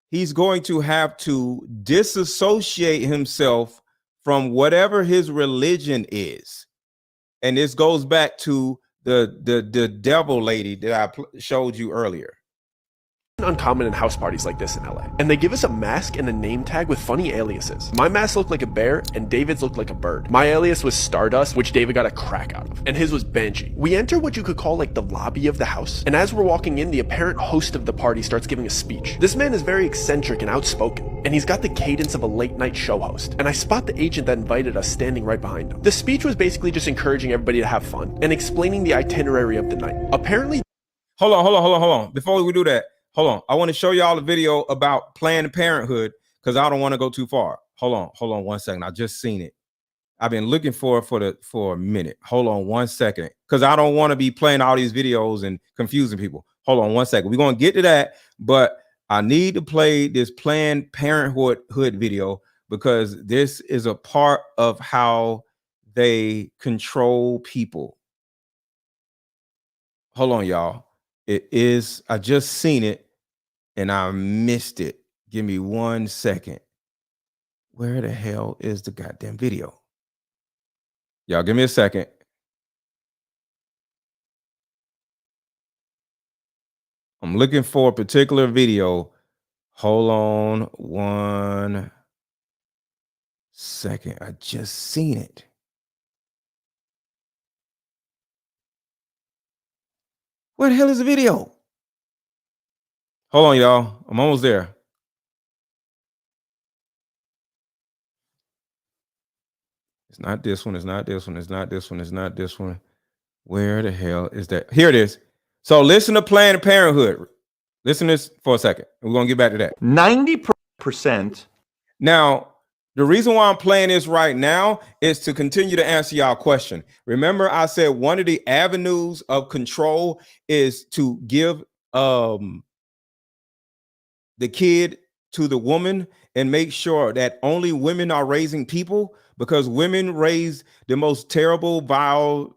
he's going to have to disassociate himself from whatever his religion is. And this goes back to the devil lady that I showed you earlier. Uncommon in house parties like this in LA. And they give us a mask and a name tag with funny aliases. My mask looked like a bear and David's looked like a bird. My alias was Stardust, which David got a crack out of, and his was Banshee. We enter what you could call like the lobby of the house, and as we're walking in, the apparent host of the party starts giving a speech. This man is very eccentric and outspoken, and he's got the cadence of a late night show host, and I spot the agent that invited us standing right behind him. The speech was basically just encouraging everybody to have fun and explaining the itinerary of the night. Apparently, hold on. Before we do that, hold on. I want to show y'all a video about Planned Parenthood because I don't want to go too far. Hold on 1 second. I just seen it. I've been looking for it for a minute. Hold on 1 second because I don't want to be playing all these videos and confusing people. Hold on 1 second. We're going to get to that, but I need to play this Planned Parenthood video because this is a part of how they control people. Hold on, y'all. It is, I just seen it and I missed it. Give me 1 second. Where the hell is the goddamn video? Y'all give me a second. I'm looking for a particular video. Hold on 1 second. I just seen it. Where the hell is the video? Hold on, y'all. I'm almost there. It's not this one. It's not this one. It's not this one. It's not this one. Where the hell is that? Here it is. So listen to Planned Parenthood. Listen to this for a second. We're going to get back to that. 90%. Now, the reason why I'm playing this right now is to continue to answer y'all question. Remember, I said one of the avenues of control is to give the kid to the woman and make sure that only women are raising people because women raise the most terrible, vile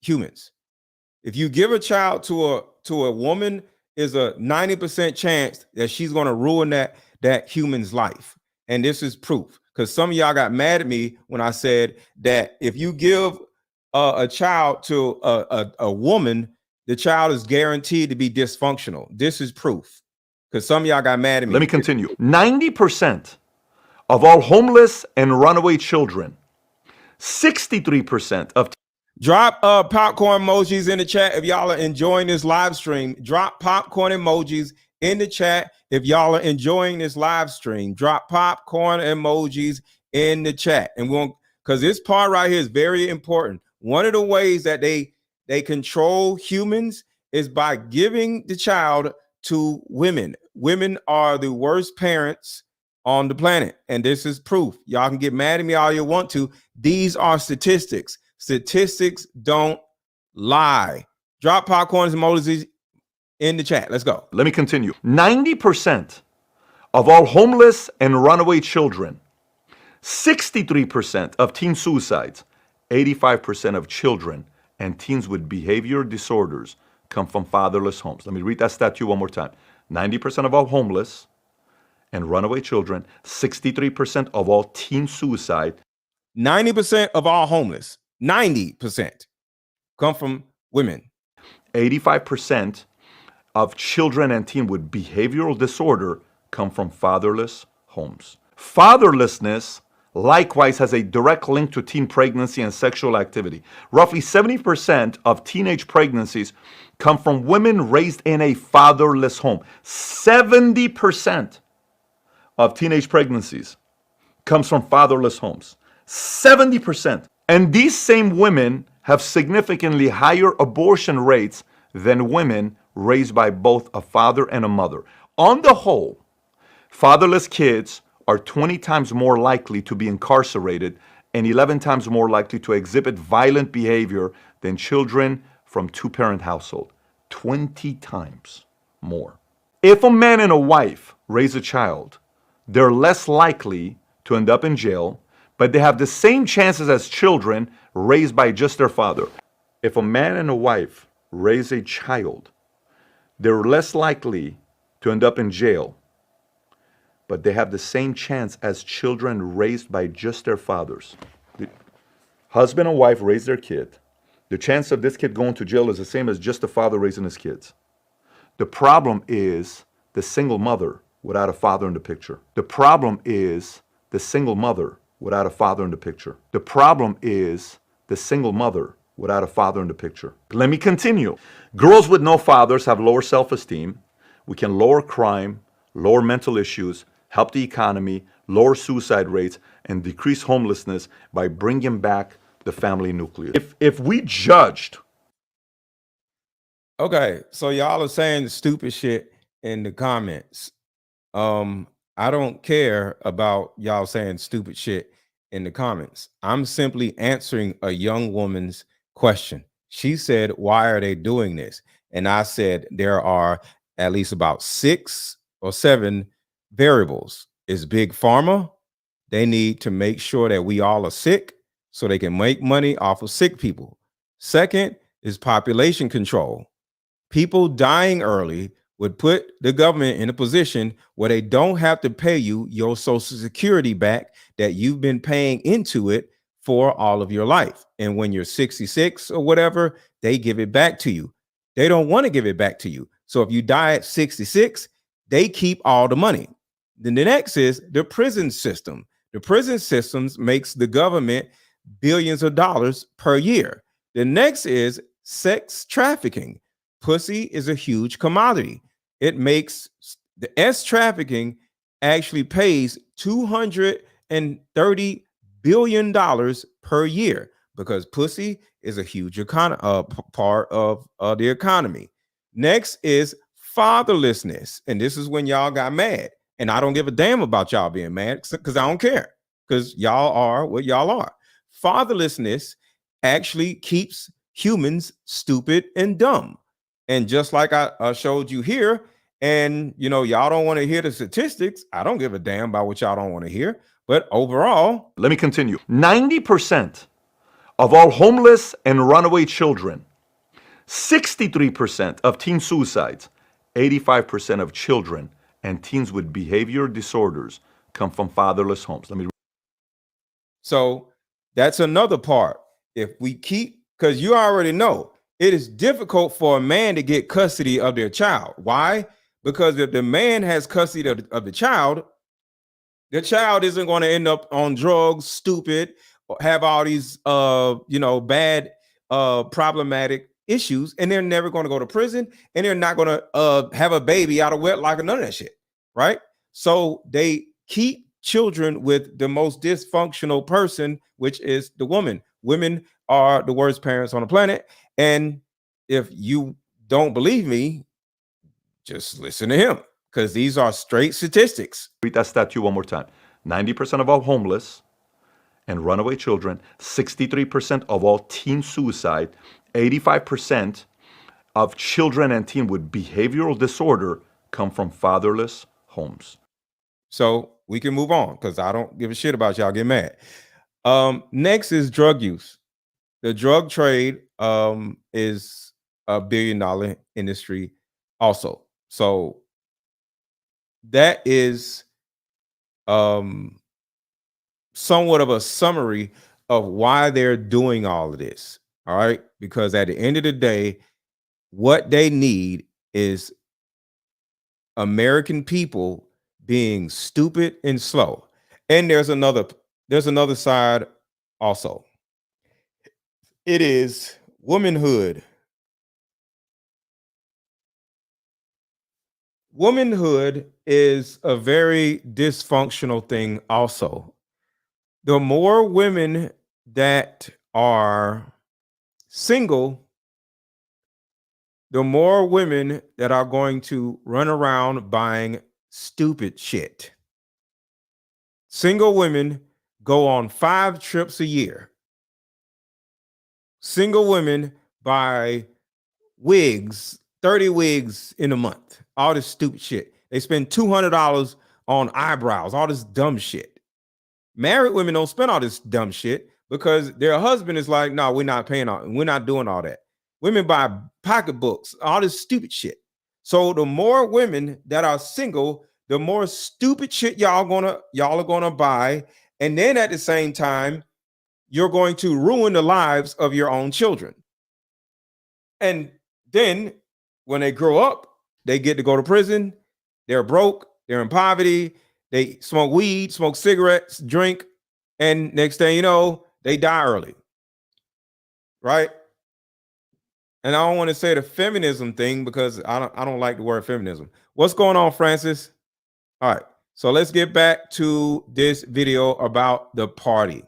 humans. If you give a child to a woman, is a 90% chance that she's going to ruin that human's life. And this is proof because some of y'all got mad at me when I said that if you give a child to a woman, the child is guaranteed to be dysfunctional. This is proof because some of y'all got mad at me. Let me continue. 90% of all homeless and runaway children, 63% of drop popcorn emojis in the chat if y'all are enjoying this live stream. Drop popcorn emojis in the chat if y'all are enjoying this live stream. Drop popcorn emojis in the chat, and we'll because this part right here is very important. One of the ways that they control humans is by giving the child to women. Women are the worst parents on the planet, and this is proof. Y'all can get mad at me all you want to. These are statistics. Statistics don't lie. Drop popcorn emojis in the chat. Let's go. Let me continue. 90% of all homeless and runaway children, 63% of teen suicides, 85% of children and teens with behavior disorders come from fatherless homes. Let me read that stat to you one more time. 90% of all homeless and runaway children, 63% of all teen suicide. 90% of all homeless, 90% come from women. 85% of children and teens with behavioral disorder come from fatherless homes. Fatherlessness likewise has a direct link to teen pregnancy and sexual activity. Roughly 70% of teenage pregnancies come from women raised in a fatherless home. 70% of teenage pregnancies comes from fatherless homes. 70%. And these same women have significantly higher abortion rates than women raised by both a father and a mother. On the whole, fatherless kids are 20 times more likely to be incarcerated and 11 times more likely to exhibit violent behavior than children from two-parent household. 20 times more. If a man and a wife raise a child, they're less likely to end up in jail, but they have the same chances as children raised by just their father. If a man and a wife raise a child, they're less likely to end up in jail, but they have the same chance as children raised by just their fathers. The husband and wife raise their kid. The chance of this kid going to jail is the same as just the father raising his kids. The problem is the single mother without a father in the picture. The problem is the single mother without a father in the picture. The problem is the single mother without a father in the picture. Let me continue. Girls with no fathers have lower self-esteem. We can lower crime, lower mental issues, help the economy, lower suicide rates, and decrease homelessness by bringing back the family nucleus. If we judged. Okay, so y'all are saying stupid shit in the comments. I don't care about y'all saying stupid shit in the comments. I'm simply answering a young woman's question. She said, why are they doing this? And I said, there are at least about 6 or 7 variables. Is big pharma. They need to make sure that we all are sick so they can make money off of sick people. Second is population control. People dying early would put the government in a position where they don't have to pay you your Social Security back that you've been paying into it for all of your life. And when you're 66 or whatever, they give it back to you. They don't want to give it back to you. So if you die at 66, they keep all the money. Then the next is the prison system. The prison systems makes the government billions of dollars per year. The next is sex trafficking. Pussy is a huge commodity. It makes the S trafficking actually pays $230 billion per year because pussy is a huge part of the economy. Next is fatherlessness. And this is when y'all got mad. And I don't give a damn about y'all being mad because I don't care because y'all are what y'all are. Fatherlessness actually keeps humans stupid and dumb. And just like I showed you here, and y'all don't want to hear the statistics. I don't give a damn about what y'all don't want to hear. But overall, let me continue. 90% of all homeless and runaway children, 63% of teen suicides, 85% of children and teens with behavior disorders come from fatherless homes. So that's another part. If we keep, because you already know, it is difficult for a man to get custody of their child. Why? Because if the man has custody of the child isn't going to end up on drugs, stupid, or have all these bad problematic issues, and they're never going to go to prison, and they're not going to have a baby out of wedlock and none of that shit, right? So they keep children with the most dysfunctional person, which is the woman. Women are the worst parents on the planet. And if you don't believe me, just listen to him, because these are straight statistics. Read that stat to you one more time. 90% of all homeless and runaway children, 63% of all teen suicide, 85% of children and teen with behavioral disorder come from fatherless homes. So we can move on because I don't give a shit about y'all get mad. Next is drug use. The drug trade is a $1 billion industry also. So that is somewhat of a summary of why they're doing all of this. All right. Because at the end of the day, what they need is American people being stupid and slow. And there's another there's another side also. It is womanhood. Womanhood is a very dysfunctional thing also. The more women that are single, the more women that are going to run around buying stupid shit. Single women go on 5 trips a year. Single women buy wigs, 30 wigs in a month, all this stupid shit. They spend $200 on eyebrows, all this dumb shit. Married women don't spend all this dumb shit because their husband is like, no, we're not paying all, we're not doing all that. Women buy pocketbooks, all this stupid shit. So the more women that are single, the more stupid shit y'all are gonna buy. And then at the same time, you're going to ruin the lives of your own children. And then when they grow up, they get to go to prison. They're broke. They're in poverty. They smoke weed, smoke cigarettes, drink. And next thing you know, they die early. Right? And I don't want to say the feminism thing because I don't like the word feminism. What's going on, Francis? All right. So let's get back to this video about the party.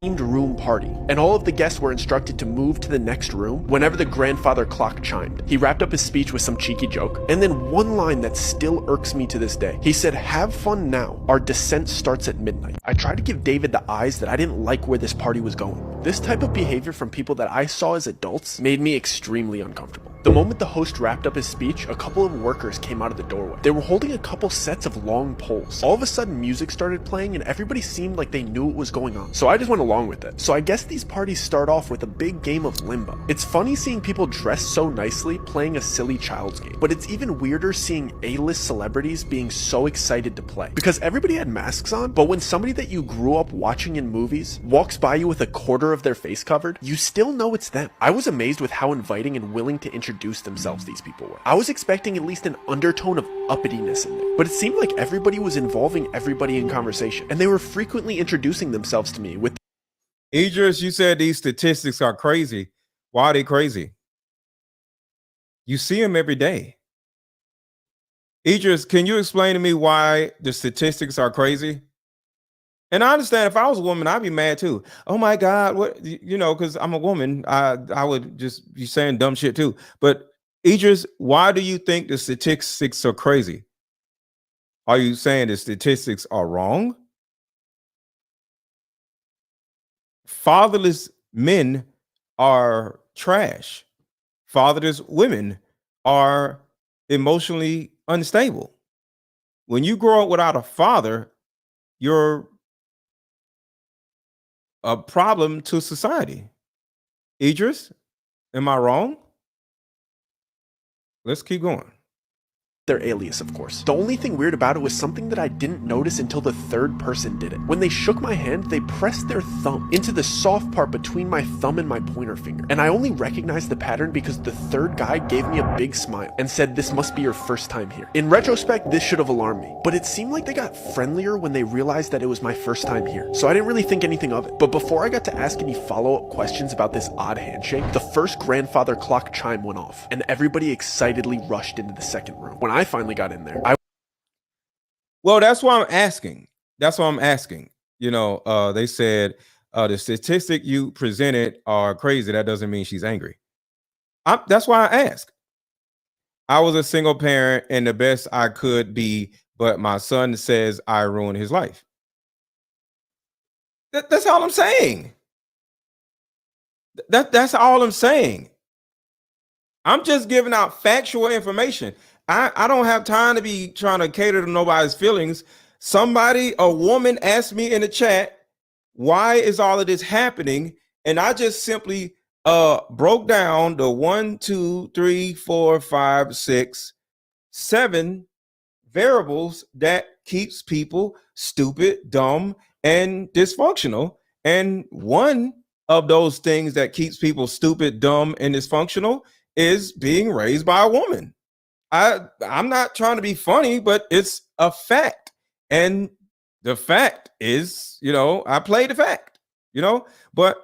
Themed room party, and all of the guests were instructed to move to the next room whenever the grandfather clock chimed. He wrapped up his speech with some cheeky joke, and then one line that still irks me to this day. He said, "Have fun now. Our descent starts at midnight." I tried to give David the eyes that I didn't like where this party was going. This type of behavior from people that I saw as adults made me extremely uncomfortable. The moment the host wrapped up his speech, a couple of workers came out of the doorway. They were holding a couple sets of long poles. All of a sudden, music started playing and everybody seemed like they knew what was going on. So I just went along with it. So I guess these parties start off with a big game of limbo. It's funny seeing people dressed so nicely playing a silly child's game, but it's even weirder seeing A-list celebrities being so excited to play. Because everybody had masks on, but when somebody that you grew up watching in movies walks by you with a quarter of their face covered, you still know it's them. I was amazed with how inviting and willing to introduce themselves these people were. I was expecting at least an undertone of uppityness in there, but it seemed like everybody was involving everybody in conversation, and they were frequently introducing themselves to me with Idris, you said these statistics are crazy. Why are they crazy? You see them every day. Idris, can you explain to me why the statistics are crazy? And I understand if I was a woman, I'd be mad too. Oh my God, what, you know, because I'm a woman, I would just be saying dumb shit too. But Idris, why do you think the statistics are crazy? Are you saying the statistics are wrong? Fatherless men are trash. Fatherless women are emotionally unstable. When you grow up without a father, you're a problem to society. Idris, am I wrong? Let's keep going. their alias, of course. The only thing weird about it was something that I didn't notice until the third person did it. When they shook my hand, they pressed their thumb into the soft part between my thumb and my pointer finger. And I only recognized the pattern because the third guy gave me a big smile and said, "This must be your first time here." In retrospect, this should have alarmed me, but it seemed like they got friendlier when they realized that it was my first time here. So I didn't really think anything of it. But before I got to ask any follow-up questions about this odd handshake, the first grandfather clock chime went off, and everybody excitedly rushed into the second room. When I finally got in there, Well, that's why I'm asking. That's why I'm asking. You know, they said the statistic you presented are crazy. That doesn't mean she's angry. That's why I ask. I was a single parent and the best I could be, but my son says I ruined his life. That's all I'm saying. That's all I'm saying. I'm just giving out factual information. I don't have time to be trying to cater to nobody's feelings. A woman asked me in the chat, why is all of this happening? And I just simply broke down the 1, 2, 3, 4, 5, 6, 7 variables that keeps people stupid, dumb, and dysfunctional. And one of those things that keeps people stupid, dumb, and dysfunctional is being raised by a woman. I'm not trying to be funny, but it's a fact. And the fact is, I played the fact, but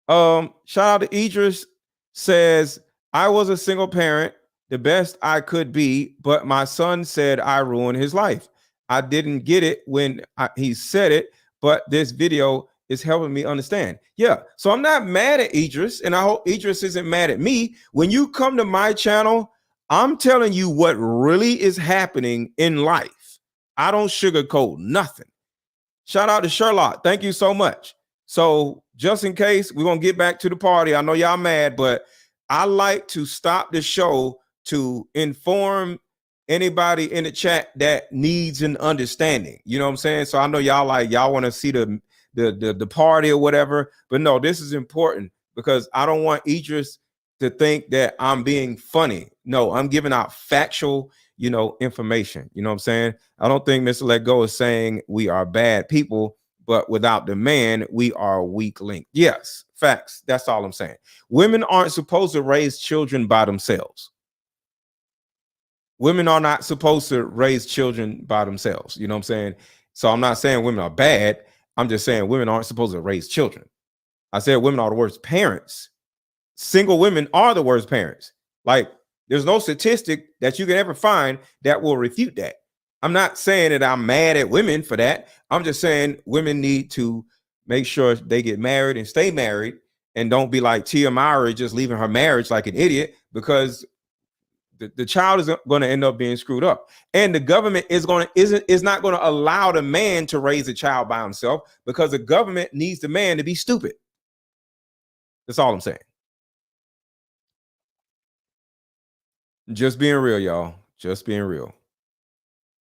shout out to Idris says, I was a single parent, the best I could be, but my son said I ruined his life. I didn't get it when he said it, but this video is helping me understand. Yeah, so I'm not mad at Idris, and I hope Idris isn't mad at me. When you come to my channel, I'm telling you what really is happening in life. I don't sugarcoat nothing. Shout out to Sherlock. Thank you so much. So just in case, we're going to get back to the party. I know y'all mad, but I like to stop the show to inform anybody in the chat that needs an understanding. You know what I'm saying? So I know y'all want to see the party or whatever, but no, this is important because I don't want Idris to think that I'm being funny. No, I'm giving out factual, information. You know what I'm saying? I don't think Mr. Let Go is saying we are bad people, but without the man, we are a weak link. Yes, facts. That's all I'm saying. Women aren't supposed to raise children by themselves. Women are not supposed to raise children by themselves. You know what I'm saying? So I'm not saying women are bad. I'm just saying women aren't supposed to raise children. I said women are the worst parents. Single women are the worst parents. Like, there's no statistic that you can ever find that will refute that. I'm not saying that I'm mad at women for that. I'm just saying women need to make sure they get married and stay married and don't be like Tia Mowry just leaving her marriage like an idiot, because the child is going to end up being screwed up. And the government is not going to allow the man to raise a child by himself, because the government needs the man to be stupid. That's all I'm saying. Just being real, y'all. Just being real.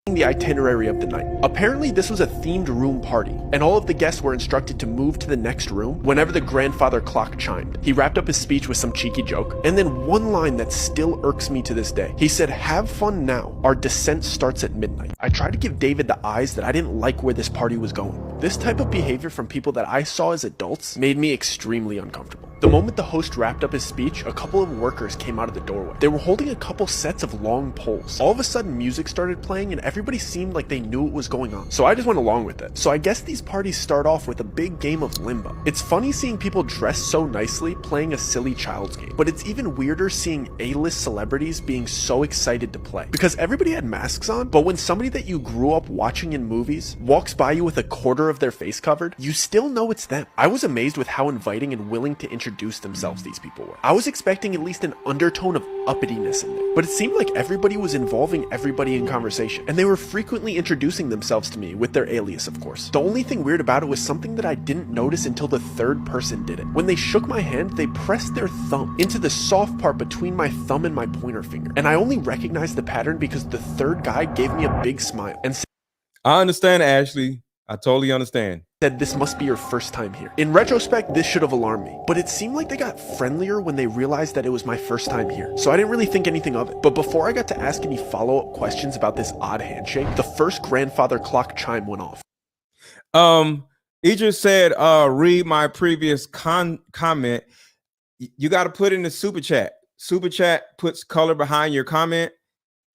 The itinerary of the night. Apparently this was a themed room party, and all of the guests were instructed to move to the next room whenever the grandfather clock chimed. He wrapped up his speech with some cheeky joke, and then one line that still irks me to this day. He said, "Have fun now. Our descent starts at midnight." I tried to give David the eyes that I didn't like where this party was going. This type of behavior from people that I saw as adults made me extremely uncomfortable. The moment the host wrapped up his speech, a couple of workers came out of the doorway. They were holding a couple sets of long poles. All of a sudden, music started playing and everybody seemed like they knew what was going on. So I just went along with it. So I guess these parties start off with a big game of limbo. It's funny seeing people dressed so nicely playing a silly child's game, but it's even weirder seeing A-list celebrities being so excited to play. Because everybody had masks on, but when somebody that you grew up watching in movies walks by you with a quarter of their face covered, you still know it's them. I was amazed with how inviting and willing to introduce themselves these people were. I was expecting at least an undertone of uppityness in there, but it seemed like everybody was involving everybody in conversation, and they were frequently introducing themselves to me with their alias, of course. The only thing weird about it was something that I didn't notice until the third person did it. When they shook my hand, they pressed their thumb into the soft part between my thumb and my pointer finger, and I only recognized the pattern because the third guy gave me a big smile and said, I understand, Ashley. I totally understand. Said, "This must be your first time here." In retrospect, this should have alarmed me, but it seemed like they got friendlier when they realized that it was my first time here, so I didn't really think anything of it. But before I got to ask any follow-up questions about this odd handshake, the first grandfather clock chime went off. Idris said, read my previous comment. You got to put in the super chat. Super chat puts color behind your comment.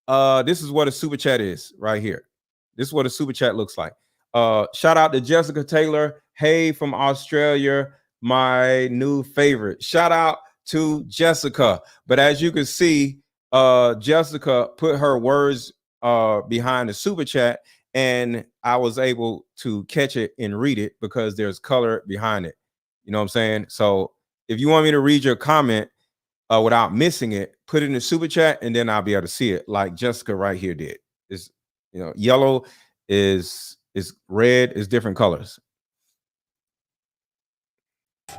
This is what a super chat is right here. This is what a super chat looks like. Shout out to Jessica Taylor. Hey, from Australia, my new favorite. Shout out to Jessica. But as you can see, Jessica put her words behind the super chat, and I was able to catch it and read it because there's color behind it. You know what I'm saying? So if you want me to read your comment without missing it, put it in the super chat, and then I'll be able to see it like Jessica right here did. It's, yellow is red, is different colors.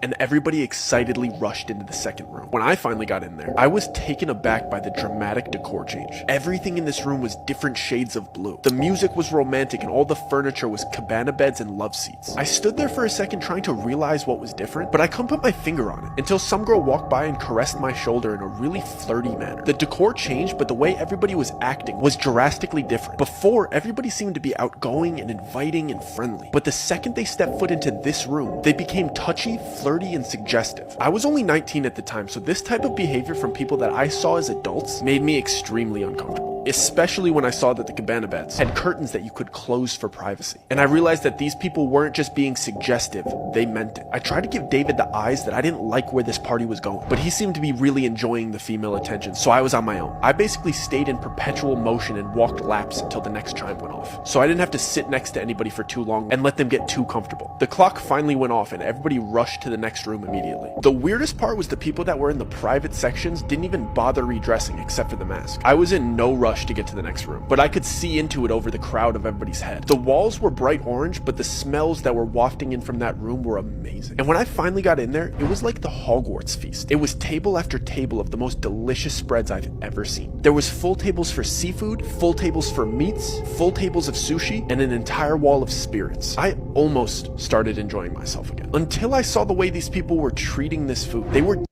And everybody excitedly rushed into the second room. When I finally got in there, I was taken aback by the dramatic decor change. Everything in this room was different shades of blue. The music was romantic and all the furniture was cabana beds and love seats. I stood there for a second trying to realize what was different, but I couldn't put my finger on it until some girl walked by and caressed my shoulder in a really flirty manner. The decor changed, but the way everybody was acting was drastically different. Before, everybody seemed to be outgoing and inviting and friendly, but the second they stepped foot into this room, they became touchy, flirty, and suggestive. I was only 19 at the time, so this type of behavior from people that I saw as adults made me extremely uncomfortable. especially when I saw that the cabana beds had curtains that you could close for privacy. And I realized that these people weren't just being suggestive, they meant it. I tried to give David the eyes that I didn't like where this party was going, but he seemed to be really enjoying the female attention, so I was on my own. I basically stayed in perpetual motion and walked laps until the next chime went off, so I didn't have to sit next to anybody for too long and let them get too comfortable. The clock finally went off and everybody rushed to the next room immediately. The weirdest part was the people that were in the private sections didn't even bother redressing except for the mask. I was in no rush to get to the next room, but I could see into it over the crowd of everybody's head. The walls were bright orange, but the smells that were wafting in from that room were amazing. And when I finally got in there, it was like the Hogwarts feast. It was table after table of the most delicious spreads I've ever seen. There was full tables for seafood, full tables for meats, full tables of sushi, and an entire wall of spirits. I almost started enjoying myself again, until I saw the way these people were treating this food. They were...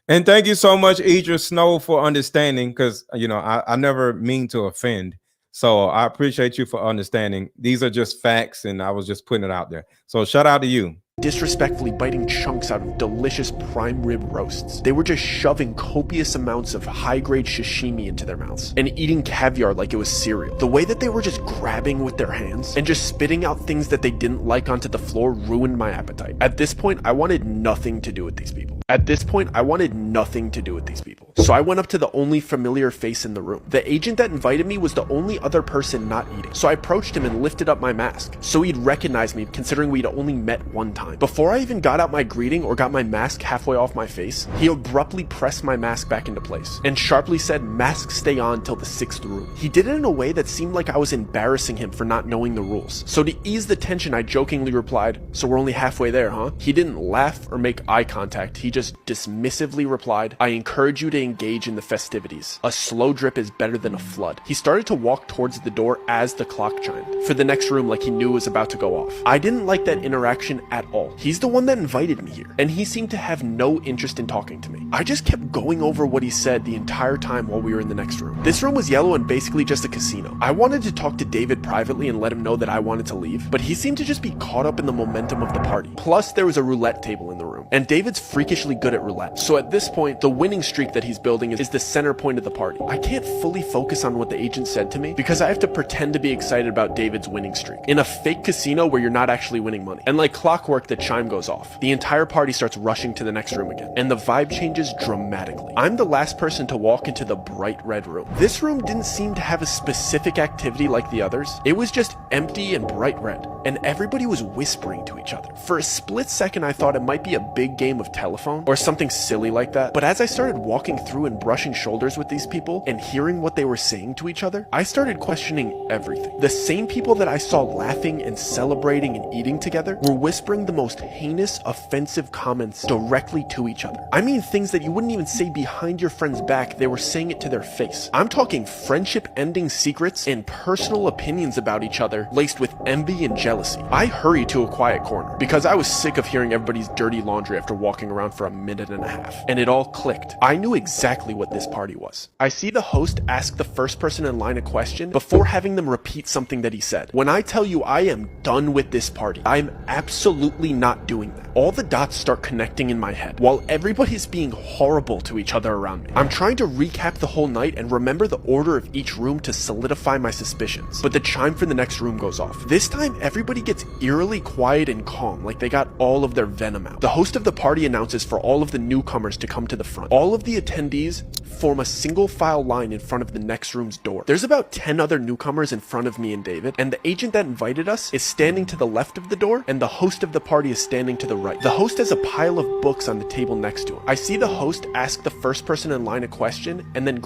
And thank you so much, Idris Snow, for understanding, because, you know, I never mean to offend. So I appreciate you for understanding. These are just facts, and I was just putting it out there. So shout out to you. Disrespectfully biting chunks out of delicious prime rib roasts. They were just shoving copious amounts of high-grade sashimi into their mouths and eating caviar like it was cereal. The way that they were just grabbing with their hands and just spitting out things that they didn't like onto the floor ruined my appetite. At this point, I wanted nothing to do with these people. So I went up to the only familiar face in the room. The agent that invited me was the only other person not eating. So I approached him and lifted up my mask, so he'd recognize me considering we'd only met one time. Before I even got out my greeting or got my mask halfway off my face, he abruptly pressed my mask back into place and sharply said, "Mask stay on till the 6th room." He did it in a way that seemed like I was embarrassing him for not knowing the rules. So to ease the tension, I jokingly replied, "So we're only halfway there, huh?" He didn't laugh or make eye contact. He just dismissively replied, "I encourage you to engage in the festivities. A slow drip is better than a flood." He started to walk towards the door as the clock chimed for the next room, like he knew it was about to go off. I didn't like that interaction at all. He's the one that invited me here, and he seemed to have no interest in talking to me. I just kept going over what he said the entire time while we were in the next room. This room was yellow and basically just a casino. I wanted to talk to David privately and let him know that I wanted to leave, but he seemed to just be caught up in the momentum of the party. Plus, there was a roulette table in the room, and David's freakishly good at roulette. So at this point, the winning streak that he's building is the center point of the party. I can't fully focus on what the agent said to me because I have to pretend to be excited about David's winning streak in a fake casino where you're not actually winning money. And like clockwork, the chime goes off. The entire party starts rushing to the next room again, and the vibe changes dramatically. I'm the last person to walk into the bright red room. This room didn't seem to have a specific activity like the others. It was just empty and bright red, and everybody was whispering to each other. For a split second, I thought it might be a big game of telephone or something silly like that, but as I started walking through and brushing shoulders with these people and hearing what they were saying to each other, I started questioning everything. The same people that I saw laughing and celebrating and eating together were whispering the most heinous, offensive comments directly to each other. I mean things that you wouldn't even say behind your friend's back, they were saying it to their face. I'm talking friendship-ending secrets and personal opinions about each other laced with envy and jealousy. I hurried to a quiet corner because I was sick of hearing everybody's dirty laundry after walking around for a minute and a half, and it all clicked. I knew exactly what this party was. I see the host ask the first person in line a question before having them repeat something that he said. When I tell you I am done with this party, I'm absolutely not doing that. All the dots start connecting in my head while everybody's being horrible to each other around me. I'm trying to recap the whole night and remember the order of each room to solidify my suspicions, but the chime for the next room goes off. This time everybody gets eerily quiet and calm, like they got all of their venom out. The host of the party announces for all of the newcomers to come to the front. All of the attendees form a single file line in front of the next room's door. There's about 10 other newcomers in front of me and David, and the agent that invited us is standing to the left of the door, and the host of the party is standing to the right. The host has a pile of books on the table next to him. I see the host ask the first person in line a question and then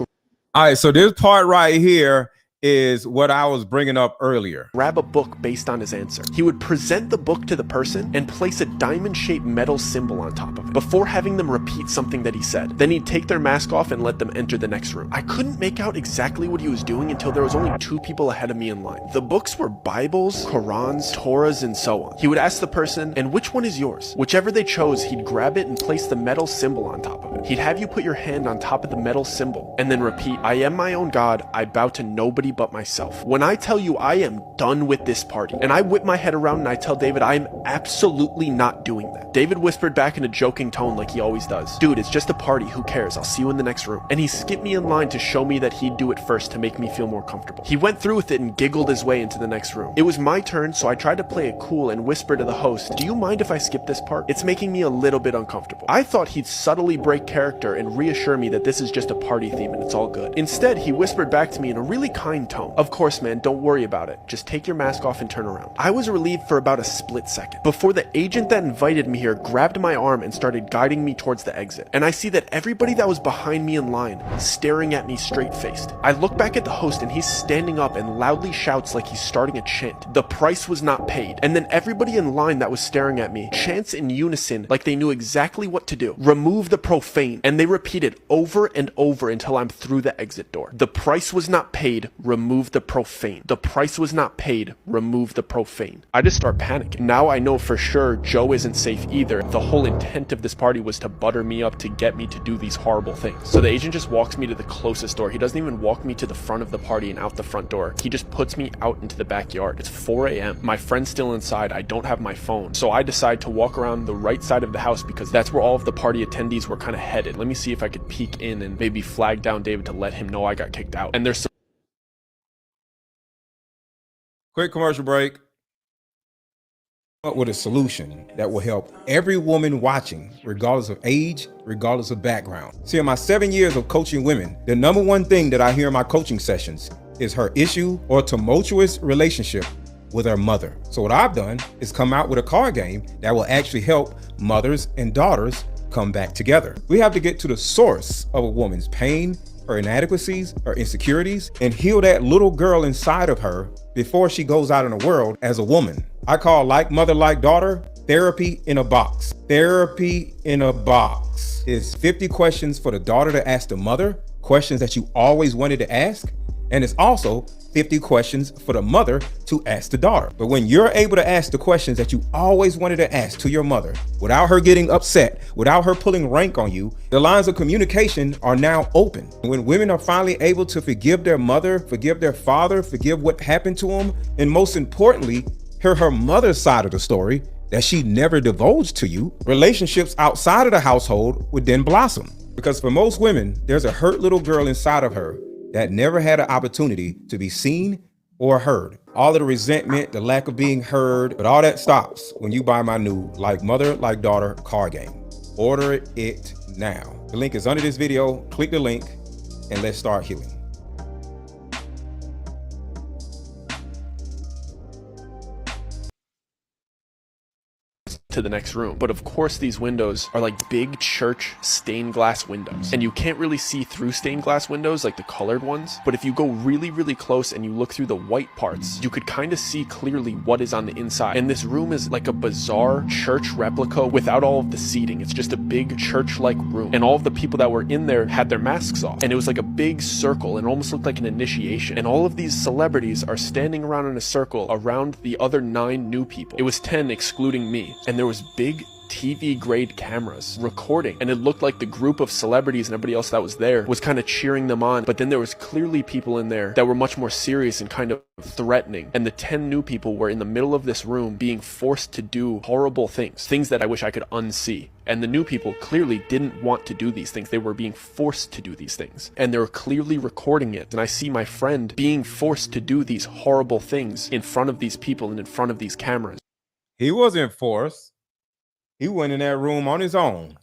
all right, so this part right here is what I was bringing up earlier. Grab a book based on his answer. He would present the book to the person and place a diamond-shaped metal symbol on top of it before having them repeat something that he said. Then he'd take their mask off and let them enter the next room. I couldn't make out exactly what he was doing until there was only 2 people ahead of me in line. The books were Bibles, Qurans, Torahs, and so on. He would ask the person, "And which one is yours?" Whichever they chose, he'd grab it and place the metal symbol on top of it. He'd have you put your hand on top of the metal symbol and then repeat, "I am my own God, I bow to nobody nobody but myself. When I tell you I am done with this party, and I whip my head around and I tell David I am absolutely not doing that. David whispered back in a joking tone like he always does. Dude, it's just a party, who cares? I'll see you in the next room. And he skipped me in line to show me that he'd do it first to make me feel more comfortable. He went through with it and giggled his way into the next room. It was my turn, so I tried to play it cool and whisper to the host, do you mind if I skip this part? It's making me a little bit uncomfortable. I thought he'd subtly break character and reassure me that this is just a party theme and it's all good. Instead, he whispered back to me in a really kind tone, of course man, don't worry about it. Just take your mask off and turn around. I was relieved for about a split second, before the agent that invited me here grabbed my arm and started guiding me towards the exit. And I see that everybody that was behind me in line, staring at me straight-faced. I look back at the host and he's standing up and loudly shouts like he's starting a chant. The price was not paid. And then everybody in line that was staring at me chants in unison like they knew exactly what to do. Remove the profane. And they repeat it over and over until I'm through the exit door. The price was not paid. Remove the profane. The price was not paid. Remove the profane. I just start panicking. Now I know for sure Joe isn't safe either. The whole intent of this party was to butter me up to get me to do these horrible things. So the agent just walks me to the closest door. He doesn't even walk me to the front of the party and out the front door. He just puts me out into the backyard. It's 4 a.m. My friend's still inside. I don't have my phone. So I decide to walk around the right side of the house because that's where all of the party attendees were kind of headed. Let me see if I could peek in and maybe flag down David to let him know I got kicked out. And there's some Quick commercial break. Up with a solution that will help every woman watching, regardless of age, regardless of background. See, in my 7 years of coaching women, the number one thing that I hear in my coaching sessions is her issue or tumultuous relationship with her mother. So what I've done is come out with a card game that will actually help mothers and daughters come back together. We have to get to the source of a woman's pain, her inadequacies, her insecurities, and heal that little girl inside of her before she goes out in the world as a woman. I call Like Mother, Like Daughter, therapy in a box. Therapy in a box is 50 questions for the daughter to ask the mother, questions that you always wanted to ask. And it's also 50 questions for the mother to ask the daughter. But when you're able to ask the questions that you always wanted to ask to your mother without her getting upset, without her pulling rank on you, the lines of communication are now open. When women are finally able to forgive their mother, forgive their father, forgive what happened to them, and most importantly, hear her mother's side of the story that she never divulged to you, relationships outside of the household would then blossom. Because for most women, there's a hurt little girl inside of her that never had an opportunity to be seen or heard. All of the resentment, the lack of being heard, but all that stops when you buy my new Like Mother, Like Daughter card game. Order it now. The link is under this video. Click the link and let's start healing. to the next room. But of course these windows are like big church stained glass windows, and you can't really see through stained glass windows like the colored ones, but if you go really close and you look through the white parts, you could kind of see clearly what is on the inside. And this room is like a bizarre church replica without all of the seating. It's just a big church-like room, and all of the people that were in there had their masks off, and it was like a big circle and almost looked like an initiation, and all of these celebrities are standing around in a circle around the other 9 new people. It was 10 excluding me, and there was big TV grade cameras recording, and it looked like the group of celebrities and everybody else that was there was kind of cheering them on. But then there was clearly people in there that were much more serious and kind of threatening, and the 10 new people were in the middle of this room being forced to do horrible things that I wish I could unsee. And the new people clearly didn't want to do these things. They were being forced to do these things, and they were clearly recording it. And I see my friend being forced to do these horrible things in front of these people and in front of these cameras. He wasn't forced. He went in that room on his own.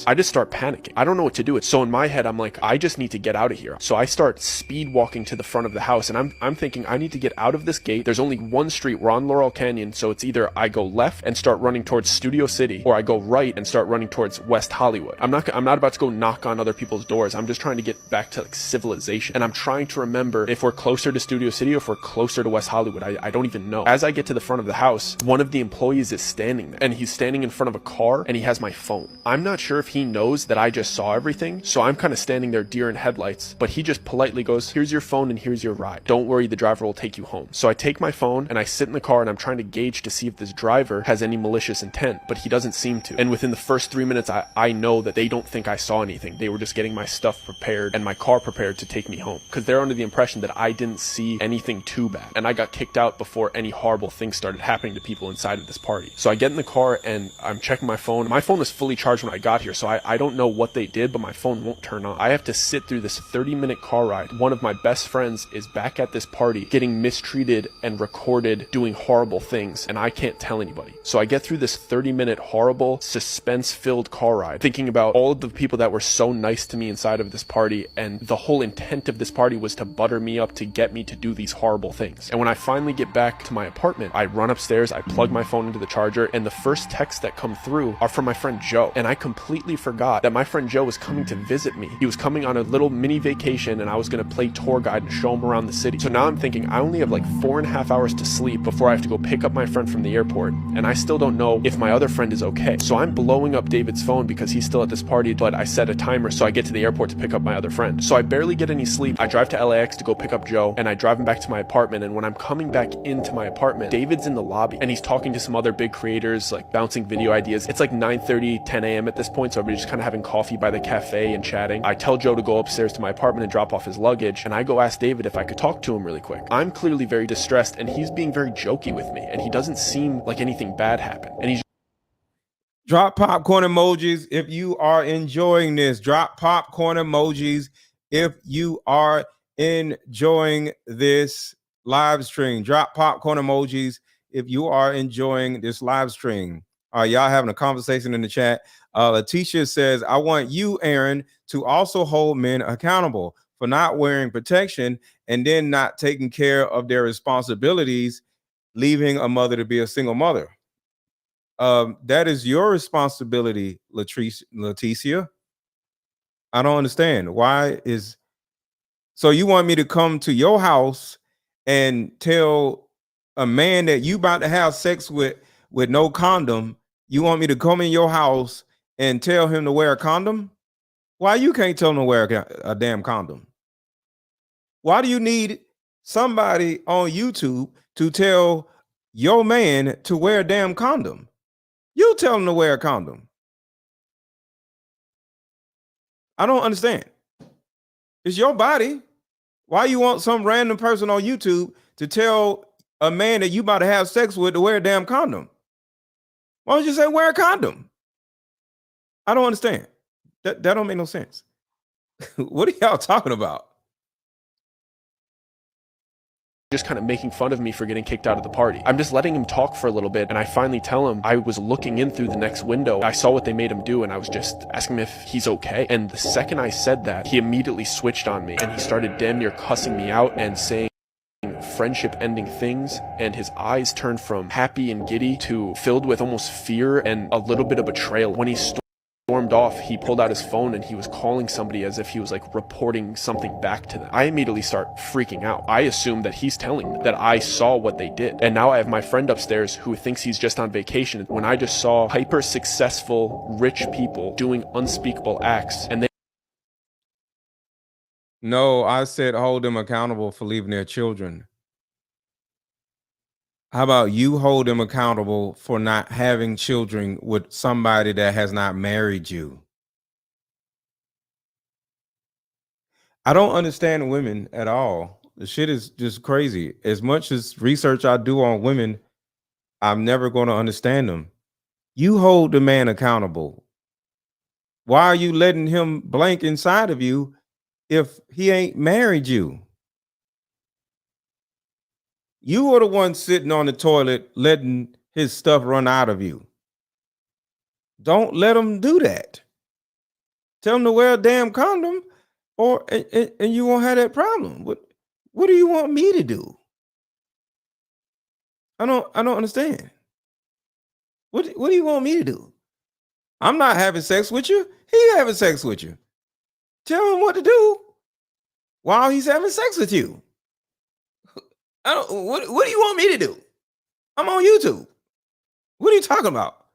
I just start panicking. I don't know what to do. So in my head, I'm like, I just need to get out of here. So I start speed walking to the front of the house, and I'm thinking I need to get out of this gate. There's only one street. We're on Laurel Canyon, so it's either I go left and start running towards Studio City, or I go right and start running towards West Hollywood. I'm not about to go knock on other people's doors. I'm just trying to get back to like civilization, and I'm trying to remember if we're closer to Studio City or if we're closer to West Hollywood. I don't even know. As I get to the front of the house, one of the employees is standing there, and he's standing in front of a car, and he has my phone. I'm not sure if if he knows that I just saw everything. So I'm kind of standing there deer in headlights, but he just politely goes, here's your phone and here's your ride. Don't worry, the driver will take you home. So I take my phone and I sit in the car and I'm trying to gauge to see if this driver has any malicious intent, but he doesn't seem to. And within the first 3 minutes, I know that they don't think I saw anything. They were just getting my stuff prepared and my car prepared to take me home, because they're under the impression that I didn't see anything too bad. And I got kicked out before any horrible things started happening to people inside of this party. So I get in the car and I'm checking my phone. My phone was fully charged when I got here, so I don't know what they did, but my phone won't turn on. I have to sit through this 30-minute car ride. One of my best friends is back at this party getting mistreated and recorded doing horrible things, and I can't tell anybody. So I get through this 30-minute horrible, suspense-filled car ride, thinking about all of the people that were so nice to me inside of this party, and the whole intent of this party was to butter me up to get me to do these horrible things. And when I finally get back to my apartment, I run upstairs, I plug my phone into the charger, and the first texts that come through are from my friend Joe. And I completely forgot that my friend Joe was coming to visit me. He was coming on a little mini vacation, and I was going to play tour guide and show him around the city. So now I'm thinking I only have like 4.5 hours to sleep before I have to go pick up my friend from the airport, and I still don't know if my other friend is okay. So I'm blowing up David's phone because he's still at this party, but I set a timer so I get to the airport to pick up my other friend. So I barely get any sleep. I drive to LAX to go pick up Joe, and I drive him back to my apartment. And when I'm coming back into my apartment, David's in the lobby and he's talking to some other big creators, like bouncing video ideas. It's like 9:30, 10 a.m. at this point, so everybody's just kind of having coffee by the cafe and chatting. I tell Joe to go upstairs to my apartment and drop off his luggage, and I go ask David if I could talk to him really quick. I'm clearly very distressed, and he's being very jokey with me, and he doesn't seem like anything bad happened. And he's Drop popcorn emojis if you are enjoying this. Drop popcorn emojis if you are enjoying this live stream. Drop popcorn emojis if you are enjoying this live stream. Y'all having a conversation in the chat. Letitia says, I want you, Aaron, to also hold men accountable for not wearing protection and then not taking care of their responsibilities, leaving a mother to be a single mother. That is your responsibility, Leticia. I don't understand. So you want me to come to your house and tell a man that you about to have sex with no condom? You want me to come in your house and tell him to wear a condom? Why you can't tell him to wear a damn condom? Why do you need somebody on YouTube to tell your man to wear a damn condom? You tell him to wear a condom. I don't understand. It's your body. Why you want some random person on YouTube to tell a man that you about to have sex with to wear a damn condom? Why don't you say wear a condom? I don't understand. That don't make no sense. What are y'all talking about? just kind of making fun of me for getting kicked out of the party. I'm just letting him talk for a little bit, and I finally tell him I was looking in through the next window. I saw what they made him do, and I was just asking him if he's okay. And the second I said that, he immediately switched on me, and he started damn near cussing me out and saying friendship ending things, and his eyes turned from happy and giddy to filled with almost fear and a little bit of betrayal. When he stormed off, he pulled out his phone and he was calling somebody as if he was like reporting something back to them. I immediately start freaking out. I assume that he's telling them that I saw what they did, and now I have my friend upstairs who thinks he's just on vacation when I just saw hyper successful rich people doing unspeakable acts. And they No, I said hold them accountable for leaving their children. How about you hold them accountable for not having children with somebody that has not married you? I don't understand women at all. The shit is just crazy. As much as research I do on women, I'm never going to understand them. You hold the man accountable. Why are you letting him blank inside of you if he ain't married you? You are the one sitting on the toilet letting his stuff run out of you. Don't let him do that. Tell him to wear a damn condom, and you won't have that problem. What do you want me to do? I don't understand. What do you want me to do? I'm not having sex with you. He having sex with you. Tell him what to do while he's having sex with you. What do you want me to do? I'm on YouTube. What are you talking about?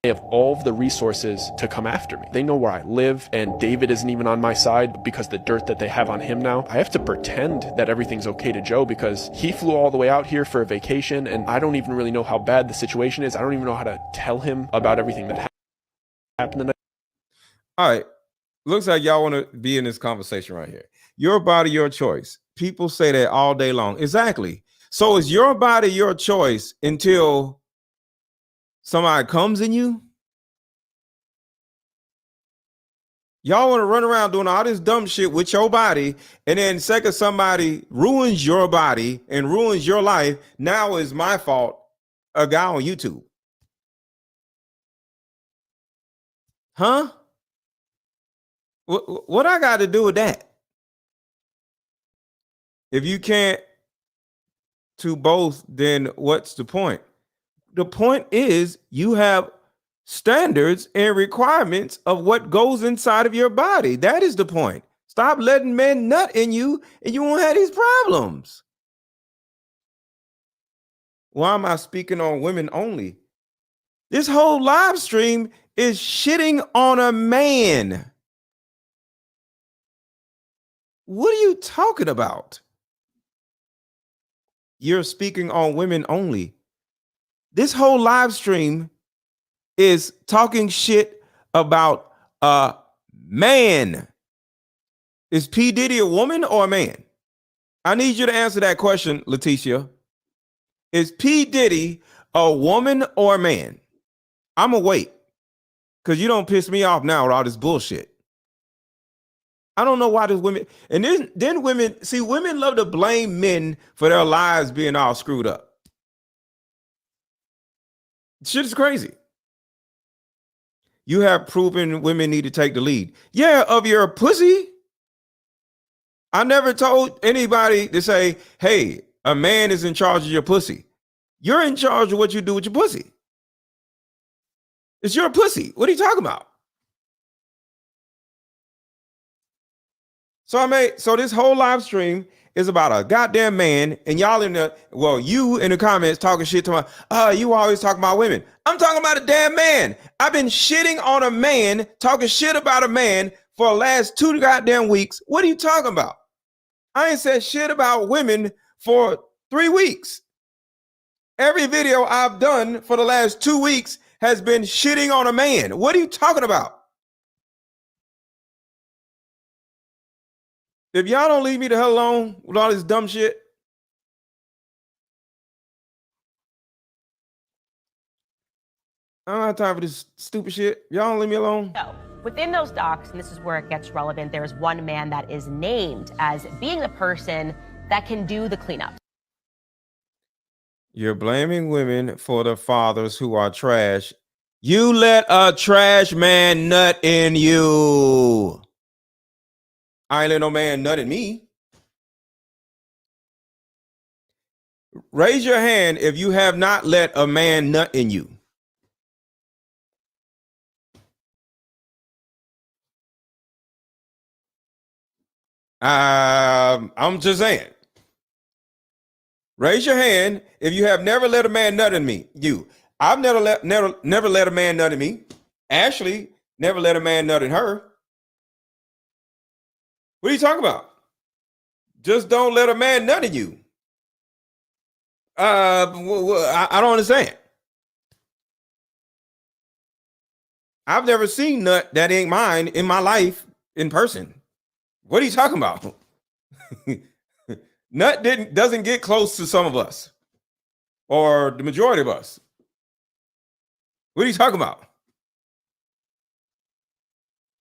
They have all of the resources to come after me. They know where I live, and David isn't even on my side because the dirt that they have on him now. I have to pretend that everything's okay to Joe because he flew all the way out here for a vacation, and I don't even really know how bad the situation is. I don't even know how to tell him about everything that happened the night. All right. Looks like y'all want to be in this conversation right here. Your body, your choice. People say that all day long. Exactly. So is your body your choice until somebody comes in you? Y'all want to run around doing all this dumb shit with your body, and then second somebody ruins your body and ruins your life. Now is my fault. A guy on YouTube. Huh? What I got to do with that? If you can't to both, then what's the point? The point is you have standards and requirements of what goes inside of your body. That is the point. Stop letting men nut in you and you won't have these problems. Why am I speaking on women only? This whole live stream is shitting on a man. What are you talking about? You're speaking on women only. This whole live stream is talking shit about a man. Is P. Diddy a woman or a man? I need you to answer that question, Leticia. Is P. Diddy a woman or a man? I'm gonna wait because you don't piss me off now with all this bullshit. I don't know why there's women, and then women, see, women love to blame men for their lives being all screwed up. Shit is crazy. You have proven women need to take the lead. Yeah, of your pussy. I never told anybody to say, hey, a man is in charge of your pussy. You're in charge of what you do with your pussy. It's your pussy. What are you talking about? So this whole live stream is about a goddamn man, and y'all you in the comments talking shit to my, you always talk about women. I'm talking about a damn man. I've been shitting on a man, talking shit about a man for the last 2 goddamn weeks. What are you talking about? I ain't said shit about women for 3 weeks. Every video I've done for the last 2 weeks has been shitting on a man. What are you talking about? If y'all don't leave me the hell alone with all this dumb shit. I don't have time for this stupid shit. Y'all don't leave me alone. So, within those docs, and this is where it gets relevant, there's one man that is named as being the person that can do the cleanup. You're blaming women for the fathers who are trash. You let a trash man nut in you. I ain't let no man nut in me. Raise your hand if you have not let a man nut in you. I'm just saying. Raise your hand if you have never let a man nut in me. I've never let a man nut in me. Ashley never let a man nut in her. What are you talking about? Just don't let a man nut in you. I don't understand. I've never seen nut that ain't mine in my life in person. What are you talking about? Nut doesn't get close to some of us or the majority of us. What are you talking about?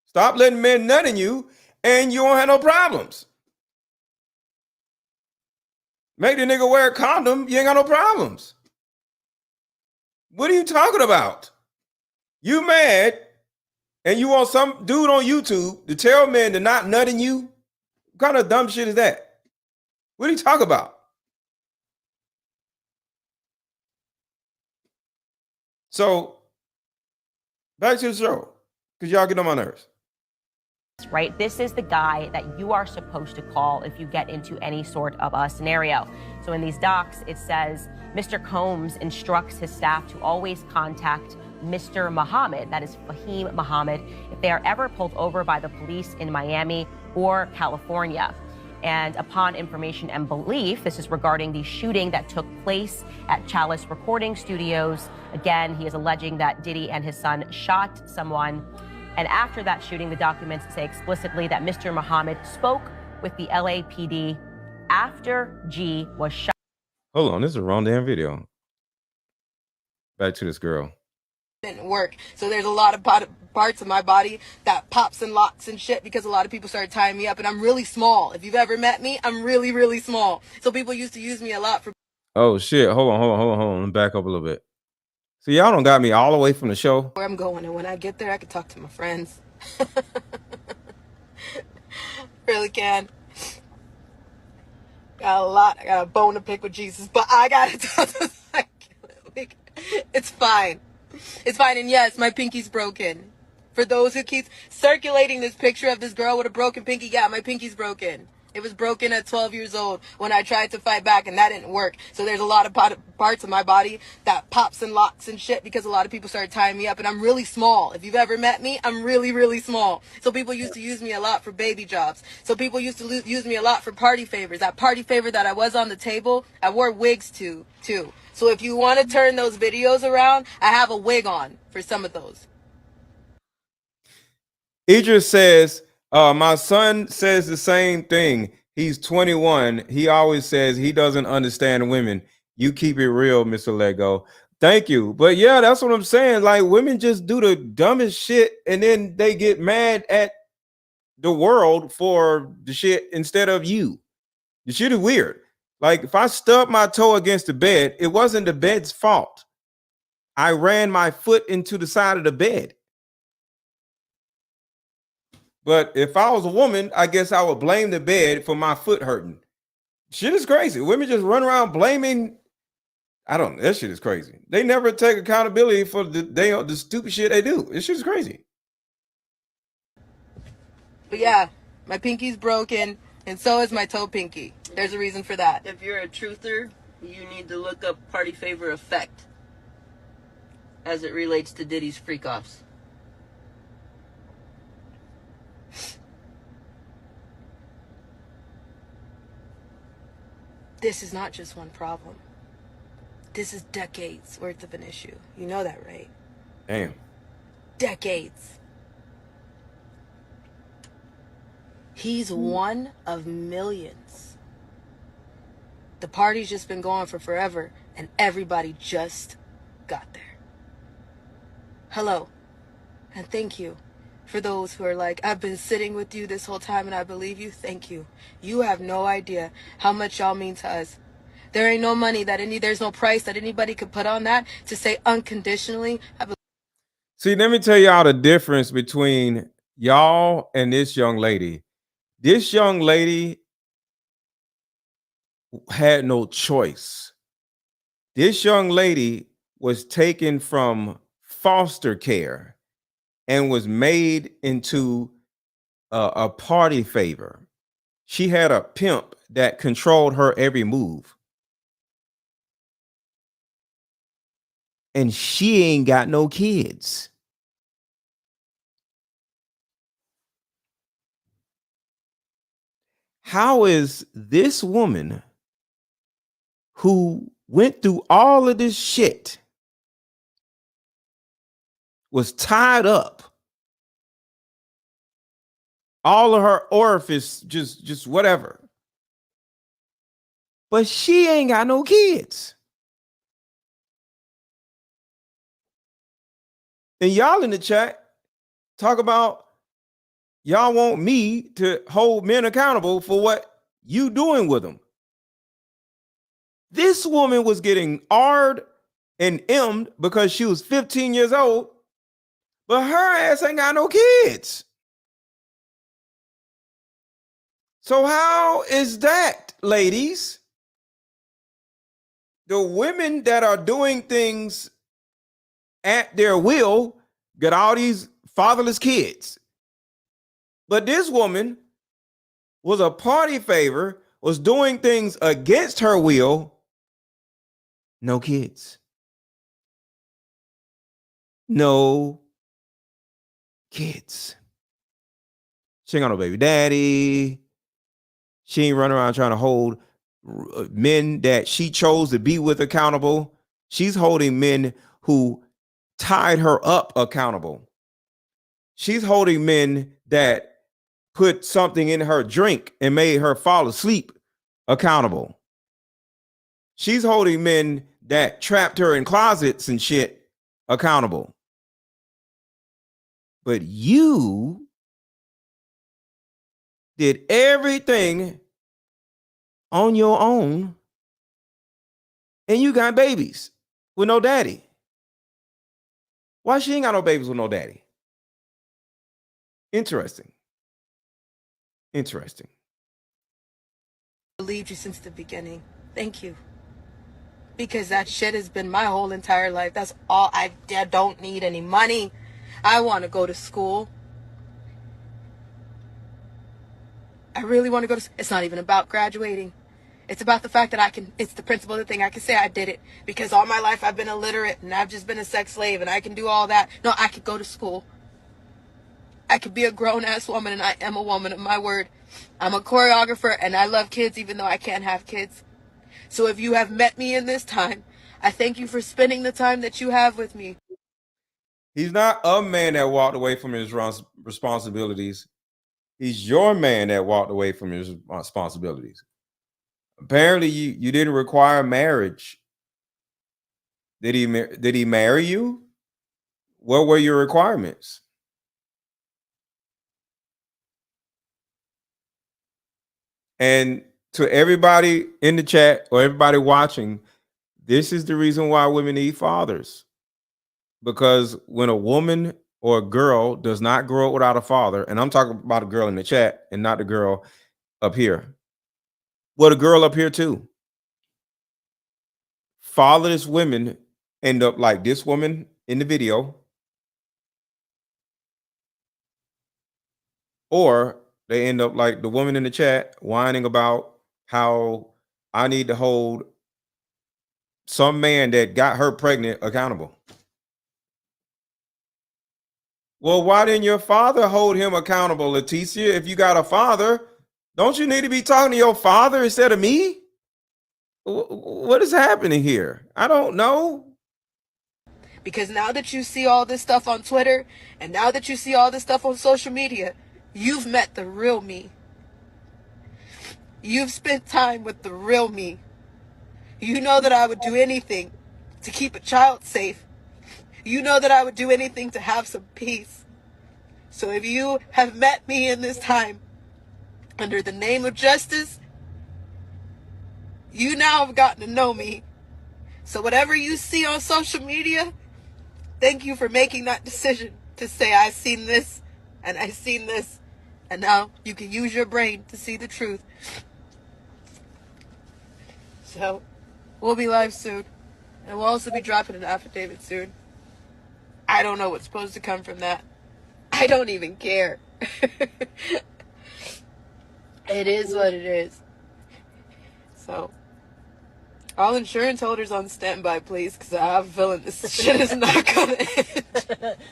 Stop letting men nut in you and you won't have no problems. Make the nigga wear a condom, you ain't got no problems. What are you talking about? You mad and you want some dude on YouTube to tell men to not nut in you? What kind of dumb shit is that? What are you talking about? So, back to the show, because y'all get on my nerves. Right? This is the guy that you are supposed to call if you get into any sort of a scenario. So in these docs, it says Mr. Combs instructs his staff to always contact Mr. Muhammad, that is Fahim Muhammad, if they are ever pulled over by the police in Miami or California. And upon information and belief, this is regarding the shooting that took place at Chalice Recording Studios. Again, he is alleging that Diddy and his son shot someone. And after that shooting, the documents say explicitly that Mr. Muhammad spoke with the LAPD after G was shot. Hold on, this is the wrong damn video. Back to this girl. Didn't work. So there's a lot of parts of my body that pops and locks and shit because a lot of people started tying me up, and I'm really small. If you've ever met me, I'm really, really small. So people used to use me a lot for. Oh shit. Hold on. Let me back up a little bit. So y'all don't got me all the way from the show. Where I'm going, and when I get there, I can talk to my friends. Really can. I got a bone to pick with Jesus, but I gotta talk to it's fine. It's fine, and yes, my pinky's broken. For those who keep circulating this picture of this girl with a broken pinky, yeah, my pinky's broken. It was broken at 12 years old when I tried to fight back, and that didn't work. So there's a lot of parts of my body that pops and locks and shit because a lot of people started tying me up, and I'm really small. If you've ever met me, I'm really, really small. So people used to use me a lot for baby jobs. So people used to use me a lot for party favors. That party favor that I was on the table, I wore wigs too. So if you want to turn those videos around, I have a wig on for some of those. Idris says, my son says the same thing. He's 21. He always says he doesn't understand women. You keep it real, Mr. Lego. Thank you. But yeah, that's what I'm saying. Like, women just do the dumbest shit, and then they get mad at the world for the shit instead of you. The shit is weird. Like, if I stubbed my toe against the bed, it wasn't the bed's fault. I ran my foot into the side of the bed. But if I was a woman, I guess I would blame the bed for my foot hurting. Shit is crazy. Women just run around blaming. I don't know. That shit is crazy. They never take accountability for the stupid shit they do. This shit is crazy. But yeah, my pinky's broken, and so is my toe pinky. There's a reason for that. If you're a truther, you need to look up party favor effect as it relates to Diddy's freak-offs. This is not just one problem. This is decades worth of an issue. You know that, right? Damn. Decades. He's one of millions. The party's just been going for forever, and everybody just got there. Hello, and thank you. For those who are like, I've been sitting with you this whole time and I believe you, thank you. You have no idea how much y'all mean to us. There ain't no money there's no price that anybody could put on that to say unconditionally. See, let me tell y'all the difference between y'all and this young lady. This young lady had no choice. This young lady was taken from foster care and was made into a party favor. She had a pimp that controlled her every move. And she ain't got no kids. How is this woman who went through all of this shit, was tied up, all of her orifice, just whatever, but she ain't got no kids? And y'all in the chat talk about y'all want me to hold men accountable for what you doing with them. This woman was getting R'd and M'd because she was 15 years old, but her ass ain't got no kids. So how is that, ladies? The women that are doing things at their will get all these fatherless kids. But this woman was a party favor, was doing things against her will. No kids. no kids. She ain't got no baby daddy. She ain't running around trying to hold men that she chose to be with accountable. She's holding men who tied her up accountable. She's holding men that put something in her drink and made her fall asleep accountable. She's holding men that trapped her in closets and shit accountable. But you did everything on your own and you got babies with no daddy. Why she ain't got no babies with no daddy? Interesting. Interesting. Believed you since the beginning. Thank you. Because that shit has been my whole entire life. That's all. I don't need any money. I want to go to school. I really want to go to. It's not even about graduating. It's about the fact that I can. It's the principle of the thing. I can say I did it because all my life I've been illiterate and I've just been a sex slave and I can do all that. No, I could go to school. I could be a grown-ass woman, and I am a woman of my word. I'm a choreographer, and I love kids even though I can't have kids. So if you have met me in this time, I thank you for spending the time that you have with me. He's not a man that walked away from his responsibilities. He's your man that walked away from his responsibilities. Apparently, you didn't require marriage. Did he marry you? What were your requirements? And to everybody in the chat or everybody watching, this is the reason why women need fathers. Because when a woman or a girl does not grow up without a father, and I'm talking about a girl in the chat and not the girl up here. Well, the girl up here too. Fatherless women end up like this woman in the video, or they end up like the woman in the chat whining about how I need to hold some man that got her pregnant accountable. Well, why didn't your father hold him accountable, Leticia? If you got a father, don't you need to be talking to your father instead of me? What is happening here? I don't know. Because now that you see all this stuff on Twitter, and now that you see all this stuff on social media, you've met the real me. You've spent time with the real me. You know that I would do anything to keep a child safe. You know that I would do anything to have some peace. So if you have met me in this time under the name of justice, you now have gotten to know me. So whatever you see on social media, thank you for making that decision to say, I've seen this and I've seen this. And now you can use your brain to see the truth. So we'll be live soon. And we'll also be dropping an affidavit soon. I don't know what's supposed to come from that. I don't even care. It is what it is. So, all insurance holders on standby, please, because I have a feeling this shit is not gonna end.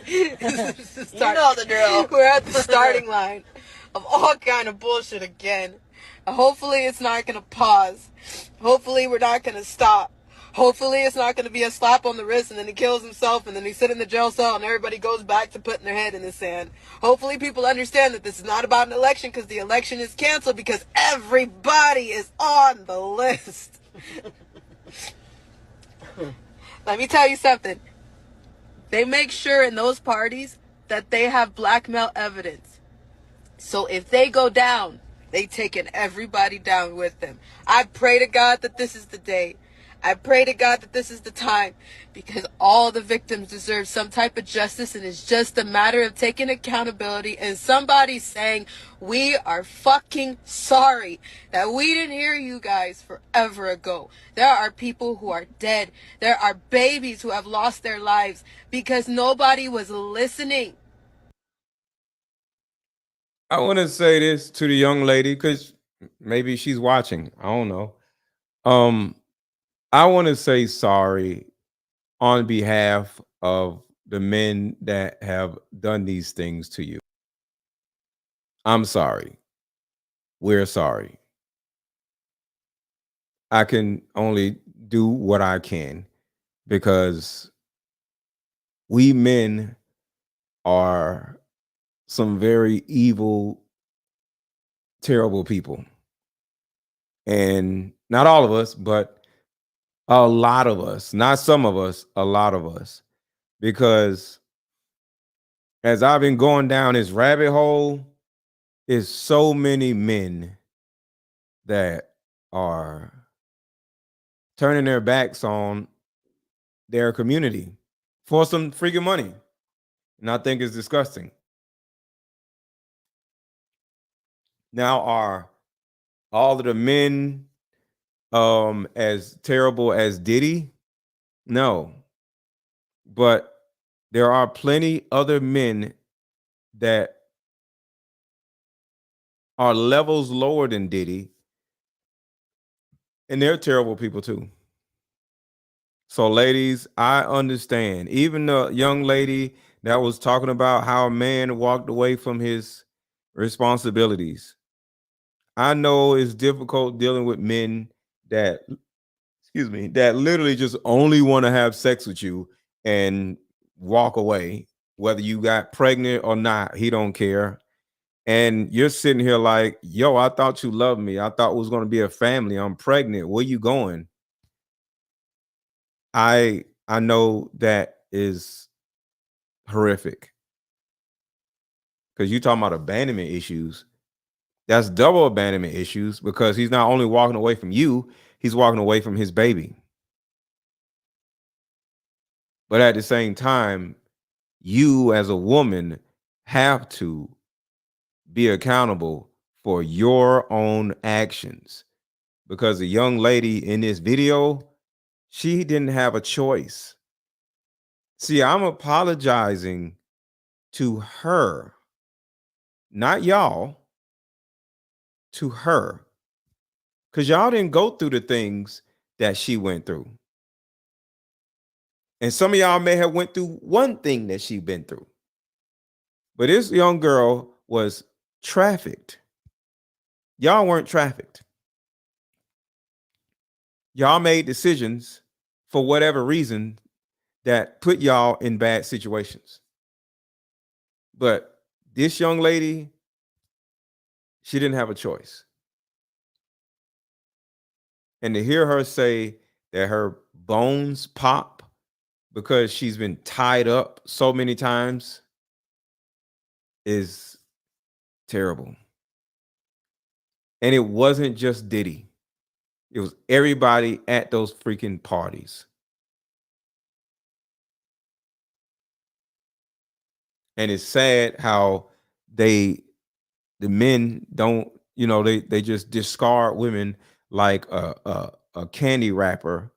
You know the drill. We're at the starting line of all kind of bullshit again. Hopefully it's not gonna pause. Hopefully we're not gonna stop. Hopefully it's not going to be a slap on the wrist and then he kills himself and then he sits in the jail cell and everybody goes back to putting their head in the sand. Hopefully people understand that this is not about an election because the election is canceled because everybody is on the list. Let me tell you something. They make sure in those parties that they have blackmail evidence. So if they go down, they taking everybody down with them. I pray to God that this is the day. I pray to God that this is the time, because all the victims deserve some type of justice, and it's just a matter of taking accountability and somebody saying, we are fucking sorry that we didn't hear you guys forever ago. There are people who are dead. There are babies who have lost their lives because nobody was listening. I want to say this to the young lady because maybe she's watching. I don't know. I want to say sorry on behalf of the men that have done these things to you. I'm sorry. We're sorry. I can only do what I can because we men are some very evil, terrible people. And not all of us, but a lot of us, not some of us, a lot of us. Because as I've been going down this rabbit hole, is so many men that are turning their backs on their community for some freaking money. And I think it's disgusting. Now, are all of the men as terrible as Diddy? No. But there are plenty other men that are levels lower than Diddy, and they're terrible people too. So, ladies, I understand. Even the young lady that was talking about how a man walked away from his responsibilities. I know it's difficult dealing with men that, excuse me, that literally just only want to have sex with you and walk away, whether you got pregnant or not. He don't care. And you're sitting here like, yo, I thought you loved me. I thought it was going to be a family. I'm pregnant. Where you going? I know that is horrific because you're talking about abandonment issues. That's double abandonment issues because he's not only walking away from you, he's walking away from his baby. But at the same time, you as a woman have to be accountable for your own actions because the young lady in this video, she didn't have a choice. See, I'm apologizing to her, not y'all, to her, because y'all didn't go through the things that she went through. And some of y'all may have went through one thing that she's been through. But this young girl was trafficked. Y'all weren't trafficked. Y'all made decisions for whatever reason that put y'all in bad situations. But this young lady, she didn't have a choice. And to hear her say that her bones pop because she's been tied up so many times is terrible. And it wasn't just Diddy. It was everybody at those freaking parties. And it's sad how the men don't, they just discard women like a candy wrapper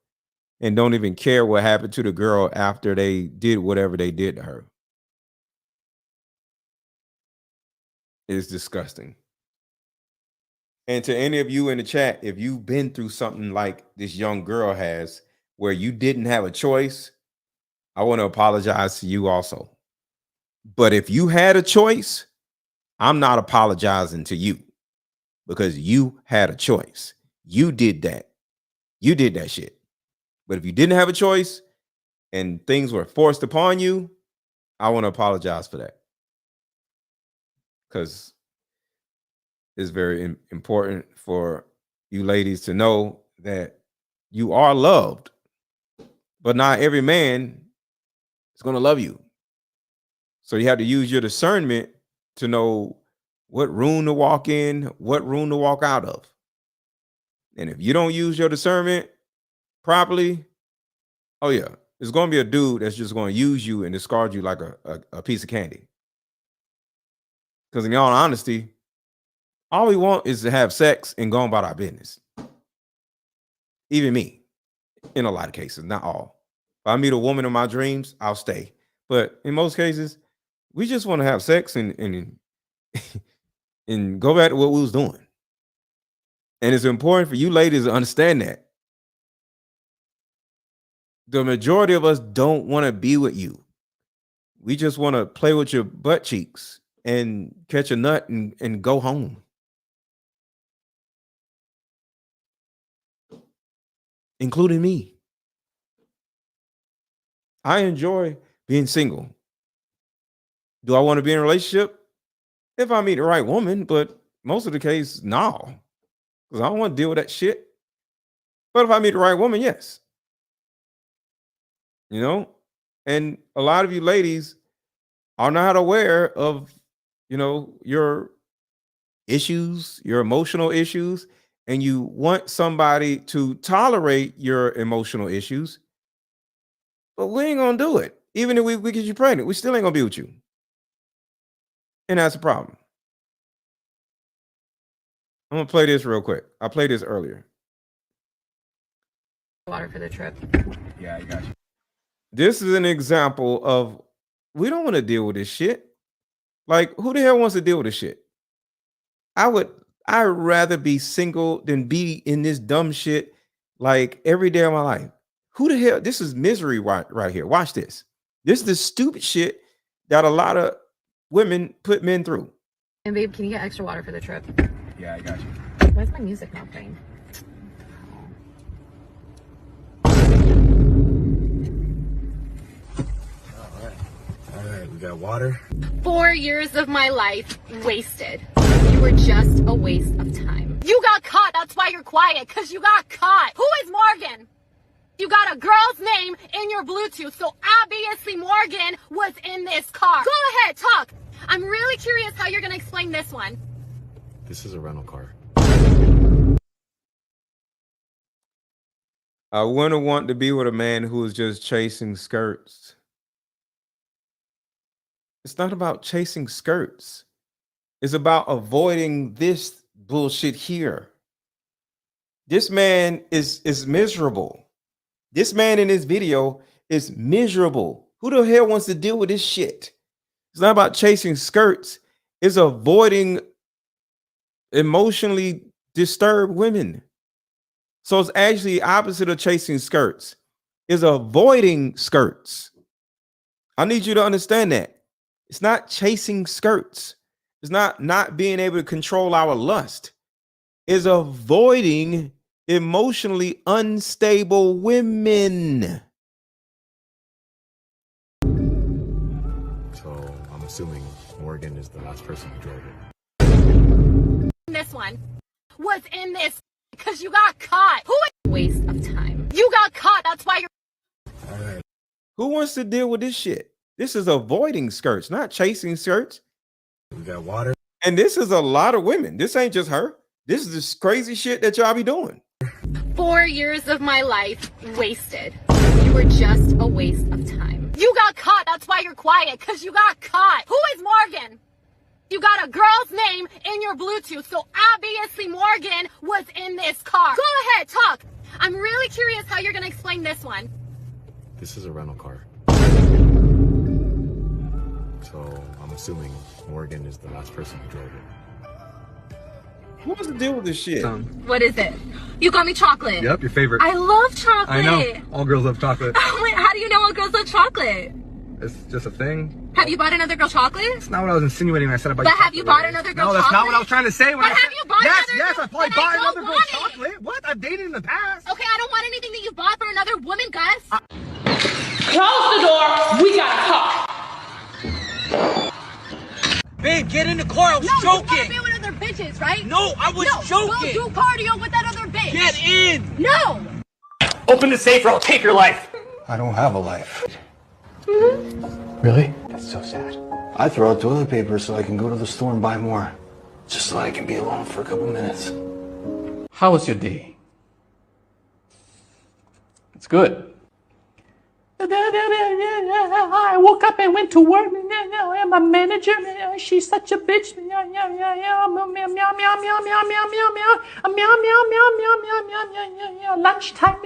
and don't even care what happened to the girl after they did whatever they did to her. It's disgusting. And to any of you in the chat, if you've been through something like this young girl has, where you didn't have a choice, I want to apologize to you also. But if you had a choice, I'm not apologizing to you because you had a choice. You did that. You did that shit. But if you didn't have a choice and things were forced upon you, I want to apologize for that. Because it's very important for you ladies to know that you are loved, but not every man is going to love you. So you have to use your discernment to know what room to walk in, what room to walk out of. And if you don't use your discernment properly, oh yeah, there's going to be a dude that's just going to use you and discard you like a piece of candy. Because in all honesty, all we want is to have sex and go on about our business. Even me, in a lot of cases, not all. If I meet a woman in my dreams, I'll stay. But in most cases, we just want to have sex and and go back to what we was doing. And it's important for you ladies to understand that. The majority of us don't want to be with you. We just want to play with your butt cheeks and catch a nut and go home. Including me. I enjoy being single. Do I want to be in a relationship? If I meet the right woman, but most of the case, no. Because I don't want to deal with that shit. But if I meet the right woman, yes. You know? And a lot of you ladies are not aware of, you know, your issues, your emotional issues, and you want somebody to tolerate your emotional issues, but we ain't gonna do it. Even if we get you pregnant, we still ain't gonna be with you. And that's a problem. I'm gonna play this real quick. I played this earlier. Water for the trip. Yeah, I got you. This is an example of we don't want to deal with this shit. Like, who the hell wants to deal with this shit? I'd rather be single than be in this dumb shit like every day of my life. Who the hell? This is misery right here. Watch this. This is the stupid shit that a lot of women put men through. And babe, can you get extra water for the trip? Yeah, I got you. Why's my music not playing? All right, we got water. 4 years of my life wasted. You were just a waste of time. You got caught. That's why you're quiet, because you got caught. Who is Morgan? You got a girl's name in your Bluetooth, so obviously Morgan was in this car. Go ahead, talk. I'm really curious how you're going to explain this one. This is a rental car. I wouldn't want to be with a man who is just chasing skirts. It's not about chasing skirts. It's about avoiding this bullshit here. This man is miserable. This man in this video is miserable. Who the hell wants to deal with this shit? It's not about chasing skirts. It's avoiding emotionally disturbed women. So it's actually opposite of chasing skirts. It's avoiding skirts. I need you to understand that. It's not chasing skirts. It's not being able to control our lust. It's avoiding emotionally unstable women. So I'm assuming Morgan is the last person who drove it. This one was in this because you got caught. Who is waste of time? You got caught. That's why you're. All right. Who wants to deal with this shit? This is avoiding skirts, not chasing skirts. We got water. And this is a lot of women. This ain't just her. This is this crazy shit that y'all be doing. 4 years of my life wasted. You were just a waste of time. You got caught. That's why you're quiet, because you got caught. Who is Morgan? You got a girl's name in your Bluetooth, so obviously Morgan was in this car. Go ahead, talk. I'm really curious how you're going to explain this one. This is a rental car. So I'm assuming Morgan is the last person who drove it. Who wants to deal with this shit? What is it? You got me chocolate. Yep, your favorite. I love chocolate. I know. All girls love chocolate. Wait, how do you know all girls love chocolate? It's just a thing. Have you bought another girl chocolate? That's not what I was insinuating when I said about. But have you bought another girl chocolate? No, that's not what I was trying to say. But have you bought another girl? Yes, I probably bought another girl chocolate. What? I've dated in the past. Okay, I don't want anything that you bought for another woman, Gus. Close the door. We gotta talk. Babe, get in the car. I was joking. You want to be with other bitches, right? No, I was joking. Go do cardio with that other bitch. Get in. No. Open the safe or I'll take your life. I don't have a life. Really? That's so sad. I throw out toilet paper so I can go to the store and buy more. Just so I can be alone for a couple minutes. How was your day? It's good. I woke up and went to work. And my manager, she's such a bitch. Lunchtime,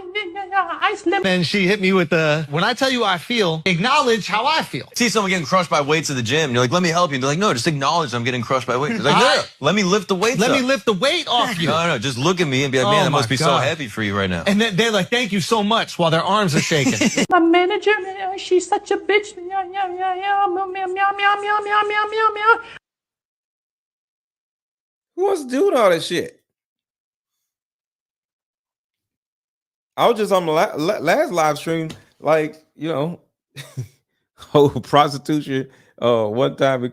ice lemon. And she hit me with the, when I tell you how I feel, acknowledge how I feel. See someone getting crushed by weights at the gym, and you're like, let me help you. And they're like, no, just acknowledge I'm getting crushed by weights. It's like, no, let me lift the weights Let up. me lift the weight off you. No, just look at me and be like, man, Oh that must my be so God. heavy for you right now. And then they're like, thank you so much, while their arms are shaking. My manager. She's such a bitch. Meow, meow, meow, meow, meow, meow, meow, meow, meow, meow, meow, meow, meow. Who wants to do all that shit? I was just on the last live stream, like, you know, whole prostitution. One time,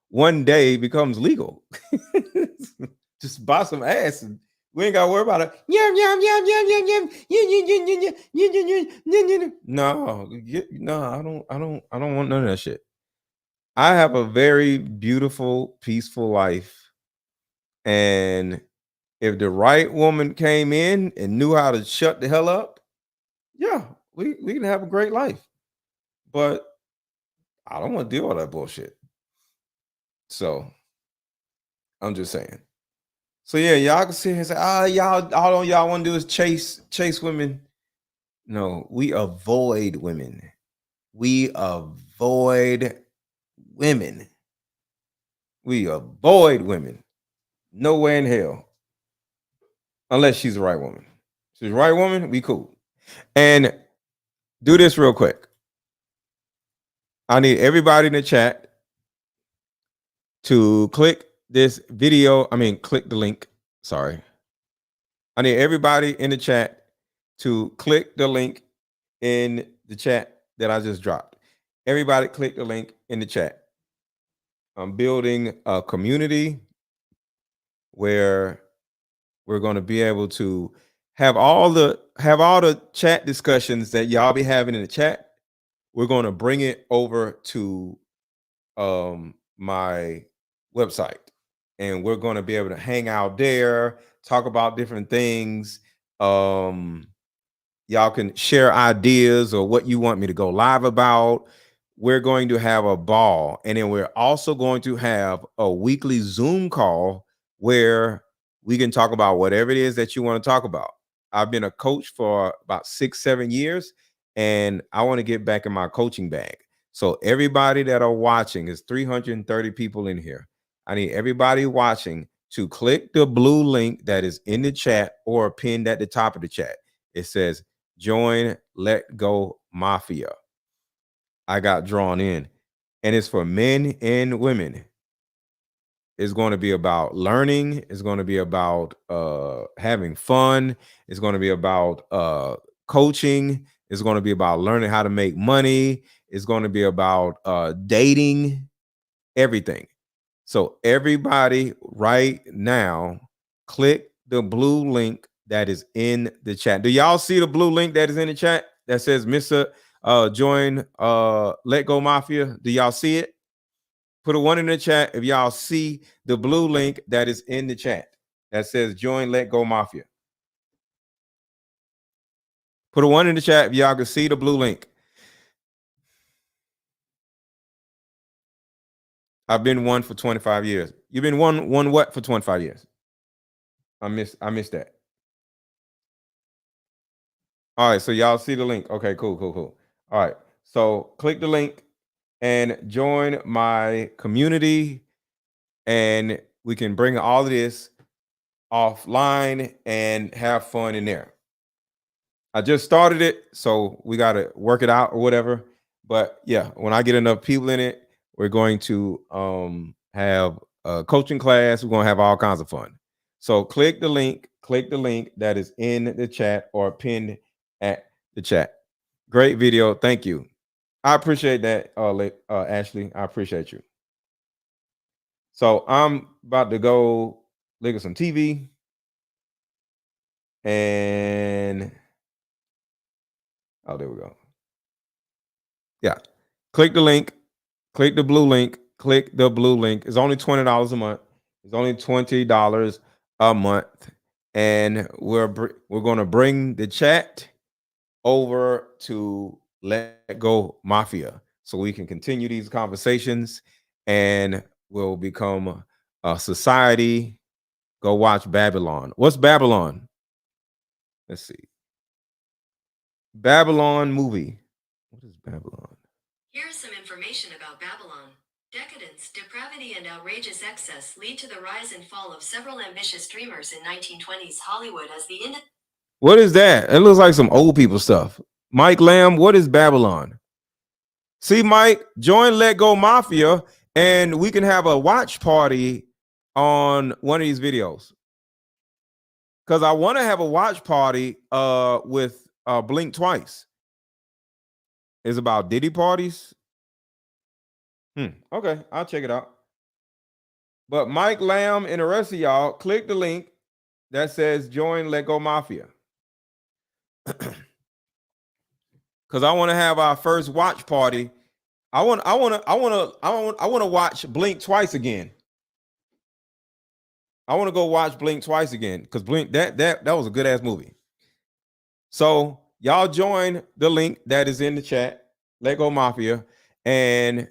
one day becomes legal. Just buy some ass, and we ain't got to worry about it. No, I don't want none of that shit. I have a very beautiful, peaceful life, and if the right woman came in and knew how to shut the hell up, yeah, we can have a great life. But I don't want to deal with that bullshit. So I'm just saying. So yeah, y'all can sit here and say, all y'all want to do is chase women. No, we avoid women. We avoid women. We avoid women. Nowhere in hell. Unless she's the right woman. She's the right woman, we cool. And do this real quick. I need everybody in the chat to click this video. Click the link. Sorry. I need everybody in the chat to click the link in the chat that I just dropped. Everybody click the link in the chat. I'm building a community where we're going to be able to have all the chat discussions that y'all be having in the chat. We're going to bring it over to my website, and we're going to be able to hang out there, talk about different things. Y'all can share ideas or what you want me to go live about. We're going to have a ball, and then we're also going to have a weekly Zoom call where we can talk about whatever it is that you want to talk about. I've been a coach for about 6-7 years, and I want to get back in my coaching bag. So everybody that are watching, is 330 people in here. I need everybody watching to click the blue link that is in the chat or pinned at the top of the chat. It says join Let Go Mafia. I got drawn in, and it's for men and women. It's going to be about learning. It's going to be about having fun. It's going to be about coaching. It's going to be about learning how to make money. It's going to be about dating, everything. So everybody right now, click the blue link that is in the chat. Do y'all see the blue link that is in the chat that says Mr. Join Let Go Mafia? Do y'all see it? Put a 1 in the chat if y'all see the blue link that is in the chat that says Join Let Go Mafia. Put a 1 in the chat if y'all can see the blue link. I've been one for 25 years. You've been one what for 25 years? I missed that. All right, so y'all see the link. Okay, cool. All right, so click the link and join my community, and we can bring all of this offline and have fun in there. I just started it, so we got to work it out or whatever. But yeah, when I get enough people in it, we're going to have a coaching class. We're going to have all kinds of fun. So click the link that is in the chat or pinned at the chat. Great video. Thank you. I appreciate that, Ashley. I appreciate you. So I'm about to go look at some TV. And oh, there we go. Yeah. Click the link. Click the blue link. Click the blue link. It's only $20 a month. It's only $20 a month. And we're going to bring the chat over to Let Go Mafia so we can continue these conversations and we'll become a society. Go watch Babylon. What's Babylon? Let's see. Babylon movie. What is Babylon? Here's some information about Babylon. Decadence, depravity, and outrageous excess lead to the rise and fall of several ambitious dreamers in 1920s Hollywood as the What is that? It looks like some old people stuff. Mike Lamb, what is Babylon? See, Mike, join Let Go Mafia, and we can have a watch party on one of these videos. Because I want to have a watch party with Blink Twice. It's about Diddy parties. Okay, I'll check it out. But Mike Lamb and the rest of y'all, click the link that says join Let Go Mafia. Because I want to have our first watch party. I want to watch Blink Twice again. I want to go watch Blink Twice again because Blink that was a good ass movie. So y'all join the link that is in the chat, Let Go Mafia, and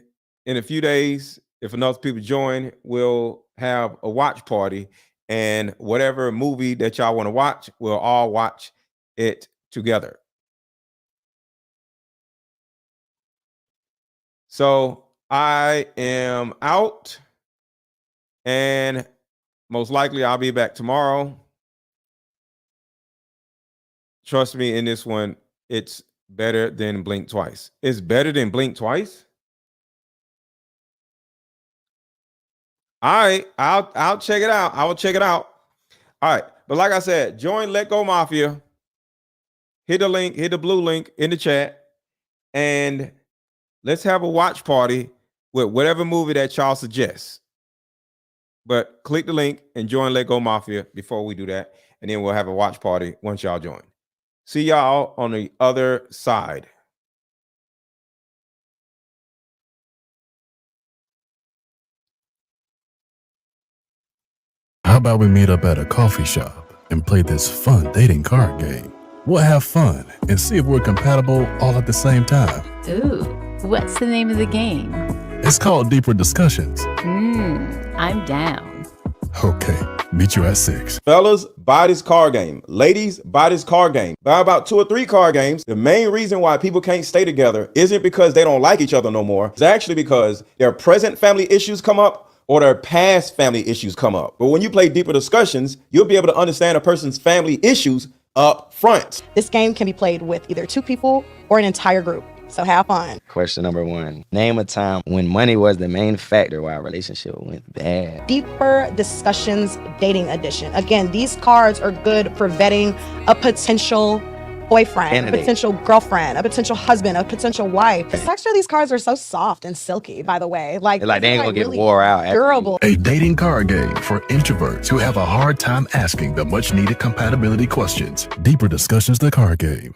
in a few days, if enough people join, we'll have a watch party, and whatever movie that y'all want to watch, we'll all watch it together. So I am out, and most likely I'll be back tomorrow. Trust me, in this one, it's better than Blink Twice. It's better than Blink Twice. All right, I'll check it out. I will check it out. All right, but like I said, join Let Go Mafia. Hit the link, hit the blue link in the chat, and let's have a watch party with whatever movie that y'all suggest. But click the link and join Let Go Mafia before we do that, and then we'll have a watch party once y'all join. See y'all on the other side. How about we meet up at a coffee shop and play this fun dating card game? We'll have fun and see if we're compatible all at the same time. Ooh, what's the name of the game? It's called Deeper Discussions. I'm down. Okay, meet you at 6. Fellas, buy this card game. Ladies, buy this card game. Buy about 2 or 3 card games. The main reason why people can't stay together isn't because they don't like each other no more. It's actually because their present family issues come up or their past family issues come up. But when you play Deeper Discussions, you'll be able to understand a person's family issues up front. This game can be played with either 2 people or an entire group. So have fun. Question number 1. Name a time when money was the main factor why a relationship went bad. Deeper Discussions Dating Edition. Again, these cards are good for vetting a potential boyfriend, a potential girlfriend, a potential husband, a potential wife. The texture of these cards are so soft and silky, by the way. Like they ain't gonna really get wore out. Durable. A dating card game for introverts who have a hard time asking the much needed compatibility questions. Deeper Discussions, the card game.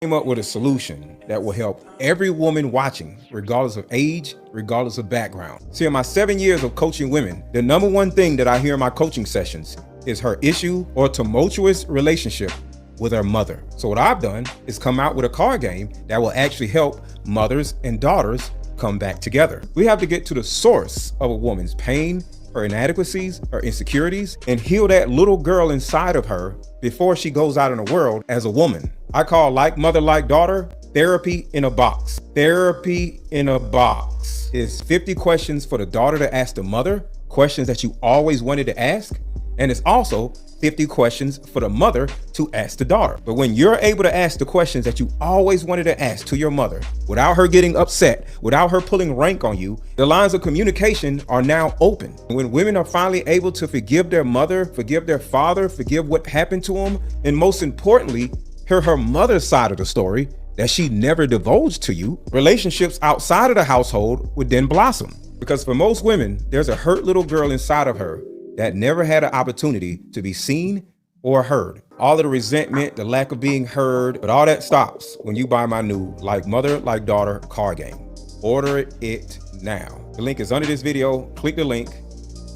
Came up with a solution that will help every woman watching, regardless of age, regardless of background. See, in my 7 years of coaching women, the number one thing that I hear in my coaching sessions is her issue or tumultuous relationship with her mother. So what I've done is come out with a card game that will actually help mothers and daughters come back together. We have to get to the source of a woman's pain, her inadequacies, her insecurities, and heal that little girl inside of her before she goes out in the world as a woman. I call Like Mother, Like Daughter, therapy in a box. Therapy in a box is 50 questions for the daughter to ask the mother, questions that you always wanted to ask. And it's also 50 questions for the mother to ask the daughter. But when you're able to ask the questions that you always wanted to ask to your mother without her getting upset, without her pulling rank on you, the lines of communication are now open. When women are finally able to forgive their mother, forgive their father, forgive what happened to them, and most importantly, hear her mother's side of the story that she never divulged to you, relationships outside of the household would then blossom. Because for most women, there's a hurt little girl inside of her that never had an opportunity to be seen or heard. All of the resentment, the lack of being heard, but all that stops when you buy my new Like Mother, Like Daughter card game. Order it now. The link is under this video. Click the link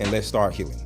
and let's start healing.